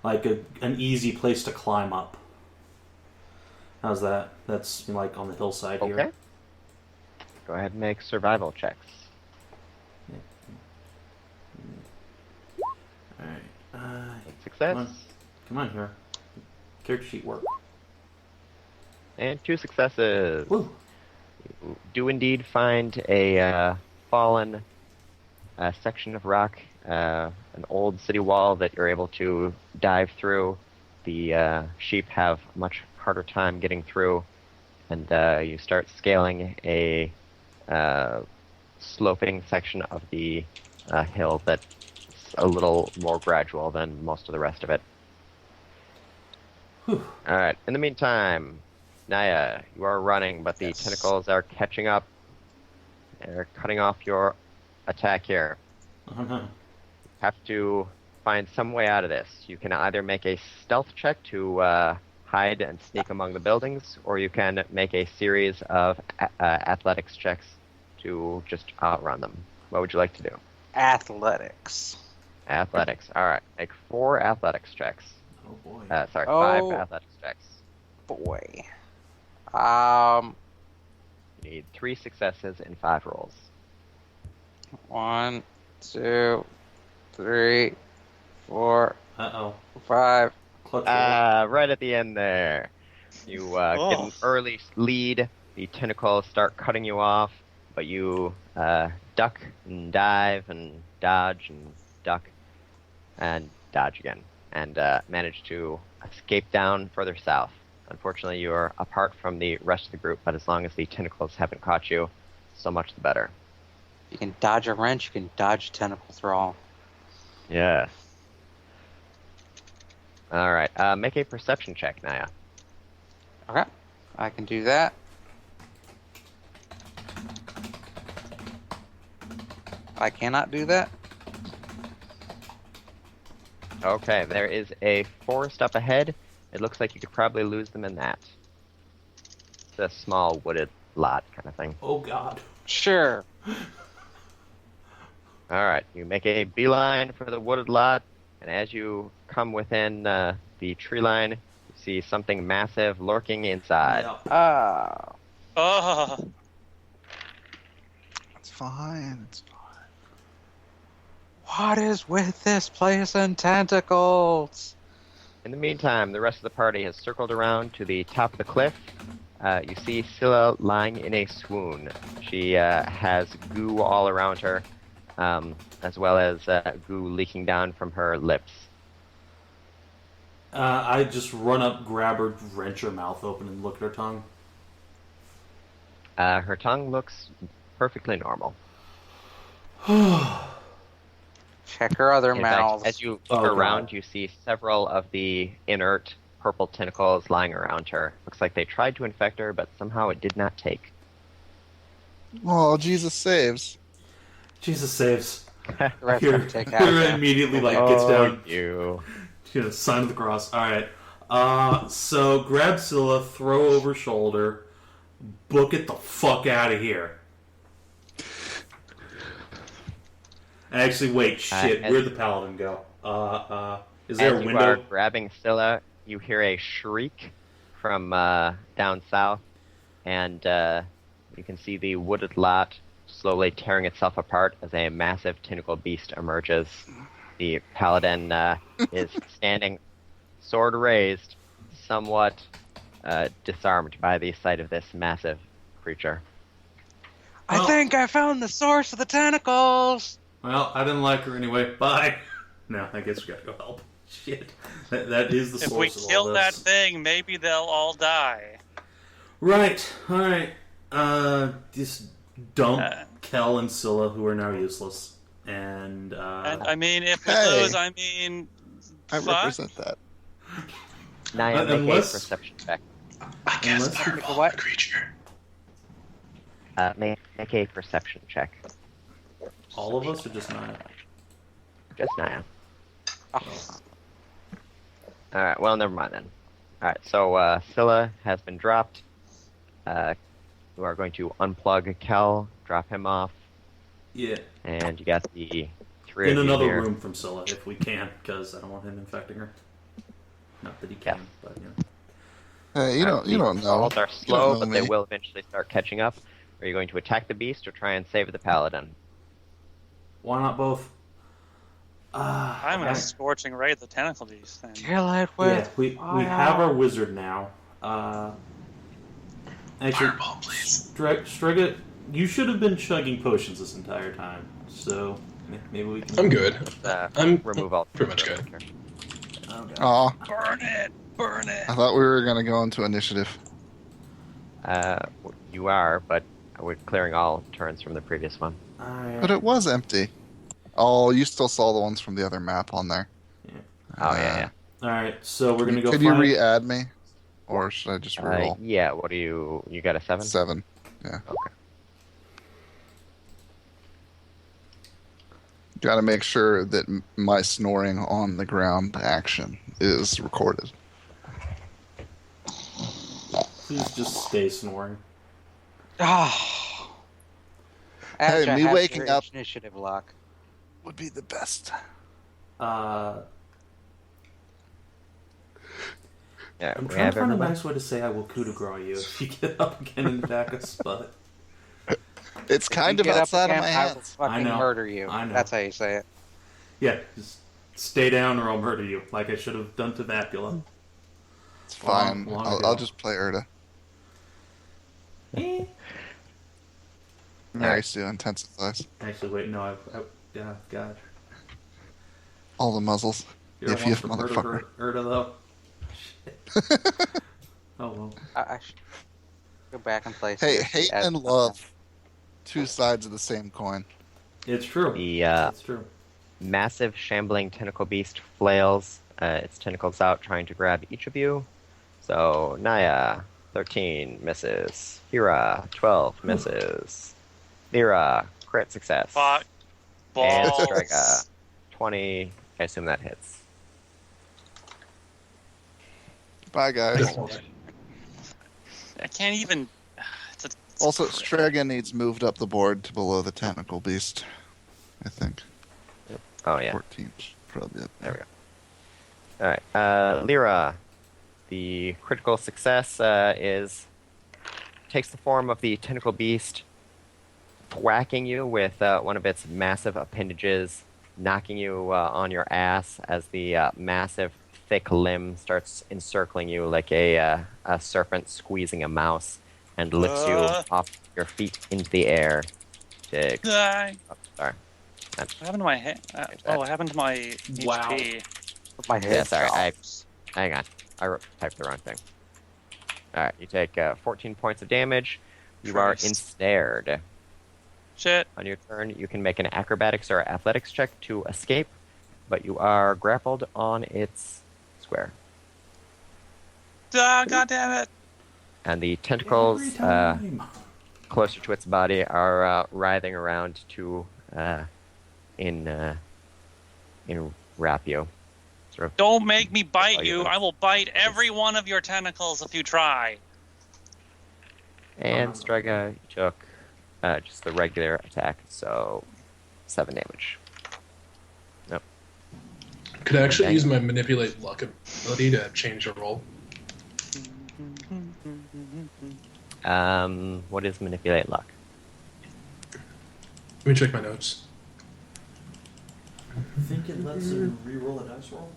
like an easy place to climb up. How's that? That's like on the hillside Okay. here. Go ahead and make survival checks. All right. Success. Come on here. Character sheet work. And 2 successes. Woo. You do indeed find a fallen section of rock, an old city wall that you're able to dive through. The sheep have a much harder time getting through, and you start scaling a sloping section of the hill that's a little more gradual than most of the rest of it. Whew. All right. In the meantime, Naya, you are running, but the tentacles are catching up. They're cutting off your attack here. Oh no. Have to find some way out of this. You can either make a stealth check to hide and sneak among the buildings, or you can make a series of athletics checks to just outrun them. What would you like to do? Athletics. Athletics. All right. Make 4 athletics checks. Oh boy. 5 Oh. athletics checks. Boy. You need 3 successes and 5 rolls. 1, 2, 3, 4, Uh-oh. 5. Clutch Right at the end there. You get an early lead. The tentacles start cutting you off, but you duck and dive and dodge and duck and dodge again, and manage to escape down further south. Unfortunately, you are apart from the rest of the group, but as long as the tentacles haven't caught you, so much the better. You can dodge a wrench, you can dodge a tentacle thrall. Yes. All right. Make a perception check, Naya. Okay, I can do that. I cannot do that. Okay, there is a forest up ahead. It looks like you could probably lose them in that. It's a small wooded lot kind of thing. Oh, God. Sure. All right, you make a beeline for the wooded lot, and as you come within the tree line, you see something massive lurking inside. Yeah. Oh, It's fine. It's fine. What is with this place and tentacles? In the meantime, the rest of the party has circled around to the top of the cliff. You see Scylla lying in a swoon. She has goo all around her, as well as goo leaking down from her lips. I just run up, grab her, wrench her mouth open, and look at her tongue. Her tongue looks perfectly normal. Check her other In mouths. fact, as you look Oh, around, God. you see several of the inert purple tentacles lying around her. Looks like they tried to infect her, but somehow it did not take. Oh, Jesus saves. Jesus saves. The rest Here, of them take Hyra out. immediately gets down. You. Sign of the cross. All right. So grab Scylla, throw over shoulder, book it the fuck out of here. Actually, wait, shit. as- Where'd the paladin go? Is there As a you window? are grabbing Scylla, you hear a shriek from down south, and you can see the wooded lot slowly tearing itself apart as a massive tentacle beast emerges. The paladin is standing, sword raised, somewhat disarmed by the sight of this massive creature. I Well- think I found the source of the tentacles. Well, I didn't like her anyway. Bye. No, I guess we gotta go help. Shit. That is the if source we of all kill that this. thing, maybe they'll all die. Right. All right. Just dump Uh. Kell and Scylla, who are now useless. And, And I mean, if we Hey. lose, I mean, I fuck. represent that. Naya, make unless- a perception check. I guess Unless- fireball What? the creature. Make a perception check. all of us, or just Naya? Just Naya. Oh, Alright, well, never mind then. Alright, so Scylla has been dropped. You are going to unplug Kell, drop him off, Yeah. and you got the three In of you another here. room from Scylla, if we can, because I don't want him infecting her. Not that he can, but, you know. Hey, you don't know. Assaults are You don't slow, know but they me. will eventually start catching up. Are you going to attack the beast or try and save the paladin? Why not both? I'm okay. gonna scorching ray at the tentacle beast then. kill it Yeah, with we have our wizard now. Actually, Fireball, please. Strega, you should have been chugging potions this entire time. So maybe we can. I'm good. I'm Remove all pretty much good. Okay. Aw, Burn it! Burn it! I thought we were gonna go into initiative. You are, but we're clearing all turns from the previous one. Alright. But it was empty. Oh, you still saw the ones from the other map on there. Oh, yeah, Alright, so we're gonna go Could find... you re-add me? Or should I just yeah. reroll? Yeah, what do you got a 7? 7. Yeah. Okay. Gotta make sure that my snoring on the ground action is recorded. Please just stay snoring. Oh. Hey, Adjatha me has waking your up- initiative lock. Would be the best. Yeah, I'm we trying have to find a everybody. nice way to say I will coup de grace you if you get up again and back us, but... It's If kind you of get up outside of again, my I will hands. fucking I know. murder you. I know. That's how you say it. Yeah, just stay down or I'll murder you, like I should have done to Vapula. It's Long, fine. long I'll ago. just play Erda. Eh. Mary Alright. Sue intensifies. Actually, wait, no, yeah, God. All the muzzles. You're If the you one to motherfucker. murder Erda, though. Shit. Oh, well. I should go back and play. Hey, seriously hate as and something. love. Two sides of the same coin. It's true. The It's true. massive shambling tentacle beast flails its tentacles out, trying to grab each of you. So Naya, 13 misses. Hyra, 12 misses. Leira, crit success. Fuck. And Balls. Strega, 20. I assume that hits. Bye, guys. I can't even. It's Also, crit. Strega needs moved up the board to below the tentacle beast. I think. Oh, yeah. 14. Probably up There we go. Alright, Leira. The critical success takes the form of the tentacle beast, whacking you with one of its massive appendages, knocking you on your ass as the massive, thick limb starts encircling you like a serpent squeezing a mouse, and lifts you off your feet into the air. To, Die. oh, sorry. What happened to my head? What happened to my Wow. HP? With my head. Yeah, sorry, drops. hang on. I typed the wrong thing. Alright, you take 14 points of damage. You Christ. are ensnared. Shit. On your turn, you can make an acrobatics or athletics check to escape, but you are grappled on its square. God damn it. And the tentacles Every time. closer to its body are writhing around to wrap you. Sort of. Don't make me bite Oh, you. yeah. I will bite every one of your tentacles if you try. And Strega, you took just the regular attack, so 7 damage. Could I actually Dang. use my manipulate luck ability to change a roll? What is manipulate luck? Let me check my notes. I think it lets him re-roll a dice roll.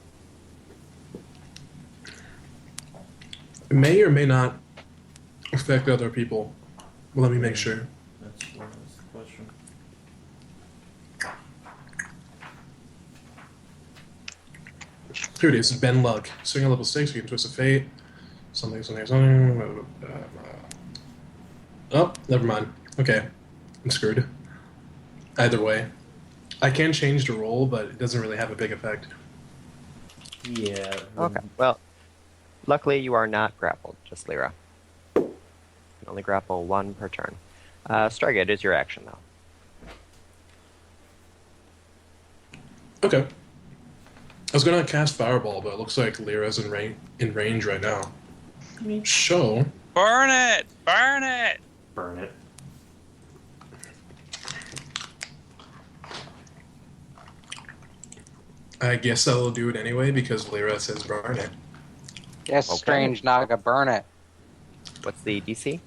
It may or may not affect other people. Well, let me make sure. That's the question. Here it is. Ben Luck. Swing at level 6, we can twist a fate. Something. Oh, never mind. Okay. I'm screwed. Either way. I can change the roll, but it doesn't really have a big effect. Yeah. Okay. Well, luckily you are not grappled, just Leira. You can only grapple 1 per turn. Strega, it is your action, though. Okay. I was gonna cast Fireball, but it looks like Lyra's in range right now. So, Burn it! Burn it! Burn it. I guess I'll do it anyway because Lyra says burn it. Yes, Okay. strange Naga, burn it. What's the DC?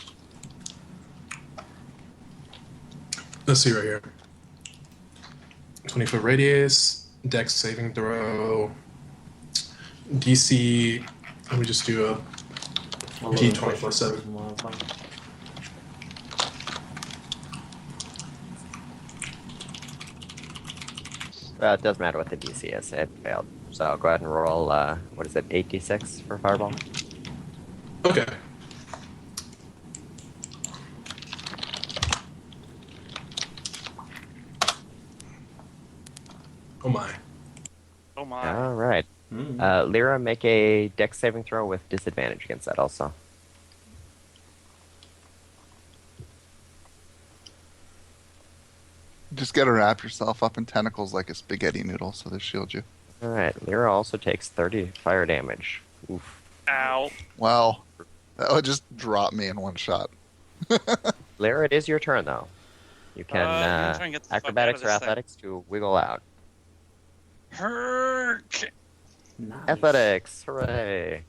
Let's see right here. 20-foot radius, Dex saving throw, DC. Let me just do a D20 plus 7. It doesn't matter what the DC is. It failed. So I'll go ahead and roll, what is it, 8d6 for Fireball? Okay. Oh my. Oh my. All right. Mm. Lyra, make a Dex saving throw with disadvantage against that also. Just gotta wrap yourself up in tentacles like a spaghetti noodle so they shield you. All right. Lyra also takes 30 fire damage. Oof. Ow. Wow. That would just drop me in one shot. Lyra, it is your turn, though. You can I'm gonna try and get the fuck out of acrobatics or this thing. athletics to wiggle out. Herk. Nice. Athletics, hooray!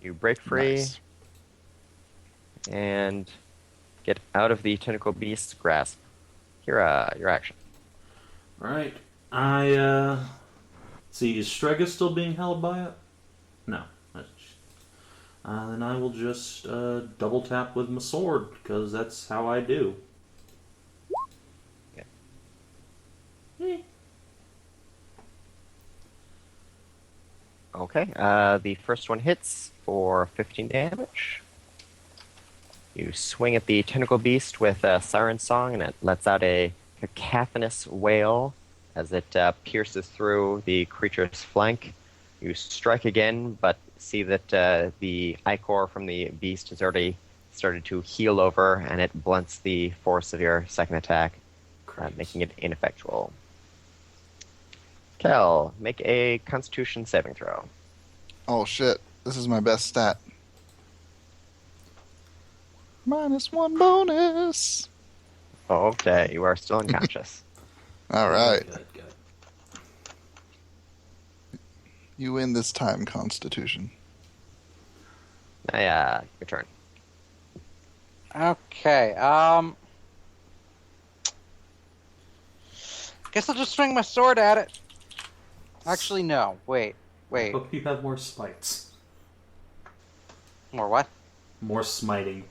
You break free Nice. and get out of the tentacle beast's grasp. Hyra, your action. Alright. See, is Strega still being held by it? No. Then I will just double tap with my sword, because that's how I do. Okay, the first one hits for 15 damage. You swing at the tentacle beast with a siren song, and it lets out a cacophonous wail as it pierces through the creature's flank. You strike again, but see that the ichor from the beast has already started to heal over, and it blunts the force of your second attack, making it ineffectual. Kell, make a Constitution saving throw. Oh shit! This is my best stat. -1 bonus. Okay, you are still unconscious. All right, Good. you win this time, Constitution. Your turn. Okay. Guess I'll just swing my sword at it. Actually, no. Wait. Hope you have more smites. More what? More smiting.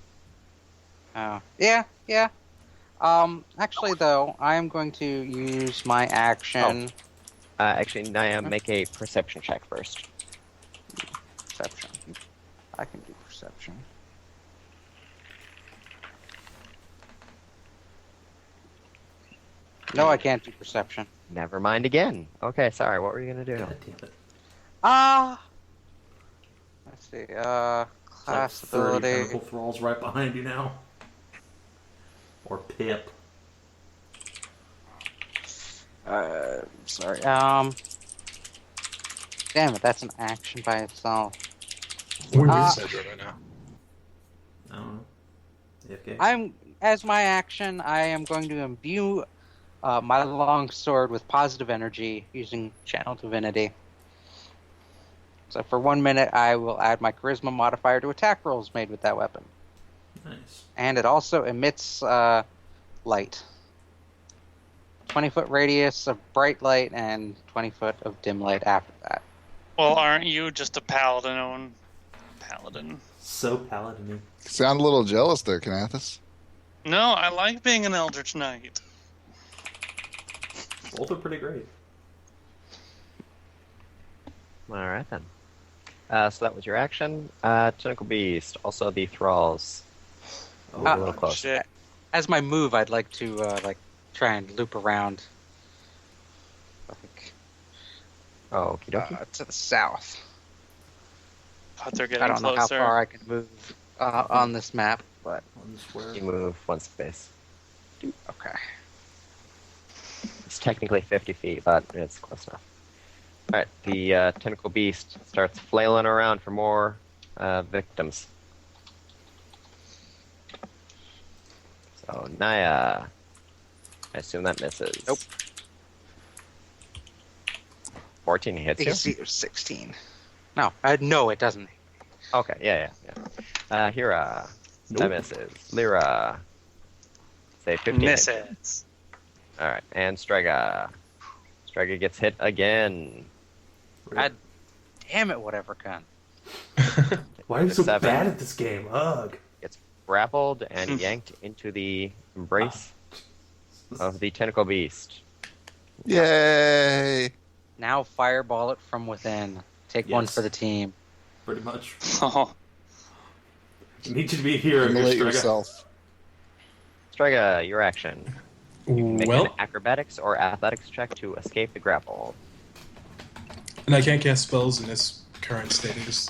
Oh. Yeah. Actually, though, I am going to use my action. Actually, Naya, make a perception check first. Perception. I can do perception. No, I can't do perception. Never mind again. Okay, sorry. What were you gonna do? God damn it. Let's see. It's Class like 30 ability. tentacle thralls right behind you now. Or Pip. Sorry. Damn it, that's an action by itself. Where is Hedrah right now? I don't know. AFK. As my action, I am going to imbue my long sword with positive energy using Channel Divinity. So for 1 minute, I will add my Charisma modifier to attack rolls made with that weapon. Nice. And it also emits light. 20-foot radius of bright light and 20-foot of dim light after that. Well, aren't you just a paladin? So paladin-y. Sound a little jealous there, Kinathis. No, I like being an Eldritch Knight. Both are pretty great. Alright then. So that was your action. Tentacle Beast, also the Thralls. Oh, A little close. Shit. As my move, I'd like to try and loop around. Okie dokie. To the south. But they're I getting don't know how closer. far I can move on this map, but One square. You move one space. okay. It's technically 50 feet, but it's close enough. Alright, the Tentacle Beast starts flailing around for more victims. So, Naya. I assume that misses. Nope. 14 hits you? AC of 16. No, no, it doesn't. Okay, yeah. Hyra. That Nope. misses. Leira. Say 15 hits you. Misses. Alright, and Strega. Strega gets hit again. God damn it, Whatever-kun. Why are you so 7. bad at this game? Ugh. Gets grappled and yanked into the embrace of the Tentacle Beast. Yay! Now fireball it from within. Take one Yes. for the team. Pretty much. Oh, I need you to be here. Immolate Strega. yourself. Strega, your action. Make Well, an acrobatics or athletics check to escape the grapple. and I can't cast spells in this current status.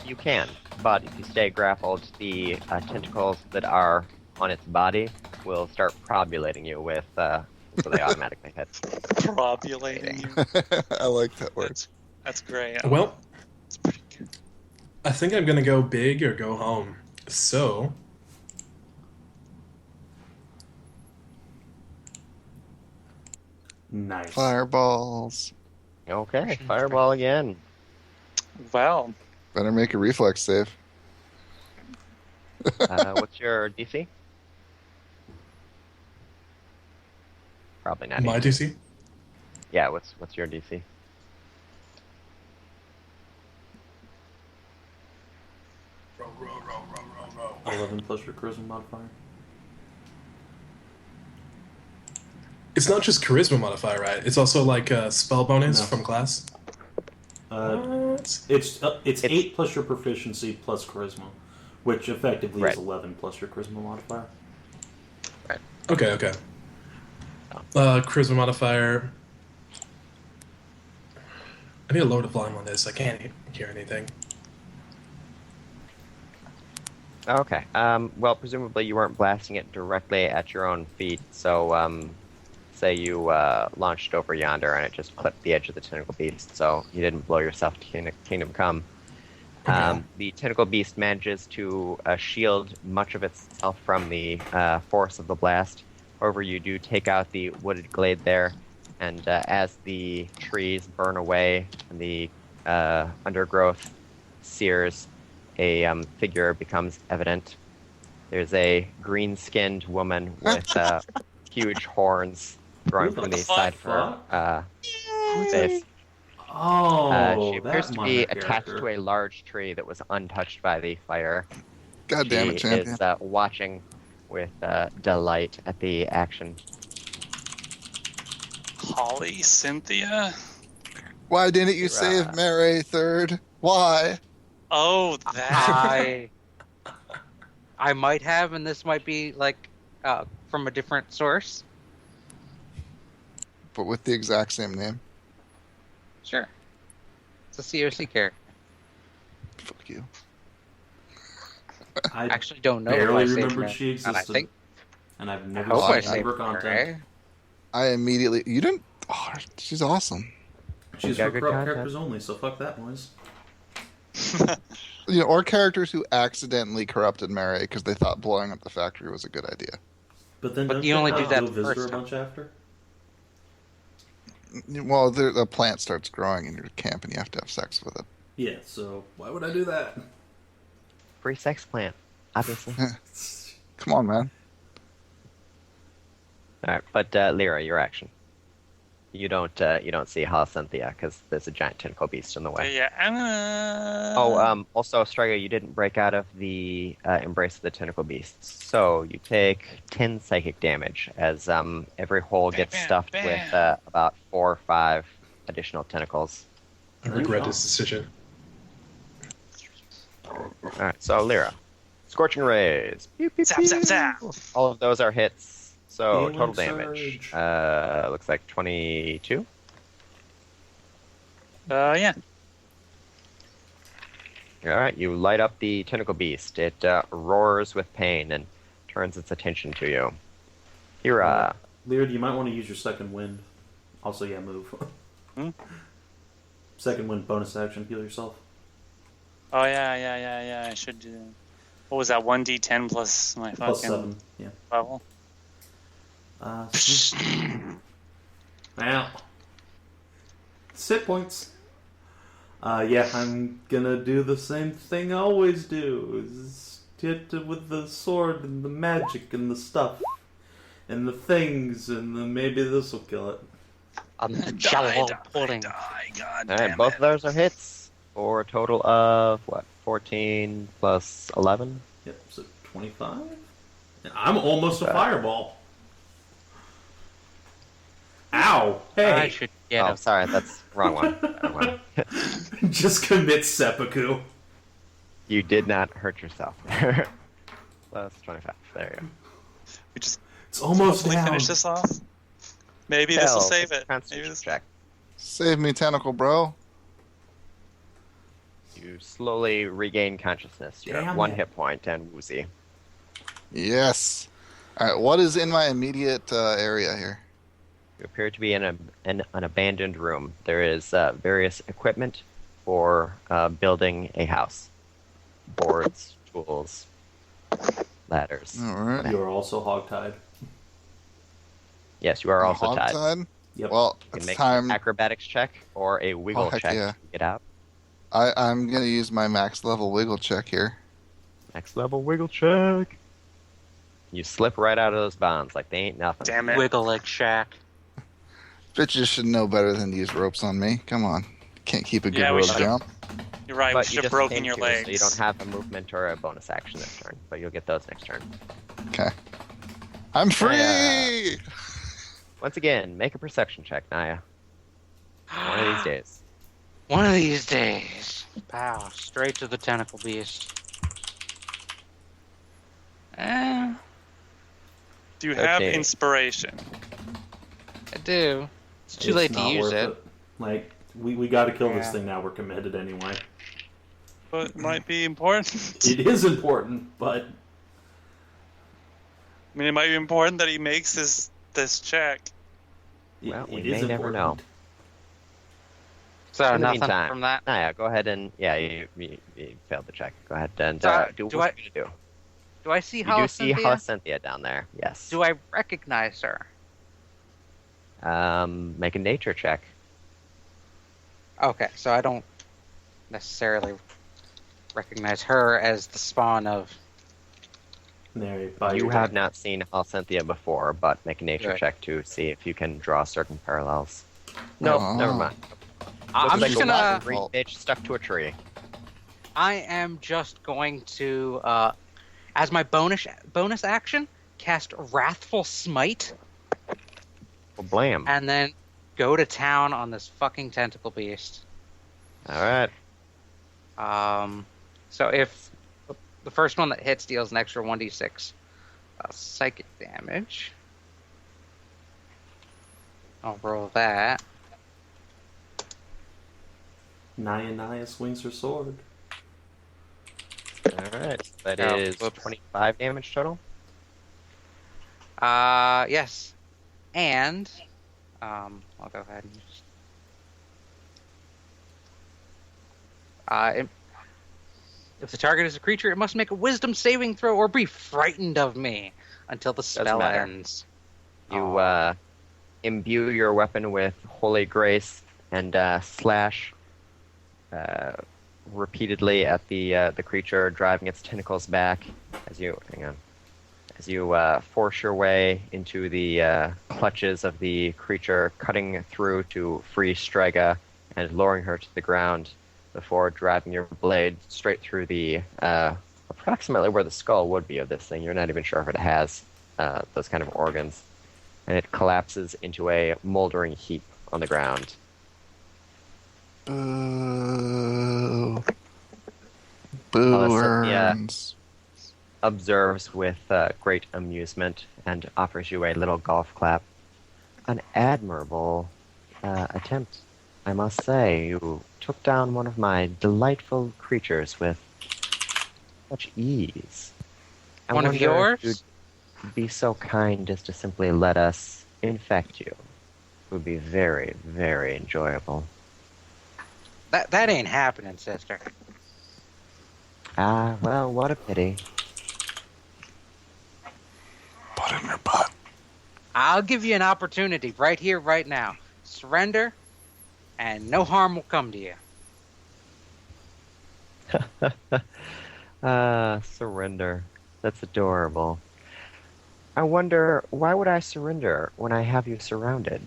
You can, but if you stay grappled, the tentacles that are on its body will start probulating you with, so they automatically hit. probulating you. I like that word. That's great. Well, It's pretty good. I think I'm gonna go big or go home. So, Nice. Fireballs. Okay, fireball again. Well, Better make a reflex save. What's your DC? Probably not. My easy. DC? Yeah, what's your DC? Row. 11 plus your charisma modifier. It's not just charisma modifier, right? It's also like a spell bonus No. from class. What? It's 8 plus your proficiency plus charisma, which effectively Right. is 11 plus your charisma modifier. Okay. Charisma modifier. I need to lower the volume on this. I can't hear anything. Okay. Well, presumably you weren't blasting it directly at your own feet, so say you launched over yonder and it just clipped the edge of the tentacle beast, so you didn't blow yourself to Kingdom Come. Okay. The tentacle beast manages to shield much of itself from the force of the blast. However, you do take out the wooded glade there, and as the trees burn away and the undergrowth sears, a figure becomes evident. There's a green-skinned woman with huge horns growing What from the the side of her face. Oh, She appears that to be minor attached character. to a large tree that was untouched by the fire. God damn it, She champion. is watching with delight at the action. Holly, Cynthia. Why didn't you Hyra. save Mary third? Why? Oh, that. I might have, and this might be like from a different source. But with the exact same name. Sure. It's a COC character. Fuck you. I I actually don't know. barely if I saved remembered her. she And I existed, think and I've I never hope I seen saved her her. content. I immediately. You didn't. Oh, she's awesome. She's Got for good corrupt content. characters only, so fuck that noise. You know, or characters who accidentally corrupted Mary because they thought blowing up the factory was a good idea. But then But don't you only have do that to the visit her first a bunch after? Well, the plant starts growing in your camp, and you have to have sex with it. Yeah, so why would I do that? Free sex plant, obviously. Come on, man. All right, but Lyra, your action. You don't see Cynthia because there's a giant tentacle beast in the way. Yeah, I'm gonna. Also, Strega, you didn't break out of the embrace of the tentacle beasts, so you take 10 psychic damage as every hole gets Bam, stuffed bam. with about 4 or 5 additional tentacles. I regret this decision. All right, so Lyra, scorching rays. Pew, pew, Zap, zap, zap. pew. All of those are hits. So Healing total damage looks like 22. Yeah. All right, you light up the tentacle beast. It roars with pain and turns its attention to you. Hyra, Lear, you might want to use your second wind. Also, yeah, move. Second wind bonus action, heal yourself. Oh yeah. I should do. What was that? 1d10 plus my fucking Plus 7, yeah. level. Wow. Sit points. Yeah, I'm gonna do the same thing I always do. Is hit with the sword and the magic and the stuff. And the things, and then maybe this will kill it. Jello pudding. God all damn right, both it. of those are hits for a total of what? 14 plus 11. Yep, so 25? I'm almost a fireball. Ow! Hey! I should get Oh, him. sorry, that's wrong one. Wrong one. Just commit seppuku. You did not hurt yourself. Plus 25. There you go. We just It's almost hopefully down. finish this off. Maybe this will Kell, save it. Maybe Constitution this... check. Save me, tentacle, bro. You slowly regain consciousness. You have Damn 1 it. hit point and woozy. Yes. All right. What is in my immediate area here? You appear to be in an abandoned room. There is various equipment for building a house. Boards, tools, ladders. All right. You are also hogtied. Yes, you are also tied. Hogtied? Yep. Well, You can it's make time. an acrobatics check or a wiggle heck check yeah. to get out. I'm gonna use my max level wiggle check here. Next level wiggle check. You slip right out of those bonds like they ain't nothing. Damn it. Wiggle like Shaq. Bitches should know better than to use ropes on me. Come on. Can't keep a good Yeah, we rope should've- down. You're right. But We you should have just broken came your to, legs. so you don't have a movement or a bonus action this turn, but you'll get those next turn. Okay. I'm free! Once again, make a perception check, Naya. One of these days. One of these days. Pow, straight to the tentacle beast. Eh, Do you have Okay. inspiration? I do. It's too It's late to not use worth it. Like, we got to kill this Yeah. thing now. We're committed anyway. But it might be important. It is important, but I mean, it might be important that he makes this check. Well, we it may is never important. know. So In the nothing meantime, from that. Naya, go ahead and you failed the check. Go ahead and So, do do what I- you're gonna do. Do I see You do see Cynthia? Cynthia down there. Yes. Do I recognize her? Make a nature check. Okay, so I don't necessarily recognize her as the spawn of. There, by You your have deck. not seen Cynthia before, but make a nature Right. check to see if you can draw certain parallels. No, Oh. never mind. I'm Looks just like a gonna. green bitch stuck to a tree. I am just going to, as my bonus action, cast Wrathful Smite, Well, blam. and then go to town on this fucking tentacle beast. All right. So if the first one that hits deals an extra 1d6 psychic damage, I'll roll that. Naya swings her sword. All right. That Oh, is whoops. 25 damage total. Yes. And, I'll go ahead and just... if the target is a creature, it must make a wisdom saving throw or be frightened of me until the spell matter. ends. You imbue your weapon with holy grace and slash repeatedly at the creature, driving its tentacles back as you force your way into the clutches of the creature, cutting through to free Strega and lowering her to the ground before driving your blade straight through the approximately where the skull would be of this thing. You're not even sure if it has those kind of organs. And it collapses into a moldering heap on the ground. Boo. Cynthia Booers. observes with great amusement and offers you a little golf clap. An admirable attempt, I must say. You took down one of my delightful creatures with such ease. I One of wonder yours? if you'd be so kind as to simply let us infect you. It would be very, very enjoyable. That ain't happening, sister. Ah, well, what a pity. Put in your butt. I'll give you an opportunity right here, right now. Surrender, and no harm will come to you. Surrender. That's adorable. I wonder, why would I surrender when I have you surrounded?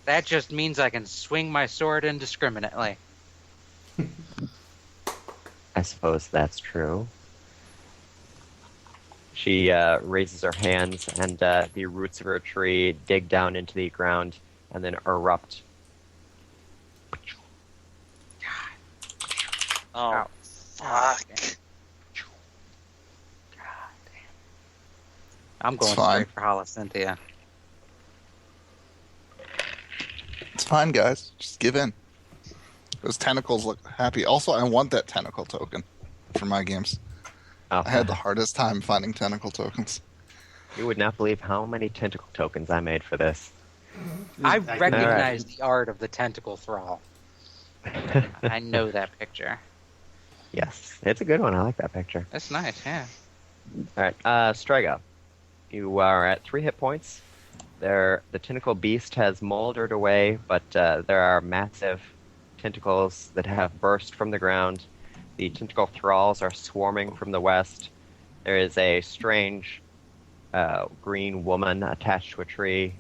That just means I can swing my sword indiscriminately. I suppose that's true. She raises her hands, and the roots of her tree dig down into the ground and then erupt. Oh, Ow. fuck. I'm going It's fine. straight for Holocynthia. It's fine, guys. Just give in. Those tentacles look happy. Also, I want that tentacle token for my games. Oh, I had the hardest time finding tentacle tokens. you would not believe how many tentacle tokens I made for this. I recognize the art of the tentacle thrall. I know that picture. Yes, it's a good one. I like that picture. That's nice, yeah. All right, Strega, you are at 3 hit points. The tentacle beast has moldered away, but there are massive tentacles that have burst from the ground. The tentacle thralls are swarming from the west. There is a strange green woman attached to a tree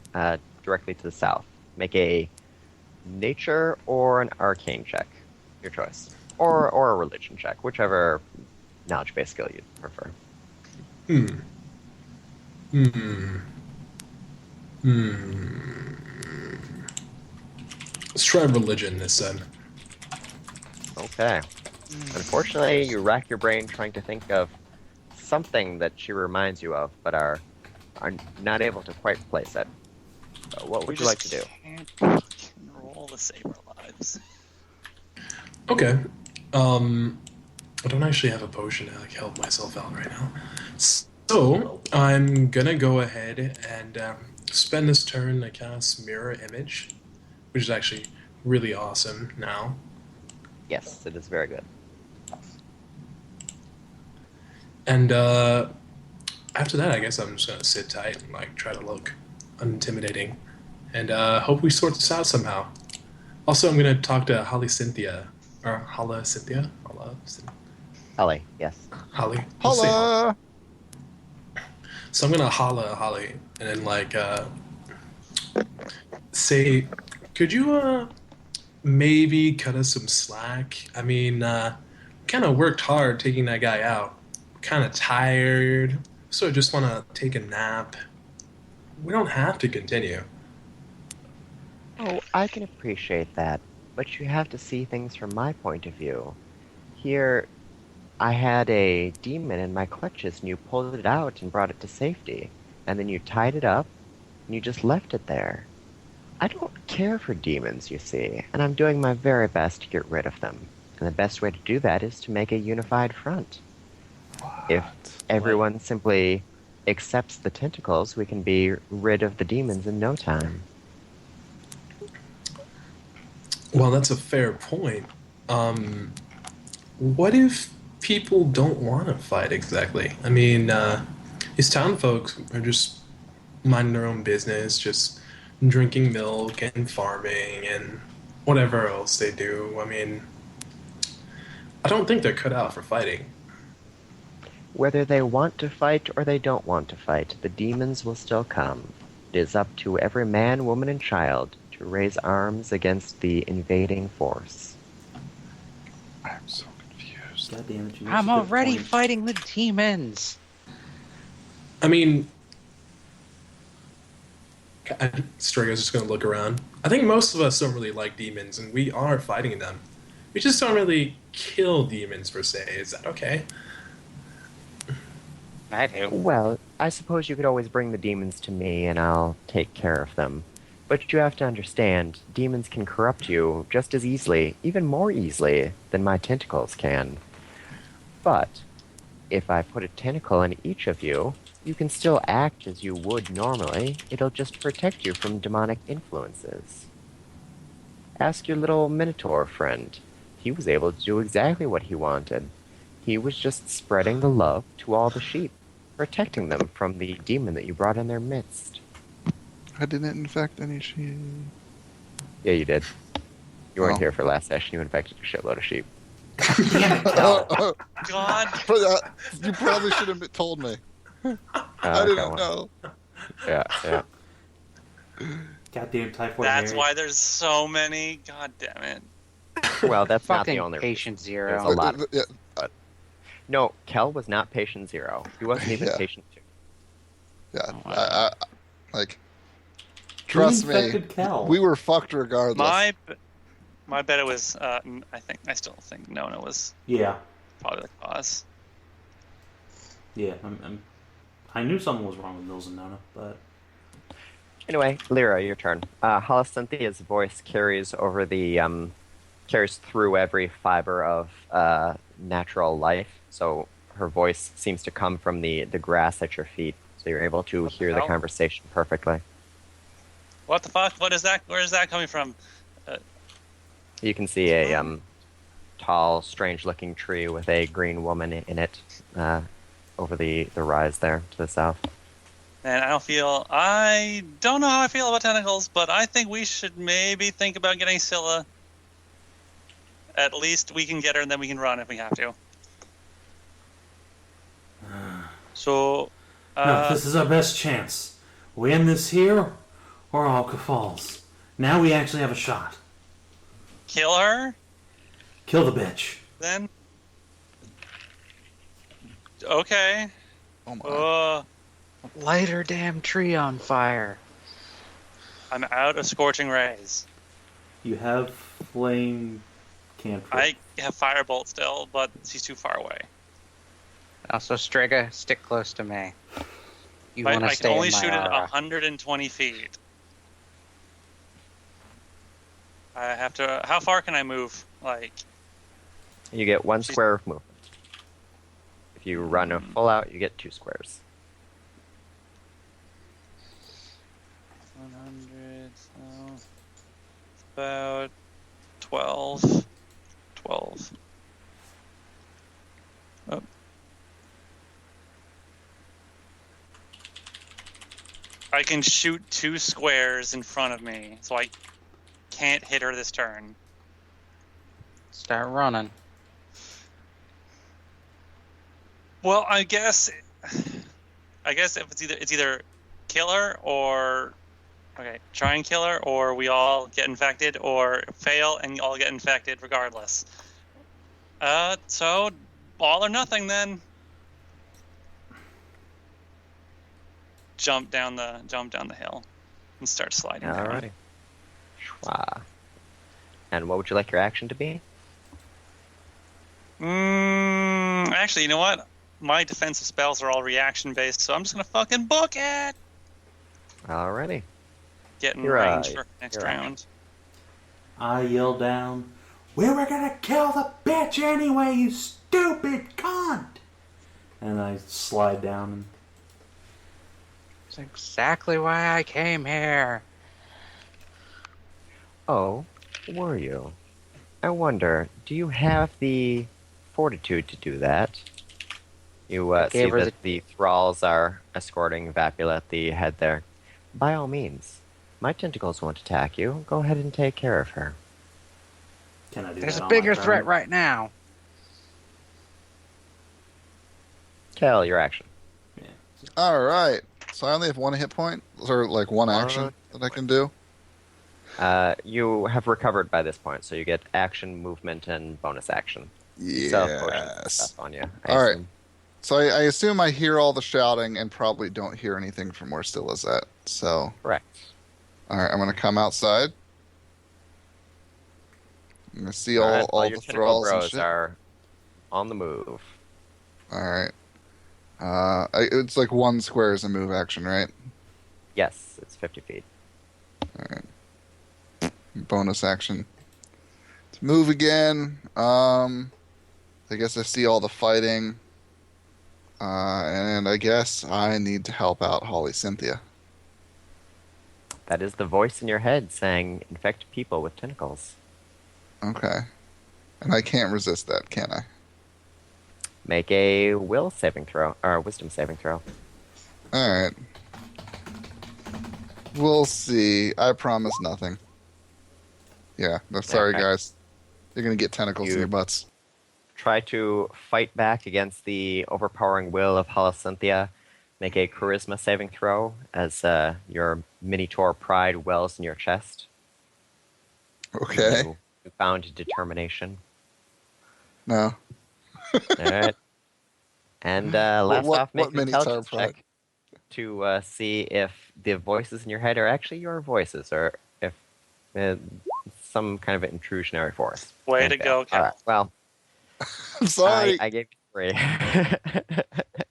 directly to the south. Make a nature or an arcane check, your choice, or a religion check, whichever knowledge-based skill you prefer. Let's try religion this time. Okay. Unfortunately, you rack your brain trying to think of something that she reminds you of, but are not able to quite place it. So what would you like to do? Can't fucking roll to save our lives. Okay. I don't actually have a potion to help myself out right now. So I'm gonna go ahead and spend this turn to cast Mirror Image, which is actually really awesome now. Yes, it is very good. And after that, I guess I'm just gonna sit tight and try to look unintimidating, and hope we sort this out somehow. Also, I'm gonna talk to Holly Cynthia, or Hala Cynthia, Holly, yes. Holly. Holla! So I'm gonna holla at Holly, and then say, could you maybe cut us some slack? I mean, kind of worked hard taking that guy out. Kind of tired, so I just want to take a nap. We don't have to continue. Oh, I can appreciate that, but you have to see things from my point of view. Here, I had a demon in my clutches, and you pulled it out and brought it to safety, and then you tied it up, and you just left it there. I don't care for demons, you see, and I'm doing my very best to get rid of them. And the best way to do that is to make a unified front. If everyone simply accepts the tentacles, we can be rid of the demons in no time. Well, that's a fair point. What if people don't want to fight exactly? I mean, these town folks are just minding their own business, just drinking milk and farming and whatever else they do. I mean, I don't think they're cut out for fighting. Whether they want to fight or they don't want to fight, the demons will still come. It is up to every man, woman, and child to raise arms against the invading force. I'm so confused. God damn it, you I'm missed a good already point. fighting the demons. I mean, Strega's just going to look around. I think most of us don't really like demons, and we are fighting them. We just don't really kill demons, per se. Is that okay? I do. Well, I suppose you could always bring the demons to me and I'll take care of them. But you have to understand, demons can corrupt you just as easily, even more easily, than my tentacles can. But if I put a tentacle in each of you, you can still act as you would normally. It'll just protect you from demonic influences. Ask your little Minitaur friend. He was able to do exactly what he wanted. He was just spreading the love to all the sheep, protecting them from the demon that you brought in their midst. I didn't infect any sheep. Yeah, you did. You weren't Oh. here for last session. You infected a shitload of sheep. Damn it, Kell. God. For that, you probably should have told me. I didn't know. Yeah. Goddamn typhoid That's Mary. why there's so many. God damn it. Well, that's not the Fucking only patient reason. zero. There's a lot. Yeah, No, Kell was not patient 0. He wasn't even Yeah. patient 2. yeah. Oh, wow. Like, Who trust me, infected Kell? we were fucked regardless. My bet it was. I still think Nona was Yeah, probably the cause. yeah. I knew something was wrong with Mills and Nona, but Anyway, Lyra, your turn. Halacynthia's voice carries through every fiber of natural life, so her voice seems to come from the grass at your feet, so you're able to hear the hell? conversation perfectly. What the fuck? What is that? Where is that coming from? You can see a tall, strange-looking tree with a green woman in it over the rise there to the south. And I don't know how I feel about tentacles, but I think we should maybe think about getting Scylla. At least we can get her and then we can run if we have to. So, No, this is our best chance. We end this here, or Alka falls. Now we actually have a shot. Kill her? Kill the bitch. Then? Okay. Oh my. Light her damn tree on fire. I'm out of Scorching Rays. You have flame cantrip. I have Firebolt still, but she's too far away. Also, Strega, stick close to me. You But want to I stay can only in my shoot at aura. 120 feet. I have to... How far can I move? Like... You get 1 square of movement. If you run a full out, you get 2 squares. 100, so... It's about 12. 12. Oh. I can shoot 2 squares in front of me, so I can't hit her this turn. Start running. Well, I guess if it's either kill her or try and kill her, or we all get infected, or fail and you all get infected regardless. So all or nothing then. Jump down the hill and start sliding down. Alrighty. Schwa. And what would you like your action to be? Actually, you know what? My defensive spells are all reaction based, so I'm just gonna fucking book it. Alrighty. Get in You're range right. for next You're right. round. I yell down, "We were gonna kill the bitch anyway, you stupid cunt!" And I slide down. That's exactly why I came here. Oh, were you? I wonder, do you have the fortitude to do that? You see gave her that the thralls are escorting Vapula at the head there. By all means, my tentacles won't attack you. Go ahead and take care of her. Can I do There's that a on bigger my threat turn? right now. Kell, your action. All right. So I only have 1 hit point, or like 1 action that I can do. You have recovered by this point, so you get action, movement, and bonus action. Self potions and Yes. stuff on you. All right. So I assume I hear all the shouting and probably don't hear anything from where Scylla's at. So, Correct. all right, I'm going to come outside. I'm going to see all your the tentacle thralls and bros shit. are on the move. All right. It's like 1 square is a move action, right? Yes, it's 50 feet. All right. Bonus action. To move again. I guess I see all the fighting. And I guess I need to help out Holly Cynthia. That is the voice in your head saying, infect people with tentacles. Okay. And I can't resist that, can I? Make a will saving throw, or a wisdom saving throw. All right. We'll see. I promise nothing. Yeah. No, sorry, Okay. guys. You're going to get tentacles in your butts. Try to fight back against the overpowering will of Holocynthia. Make a charisma saving throw as your Minitaur pride wells in your chest. Okay. You found determination. No. All right. And last What- off, make what an Minitaur intelligence pride? check to see if the voices in your head are actually your voices, or if some kind of intrusionary force. Way And to go, Kell. All right. Well, I'm sorry. I gave you 3.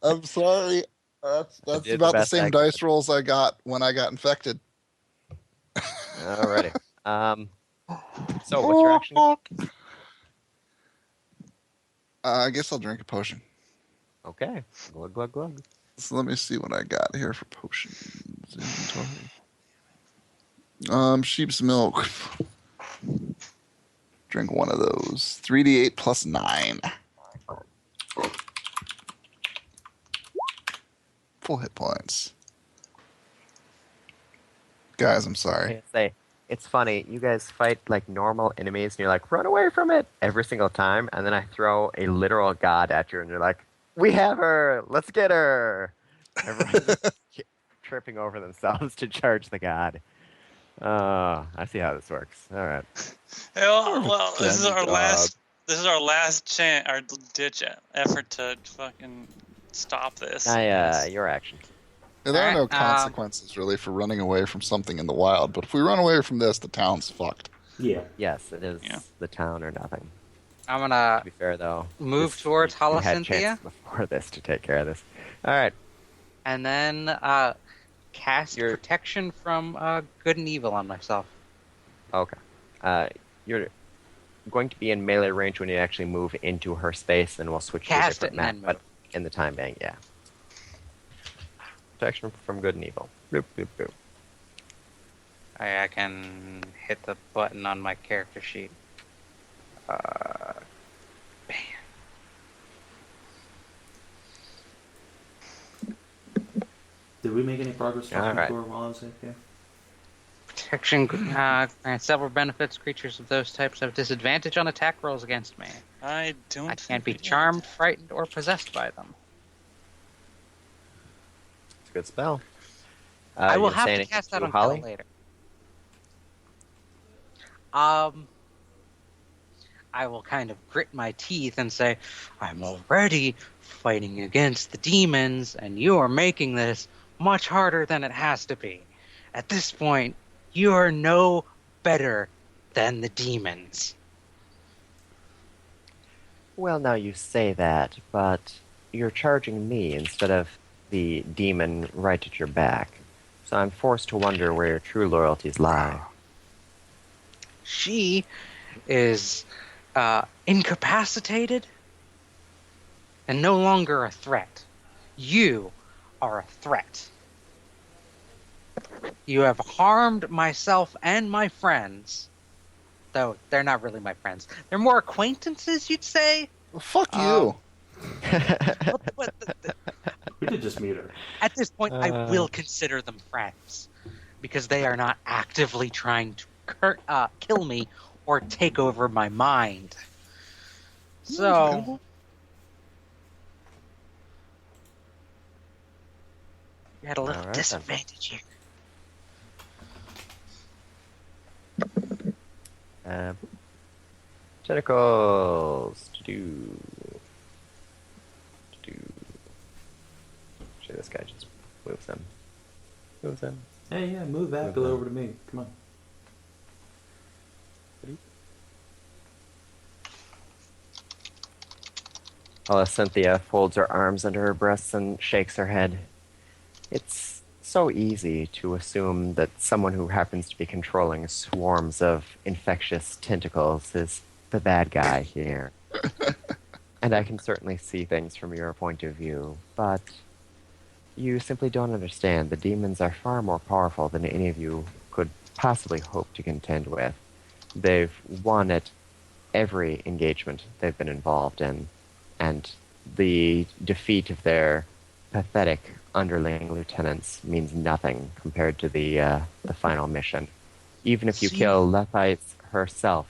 I'm sorry. That's did the about the best I same could. dice rolls I got when I got infected. Alrighty. So what's your action? I guess I'll drink a potion. Okay. Glug, glug, glug. So let me see what I got here for potions. Sheep's milk. Drink 1 of those. 3d8 plus 9. Full hit points. Guys, I'm sorry. I say, it's funny. You guys fight like normal enemies, and you're like, run away from it every single time. And then I throw a literal god at you, and you're like, we have her. Let's get her. Everyone's just tripping over themselves to charge the god. Oh, I see how this works. All right. Well, this is our Thank last. This is our last chance, our ditch effort to fucking stop this. Your action. Yeah, there are no Alright, consequences really for running away from something in the wild, but if we run away from this, the town's fucked. Yeah. Yes, it is Yeah. the town or nothing. I'm gonna To be fair, though, move towards you had Holocynthia, chances before this to take care of this. All right. and then cast You're- protection from good and evil on myself. Okay. You're going to be in melee range when you actually move into her space, and we'll switch to a Cast different it map. and then But move. in the time being, yeah. Protection from good and evil. Boop, boop, boop. I can hit the button on my character sheet. Did we make any progress All talking right. to her while I was AFK? Protection grants several benefits. Creatures of those types have disadvantage on attack rolls against me. I don't. I can't be think we charmed, frightened, or possessed by them. It's a good spell. I will you have say to anything cast that to on Holly? Kell later. I will kind of grit my teeth and say, I'm already fighting against the demons, and you are making this much harder than it has to be. At this point, you are no better than the demons. Well, now you say that, but you're charging me instead of the demon right at your back. So I'm forced to wonder where your true loyalties lie. She is incapacitated and no longer a threat. You are a threat. You have harmed myself and my friends, though they're not really my friends. They're more acquaintances, you'd say. Well, fuck you. We did just meet her. At this point, I will consider them friends because they are not actively trying to kill me or take over my mind. So, you had a little All right, then. disadvantage here. Tentacles. To-do. Actually, this guy just moves them. Moves them. Hey, yeah, move that bill over to me. Come on. Cynthia folds her arms under her breasts and shakes her head. It's so easy to assume that someone who happens to be controlling swarms of infectious tentacles is the bad guy here. And I can certainly see things from your point of view, but you simply don't understand. The demons are far more powerful than any of you could possibly hope to contend with. They've won at every engagement they've been involved in, and the defeat of their pathetic underling lieutenants means nothing compared to the final mission. Even if you kill Lethites herself,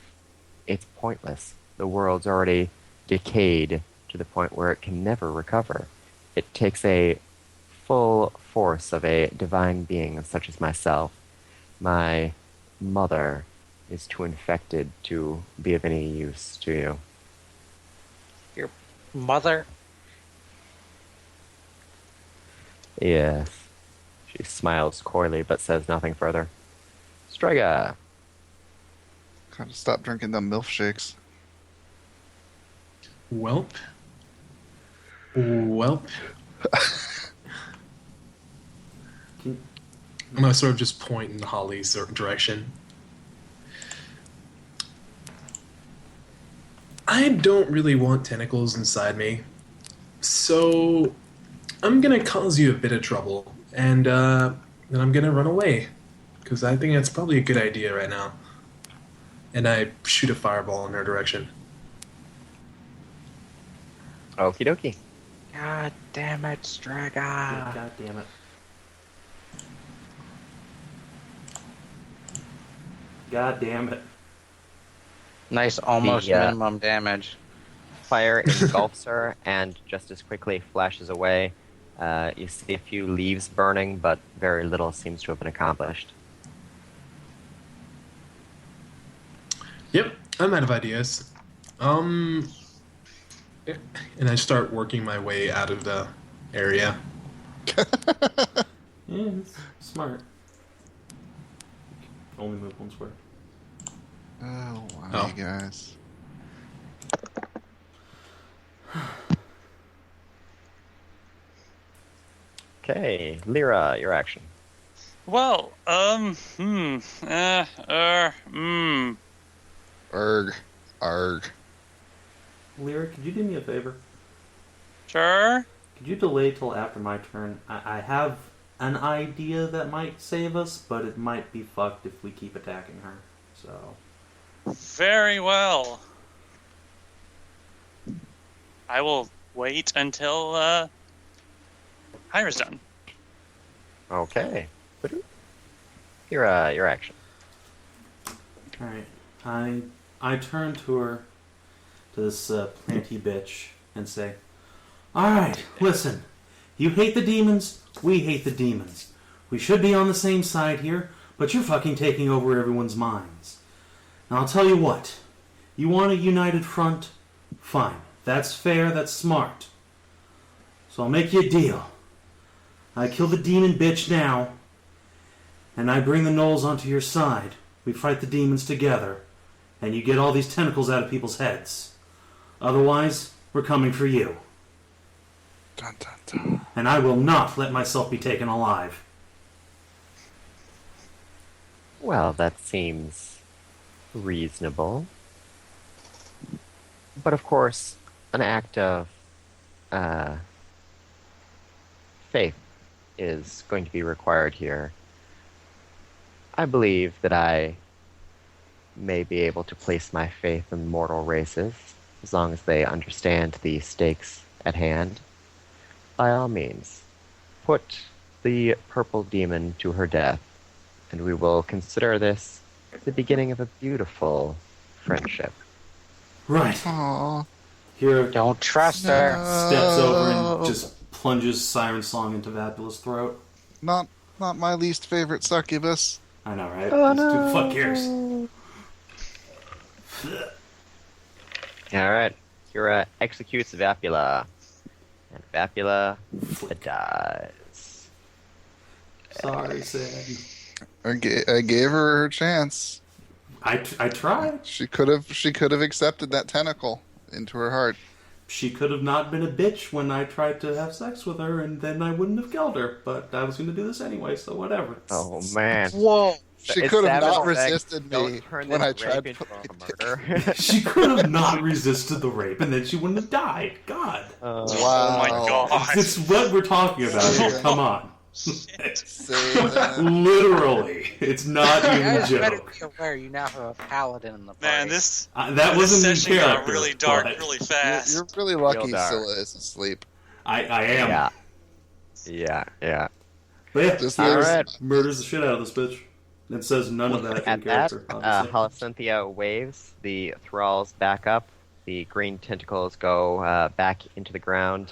it's pointless. The world's already decayed to the point where it can never recover. It takes a full force of a divine being such as myself. My mother is too infected to be of any use to you. Your mother? Yes. She smiles coyly but says nothing further. Strega. Gotta stop drinking them MILF shakes. Welp. Welp. I'm gonna sort of just point in Holly's direction. I don't really want tentacles inside me, so I'm gonna cause you a bit of trouble, and then I'm gonna run away, because I think that's probably a good idea right now. And I shoot a fireball in her direction. Okie dokie. God damn it, Strega. God damn it. God damn it. Nice, almost The, minimum damage. Fire engulfs her and just as quickly flashes away. You see a few leaves burning, but very little seems to have been accomplished. Yep, I'm out of ideas. And I start working my way out of the area. Yeah, it's smart. Only move once work. Oh, why, Oh. guys? Okay, Leira, your action. Well, Arg. Arg. Lyra, could you do me a favor? Sure. Could you delay till after my turn? I have an idea that might save us, but it might be fucked if we keep attacking her. So. Very well. I will wait until Hyra's done. Okay. Your action. Alright. I turn to her, to this planty bitch, and say, Alright, listen. You hate the demons, we hate the demons. We should be on the same side here, but you're fucking taking over everyone's minds. Now I'll tell you what. You want a united front? Fine. That's fair, that's smart. So I'll make you a deal. I kill the demon bitch now, and I bring the gnolls onto your side. We fight the demons together, and you get all these tentacles out of people's heads. Otherwise, we're coming for you. Dun, dun, dun. And I will not let myself be taken alive. Well, that seems reasonable. But of course, an act of faith is going to be required here. I believe that I may be able to place my faith in mortal races, as long as they understand the stakes at hand. By all means, put the purple demon to her death, and we will consider this the beginning of a beautiful friendship. Right. Aww. Here, Don't trust her. steps over and just plunges Siren Song into Vapula's throat. Not my least favorite succubus. I know, right? Oh, Just no. Who the fuck cares? Alright, Kira executes Vapula, and Vapula dies. Sorry, Sam. I gave her her chance. I tried. She could have accepted that tentacle into her heart. She could have not been a bitch when I tried to have sex with her, and then I wouldn't have killed her. But I was going to do this anyway, so whatever. Oh man. Whoa. She It's could have Savin not saying, resisted "Don't me turn when I this tried rape to into put a murder." She could have not resisted the rape, and then she wouldn't have died. God. Wow. Oh my god. It's what we're talking about here. Come on. Shit. Say that. Literally. It's not You even a guys better joke. be aware you now have a paladin in the party. Man, this That this wasn't in session got character. really dark but really fast. You're really lucky dark. Scylla is asleep. I am. Yeah. But yeah, Just All there's- right. murders the shit out of this bitch. It says none of that in At that, character, obviously. Halcynthia waves, the thralls back up, the green tentacles go back into the ground.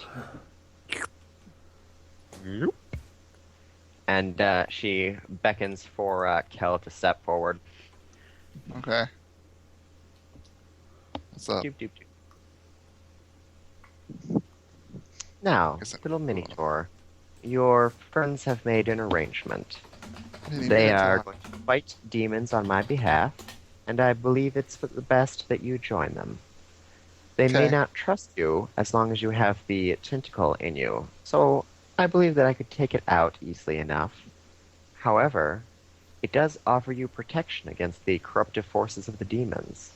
And she beckons for Kell to step forward. Okay. What's up? Doop, doop, doop. Now, Guess I- little Minitaur, your friends have made an arrangement. I didn't even They get to are that. going to fight demons on my behalf, and I believe it's for the best that you join them. They may Okay. not trust you as long as you have the tentacle in you, so I believe that I could take it out easily enough. However, it does offer you protection against the corruptive forces of the demons.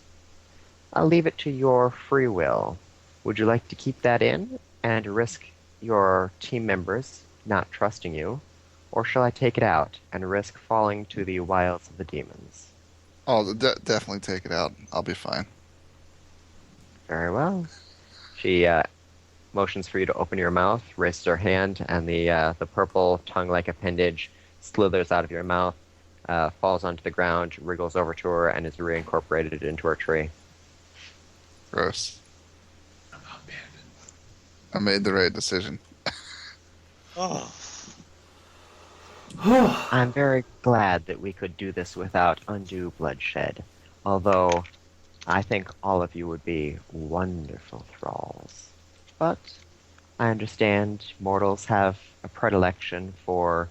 I'll leave it to your free will. Would you like to keep that in and risk your team members not trusting you? Or shall I take it out and risk falling to the wiles of the demons? Oh, definitely take it out. I'll be fine. Very well. She motions for you to open your mouth, raises her hand, and the purple tongue-like appendage slithers out of your mouth, falls onto the ground, wriggles over to her, and is reincorporated into her tree. Gross. I made the right decision. Oh. I'm very glad that we could do this without undue bloodshed, although I think all of you would be wonderful thralls. But I understand mortals have a predilection for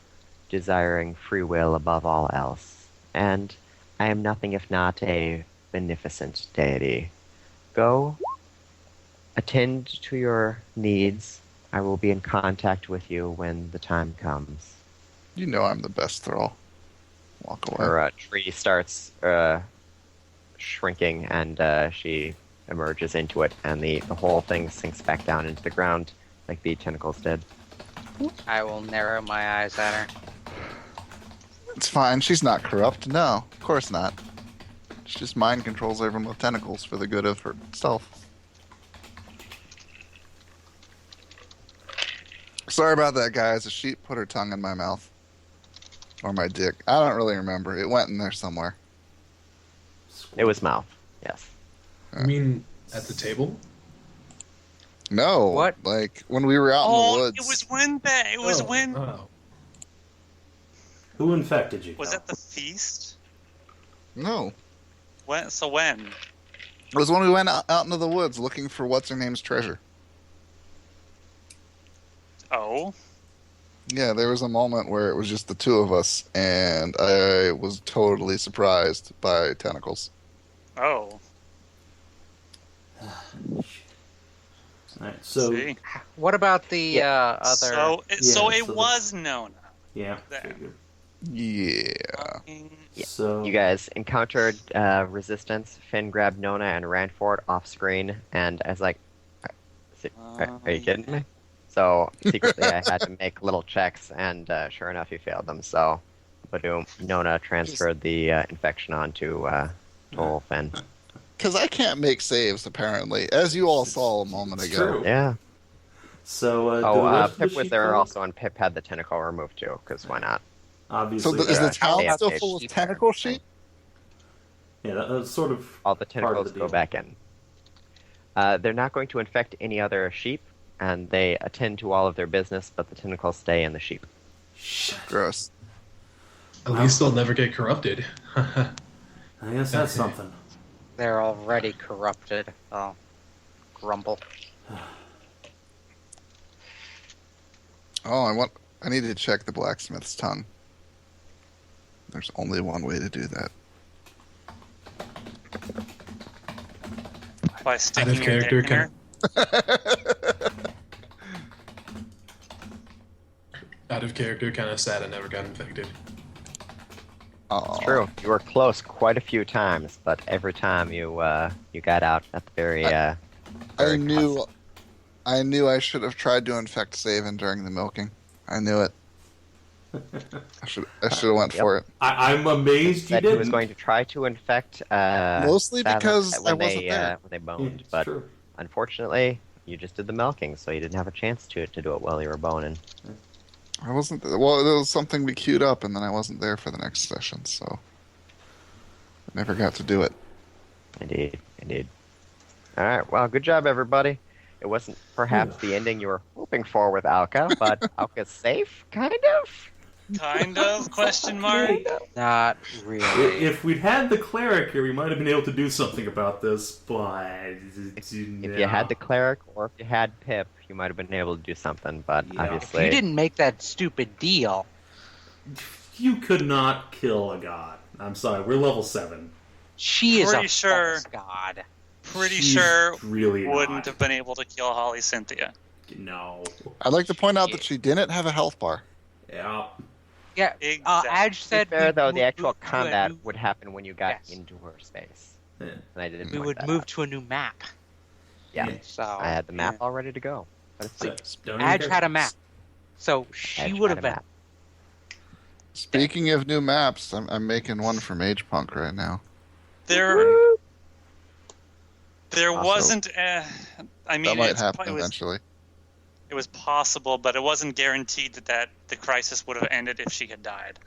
desiring free will above all else, and I am nothing if not a beneficent deity. Go, attend to your needs. I will be in contact with you when the time comes. You know I'm the best thrall. Walk away. Her tree starts shrinking, and she emerges into it, and the whole thing sinks back down into the ground like the tentacles did. I will narrow my eyes at her. It's fine. She's not corrupt. No, of course not. She just mind controls everyone with tentacles for the good of herself. Sorry about that, guys. A sheep put her tongue in my mouth. Or my dick. I don't really remember. It went in there somewhere. It was mouth, yes. I mean, at the table? No. What? Like, when we were out in the woods. It was when it was when... Oh. Who infected you? Was Kel? that the feast? No. When? So when? It was when we went out into the woods looking for what's-her-name's treasure. Oh. Yeah, there was a moment where it was just the two of us, and I was totally surprised by tentacles. Oh. Alright, so See? What about the other? So so it the- was Nona. yeah. There. figured. Yeah. Yeah. So You guys encountered resistance. Finn grabbed Nona and ran for it off screen, and I was like, are you kidding me? So secretly I had to make little checks, and sure enough he failed them. So boom, Nona transferred the infection onto Finn. Because I can't make saves, apparently, as you all saw a moment It's ago. true. Yeah. So do the rest of the Pip was sheep there go? also, and Pip had the tentacle removed too, because why not? So Obviously, is the town Yeah. still full of Sheep tentacle there. sheep? yeah, that's sort of All the part of tentacles the go deal. back in. They're not going to infect any other sheep, and they attend to all of their business, but the tentacles stay in the sheep. Shit. Gross. At least they'll never get corrupted. I guess that's something. They're already corrupted. Oh, grumble. Oh, I need to check the blacksmith's tongue. There's only one way to do that. By sticking of your dick character, in her. Out of character, kind of sad I never got infected. Oh, True, you were close quite a few times, but every time you got out at the very. I very knew cusp. I knew I should have tried to infect Savin during the milking. I knew it. I should have went Yep. for it. I'm amazed you Said he didn't. was going to try to infect. Mostly Savin because when I wasn't they, there. when they Yeah, boned, it's but true. unfortunately, you just did the milking, so you didn't have a chance to do it while you were boning. I wasn't. Well, there was something we queued up, and then I wasn't there for the next session, so I never got to do it. Indeed. All right, well, good job, everybody. It wasn't perhaps the ending you were hoping for with Alka, but Alka's safe, kind of. Kind of? Question mark? Not really. If we'd had the cleric here, we might have been able to do something about this, but If you had the cleric or if you had Pip, you might have been able to do something, but Yeah. obviously You didn't make that stupid deal. you could not kill a god. I'm sorry, we're level 7. She is Pretty a sure- false god. Pretty She's sure really wouldn't not. have been able to kill Holly Cynthia. No. I'd like to point out that she didn't have a health bar. Yeah. Yeah, Exactly. Adj to be said fair, we though, would the actual move to a combat new- would happen when you got Yes. into her space. Yeah. And I didn't we point would that move out. to a new map. Yeah, So I had the map all ready to go. But it's So, don't even Adj care. had a map, so she Edge would had have a been. map. Speaking of new maps, I'm making one for Mage Punk right now. There Also- wasn't. I mean, That might it's, happen it was eventually. it was possible, but it wasn't guaranteed that the crisis would have ended if she had died.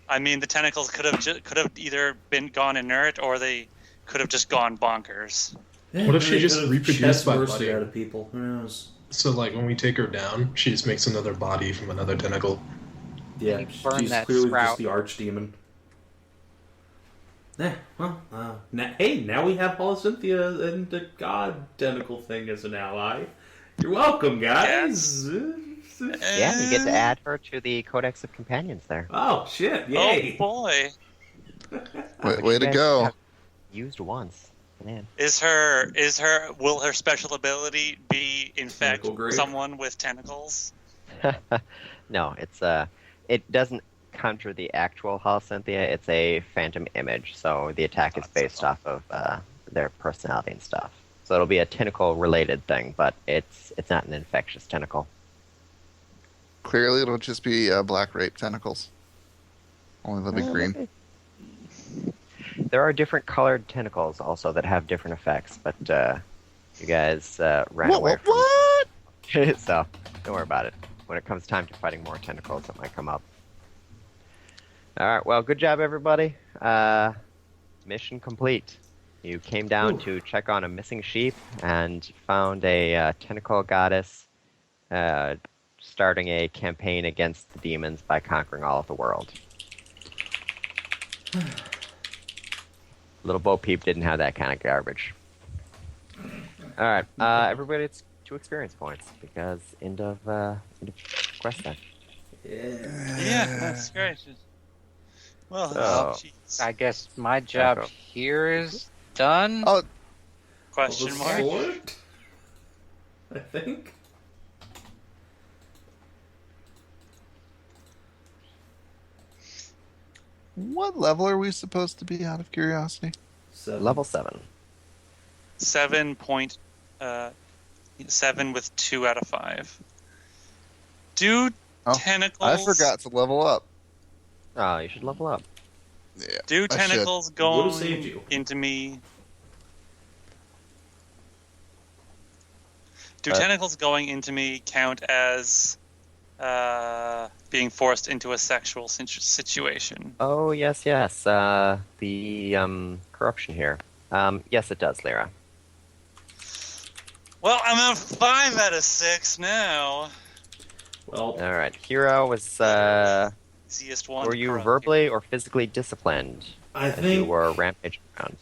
I mean, the tentacles could have either been gone inert, or they could have just gone bonkers. Yeah, What if she they just could've reproduced chest by bursted bloody? out of people? Who knows? So, like, when we take her down, she just makes another body from another tentacle. Yeah, you burn she's that clearly sprout. just the archdemon. Yeah, well, hey, now we have Holocynthia and the god tentacle thing as an ally. You're welcome, guys. Yeah, you get to add her to the Codex of Companions there. Oh, shit, yay. Oh boy. Which Way you to guys go. have used once. Man. Will her special ability be infect Tentacle grave? someone with tentacles? No, it doesn't conjure the actual Holocynthia. It's a phantom image, so the attack is based off of their personality and stuff. So it'll be a tentacle-related thing, but it's not an infectious tentacle. Clearly, it'll just be black rape tentacles. Only they'll be green. There are different colored tentacles also that have different effects, but you guys ran away from What? so don't worry about it. When it comes time to fighting more tentacles, it might come up. Alright, well, good job, everybody. Mission complete. You came down to check on a missing sheep and found a tentacle goddess starting a campaign against the demons by conquering all of the world. Little Bo Peep didn't have that kind of garbage. Alright, everybody, it's 2 experience points because end of quest then. Yeah, that's great. Well, So- jeez. I guess my job Echo. here is done. Oh, Question The mark? sword? I think. what level are we supposed to be, out of curiosity? 7. Level 7. 7 with 2 out of 5. Do Oh, tentacles? I forgot to level up. Oh, you should level up. Yeah. Do I tentacles Would've saved going you. into me? Do Uh, tentacles going into me count as being forced into a sexual situation? Oh, yes. The corruption here. Yes, it does, Leira. Well, I'm at 5 out of 6 now. Well, Alright, Hero was, Easiest one. were to you corrupt. verbally or physically disciplined I as you think. were rampaging around?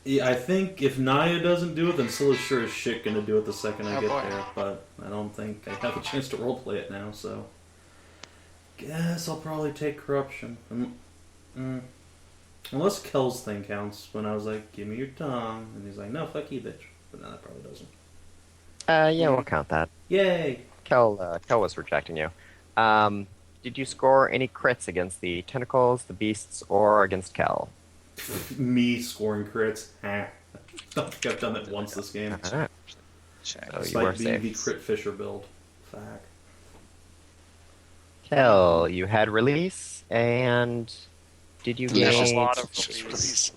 Yeah, I think if Naya doesn't do it, then Scylla's sure as shit gonna do it the second I Oh, get boy. there. But I don't think I have a chance to roleplay it now, so. Guess I'll probably take corruption. Unless Kell's thing counts, when I was like, give me your tongue. And he's like, no, fuck you, bitch. But no, that probably doesn't. Yeah, we'll count that. Yay! Kell was rejecting you. Did you score any crits against the tentacles, the beasts, or against Kell? Me scoring crits. I don't think I've done that once this game. Alright, Check. so It's you were like the safe. crit fisher build. Fuck. Kell, you had release, and did you There's a gain lot of Just release.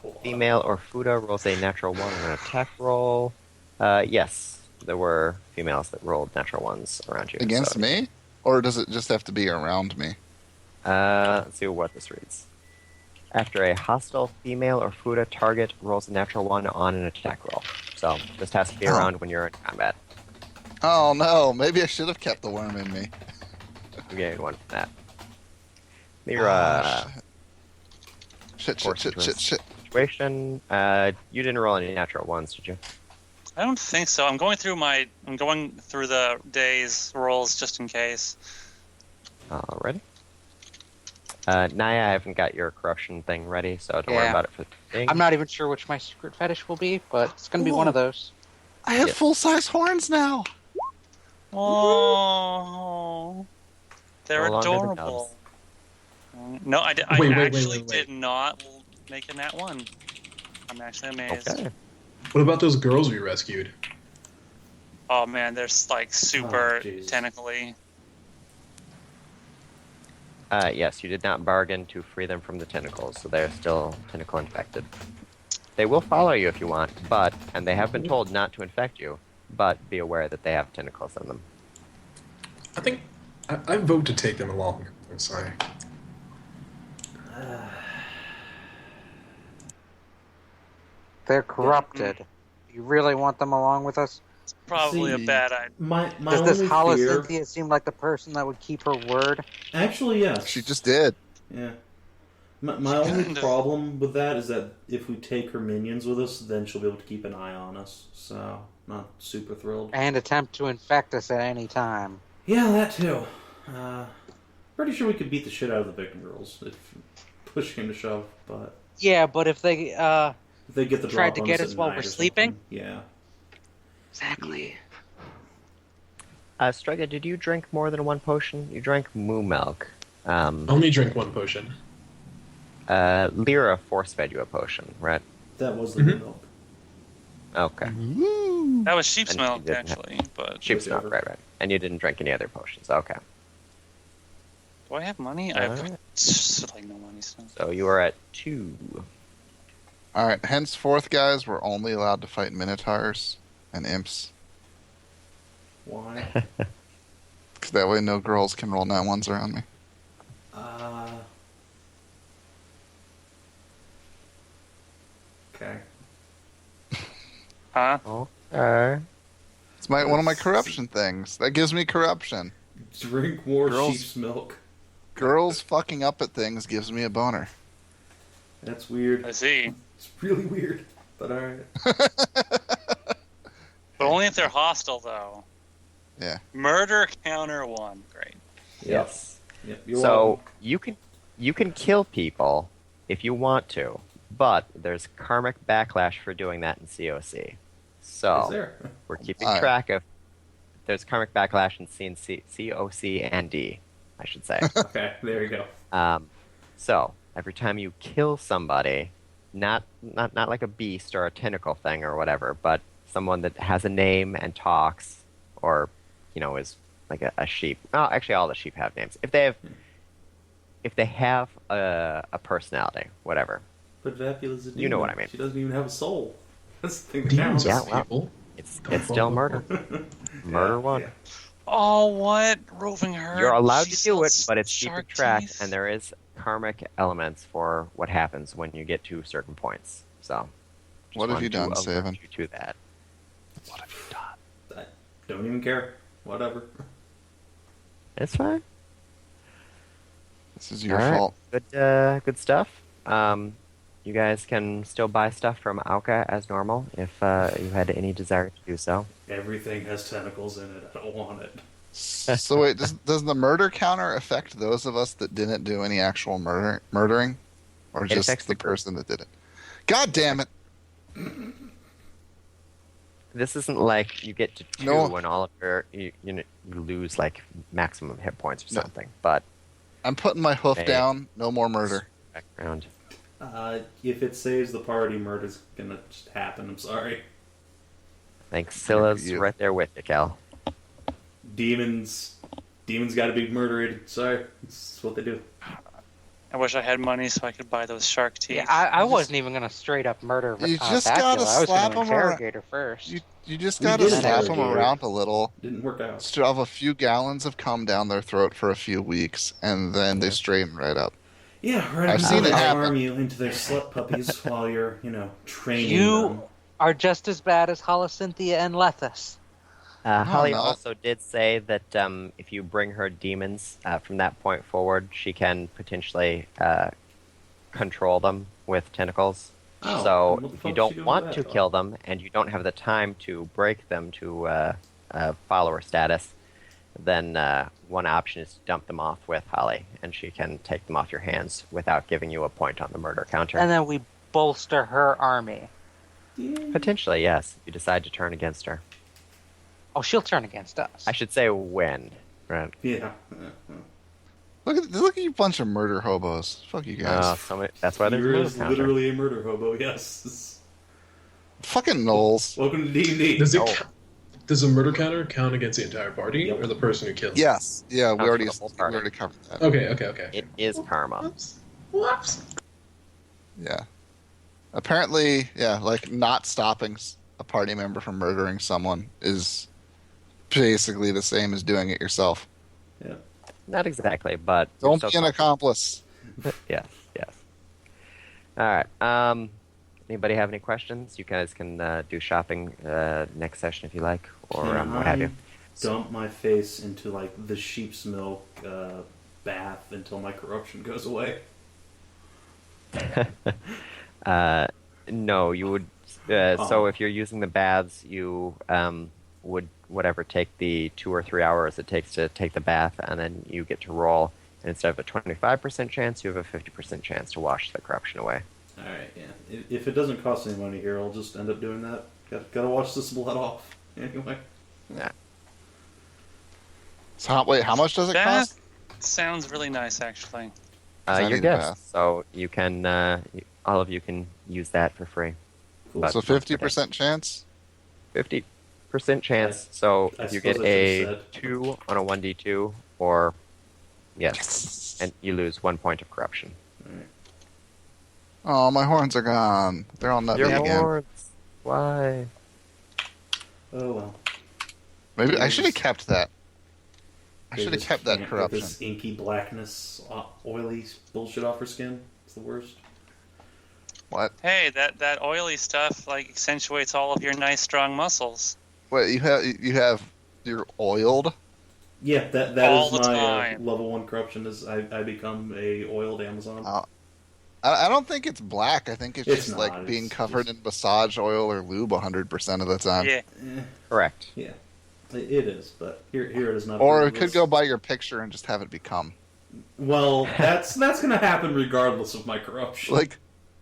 release. female or Fuda rolls a natural 1 on an attack roll? Yes, there were females that rolled natural 1s around you. Against so- me? Or does it just have to be around me? Let's see what this reads. After a hostile female or Fuda target rolls a natural 1 on an attack roll. So, just has to be Oh. around when you're in combat. Oh no, maybe I should have kept the worm in me. You gain 1 from that. Oh, Mira, shit, forced shit, into shit, a shit. situation. You didn't roll any natural 1s, did you? I don't think so. I'm going through the day's rolls just in case. Alrighty. Naya, I haven't got your corruption thing ready, so don't worry Yeah. about it for the thing. I'm not even sure which my secret fetish will be, but it's going to be one of those. I have Yeah. full-size horns now. Oh, they're No longer the adorable. No, I Wait. actually did not make a nat 1. I'm actually amazed. Okay. What about those girls we rescued? Oh man, they're like super Oh, jeez. tentacly. Yes, you did not bargain to free them from the tentacles, so they're still tentacle infected. They will follow you if you want, and they have been told not to infect you, but be aware that they have tentacles in them. I think I vote to take them along. I'm sorry. They're corrupted. You really want them along with us? Probably See, a bad idea. My Does this only fear... Holocynthia seem like the person that would keep her word? Actually, yes. She just did. Yeah. My only kind of- problem with that is that if we take her minions with us, then she'll be able to keep an eye on us. So, not super thrilled. And attempt to infect us at any time. Yeah, that too. Pretty sure we could beat the shit out of the victim girls if push came to shove, but Yeah, but if they, if they get the Tried drop to on get us us at while night we're or sleeping? something, yeah. Exactly. Strega, did you drink more than one potion? You drank moo milk. Only drink one potion. Leira force-fed you a potion, right? That was the Mhm. milk. Okay. Woo! That was sheep's And you milk, didn't have- actually. But Sheep's milk, Whichever. right. And you didn't drink any other potions. Okay. do I have money? I have Alright. like no money. So. So you are at 2. All right. Henceforth, guys, we're only allowed to fight minotaurs and imps, Why? because that way no girls can roll 9-1s around me. Okay. Huh? Okay. It's one of my corruption things. That gives me corruption. Drink more Girls- sheep's milk. Girls fucking up at things gives me a boner. That's weird. I see. It's really weird, but alright. But only if they're hostile, though. Yeah. Murder counter 1. Great. Yes. Yep, you're So welcome. you can kill people if you want to, but there's karmic backlash for doing that in CoC. So Is there? we're keeping Alright. track of. There's karmic backlash in CoC and D, I should say. Okay, there you go. So every time you kill somebody, not like a beast or a tentacle thing or whatever, but someone that has a name and talks, or is like a sheep. Oh, actually, all the sheep have names. If they have a personality, whatever. But Vapula's a demon. You know what I mean. She doesn't even have a soul. That's the thing that Demons counts. Yeah, are well. people. It's still murder. Murder one. Yeah. Oh, what? Roving herd? You're allowed She to do it, sells but it's keeping shark track, teeth? and there is karmic elements for what happens when you get to certain points. So, just What have wanted you to done, alert Savin? you to that. What have you done? I don't even care. Whatever. It's fine. This is your All right. fault. Good stuff. You guys can still buy stuff from Auka as normal if you had any desire to do so. Everything has tentacles in it. I don't want it. So wait, does the murder counter affect those of us that didn't do any actual murdering, or It just affects the the group. person that did it? God damn it! This isn't like you get to 2 No. and all of you lose like maximum hit points or No. something. But I'm putting my hoof Hey. down. No more murder. background. If it saves the party, murder's gonna just happen. I'm sorry. I think Scylla's you. right there with you, Kell. Demons gotta be murdered. Sorry. That's what they do. I wish I had money so I could buy those shark teeth. Yeah, I wasn't even gonna straight up murder. You just Vacula. gotta I was slap gonna him around. interrogate her first. You just We gotta did slap them interrogate her. around a little, Didn't work out. shove a few gallons of cum down their throat for a few weeks, and then they straighten right up. Yeah, right. I've seen it happen. Arm you into their slut puppies while you're, training You them. are just as bad as Holocynthia and Lethus. Holly not. also did say that if you bring her demons from that point forward, she can potentially control them with tentacles. Oh, So what the if fuck you is she don't doing want with to that, kill them and you don't have the time to break them to follower status, then one option is to dump them off with Holly, and she can take them off your hands without giving you a point on the murder counter. And then we bolster her army. Potentially, yes, if you decide to turn against her. Oh, she'll turn against us. I should say when, right? Yeah. Look at you bunch of murder hobos. Fuck you guys. That's why there's a You're murder counter. literally a murder hobo, yes. Fucking gnolls. Welcome to D&D. Does a murder counter count against the entire party Yep. or the person who kills? Yes. Yeah, Counts for the whole we party. already covered that. Okay. It is karma. Whoops. Whoops. Yeah. Apparently, like not stopping a party member from murdering someone is basically the same as doing it yourself. Yeah. Not exactly, but Don't you're be an accomplice. yes. All right. Anybody have any questions? You guys can do shopping next session if you like, or Can what have you. dump my face into like the sheep's milk bath until my corruption goes away? No, you would. So if you're using the baths, you would take the 2 or 3 hours it takes to take the bath, and then you get to roll. And instead of a 25% chance, you have a 50% chance to wash the corruption away. All right, yeah. If it doesn't cost any money here, I'll just end up doing that. Gotta wash this blood off anyway. Yeah. So how much does it That cost? sounds really nice, actually. I Your need a guess. bath. So you can, all of you can use that for free. Cool. But So 50% chance? 50% chance. So I you get suppose I a should've said. 2 on a 1d2, or yes, and you lose 1 point of corruption. All right. Oh, my horns are gone. They're all nutty Your again. horns. Why? Oh well. Maybe I should have kept that. I They should have just kept that can't get corruption. This inky blackness, oily bullshit off her skin. It's the worst. What? Hey, that oily stuff like accentuates all of your nice strong muscles. Wait, you're oiled? Yeah, that All is the my time. level 1 corruption. Is I become a oiled Amazon. I don't think it's black. I think it's It's just not. like being It's covered just- in massage oil or lube 100% of the time. Yeah. Eh, Correct. yeah, it is. But here it is not. Or approved. it could go by your picture and just have it become. Well, that's gonna happen regardless of my corruption.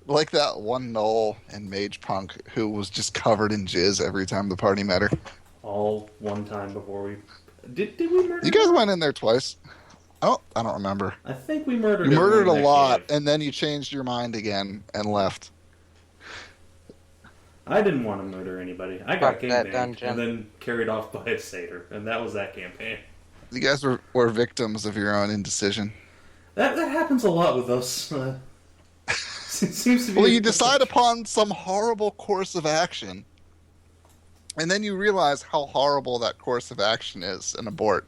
Like that one Gnoll in Mage Punk who was just covered in jizz every time the party met her. all one time before we did we murder? You guys him? went in there twice. I don't remember. I think we murdered. You murdered a everyone in that lot, cave. and then you changed your mind again and left. I didn't want to murder anybody. I Fuck got that gangbanged dungeon. and then carried off by a satyr, and that was that campaign. You guys were victims of your own indecision. That happens a lot with us. It seems to be. Well, you decide upon some horrible course of action, and then you realize how horrible that course of action is and abort.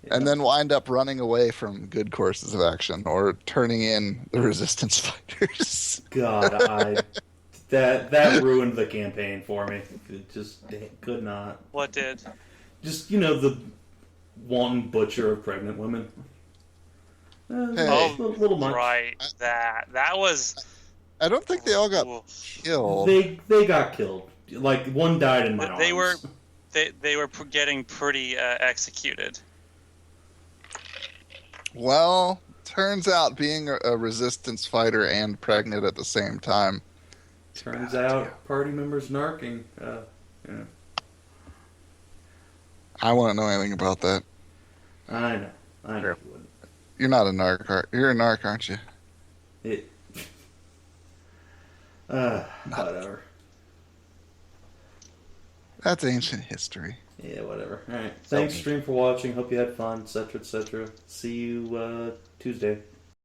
Yeah. And then wind up running away from good courses of action or turning in the resistance fighters. God, that ruined the campaign for me. It just could not. What did? Just the wanton butcher of pregnant women. Hey. Oh, little much. Right. That was. I don't think they all got Oof. killed. They got killed. Like one died in my arms. They were getting pretty executed. Well, turns out being a resistance fighter and pregnant at the same time. Turns out party members narking. Yeah. I wouldn't know anything about that. I know. I know. Sure. You wouldn't. You're not a narc. You're a narc, aren't you? It. Whatever. That's ancient history. Yeah, whatever. Alright. Thanks, stream, for watching. Hope you had fun, etc., etc. See you Tuesday.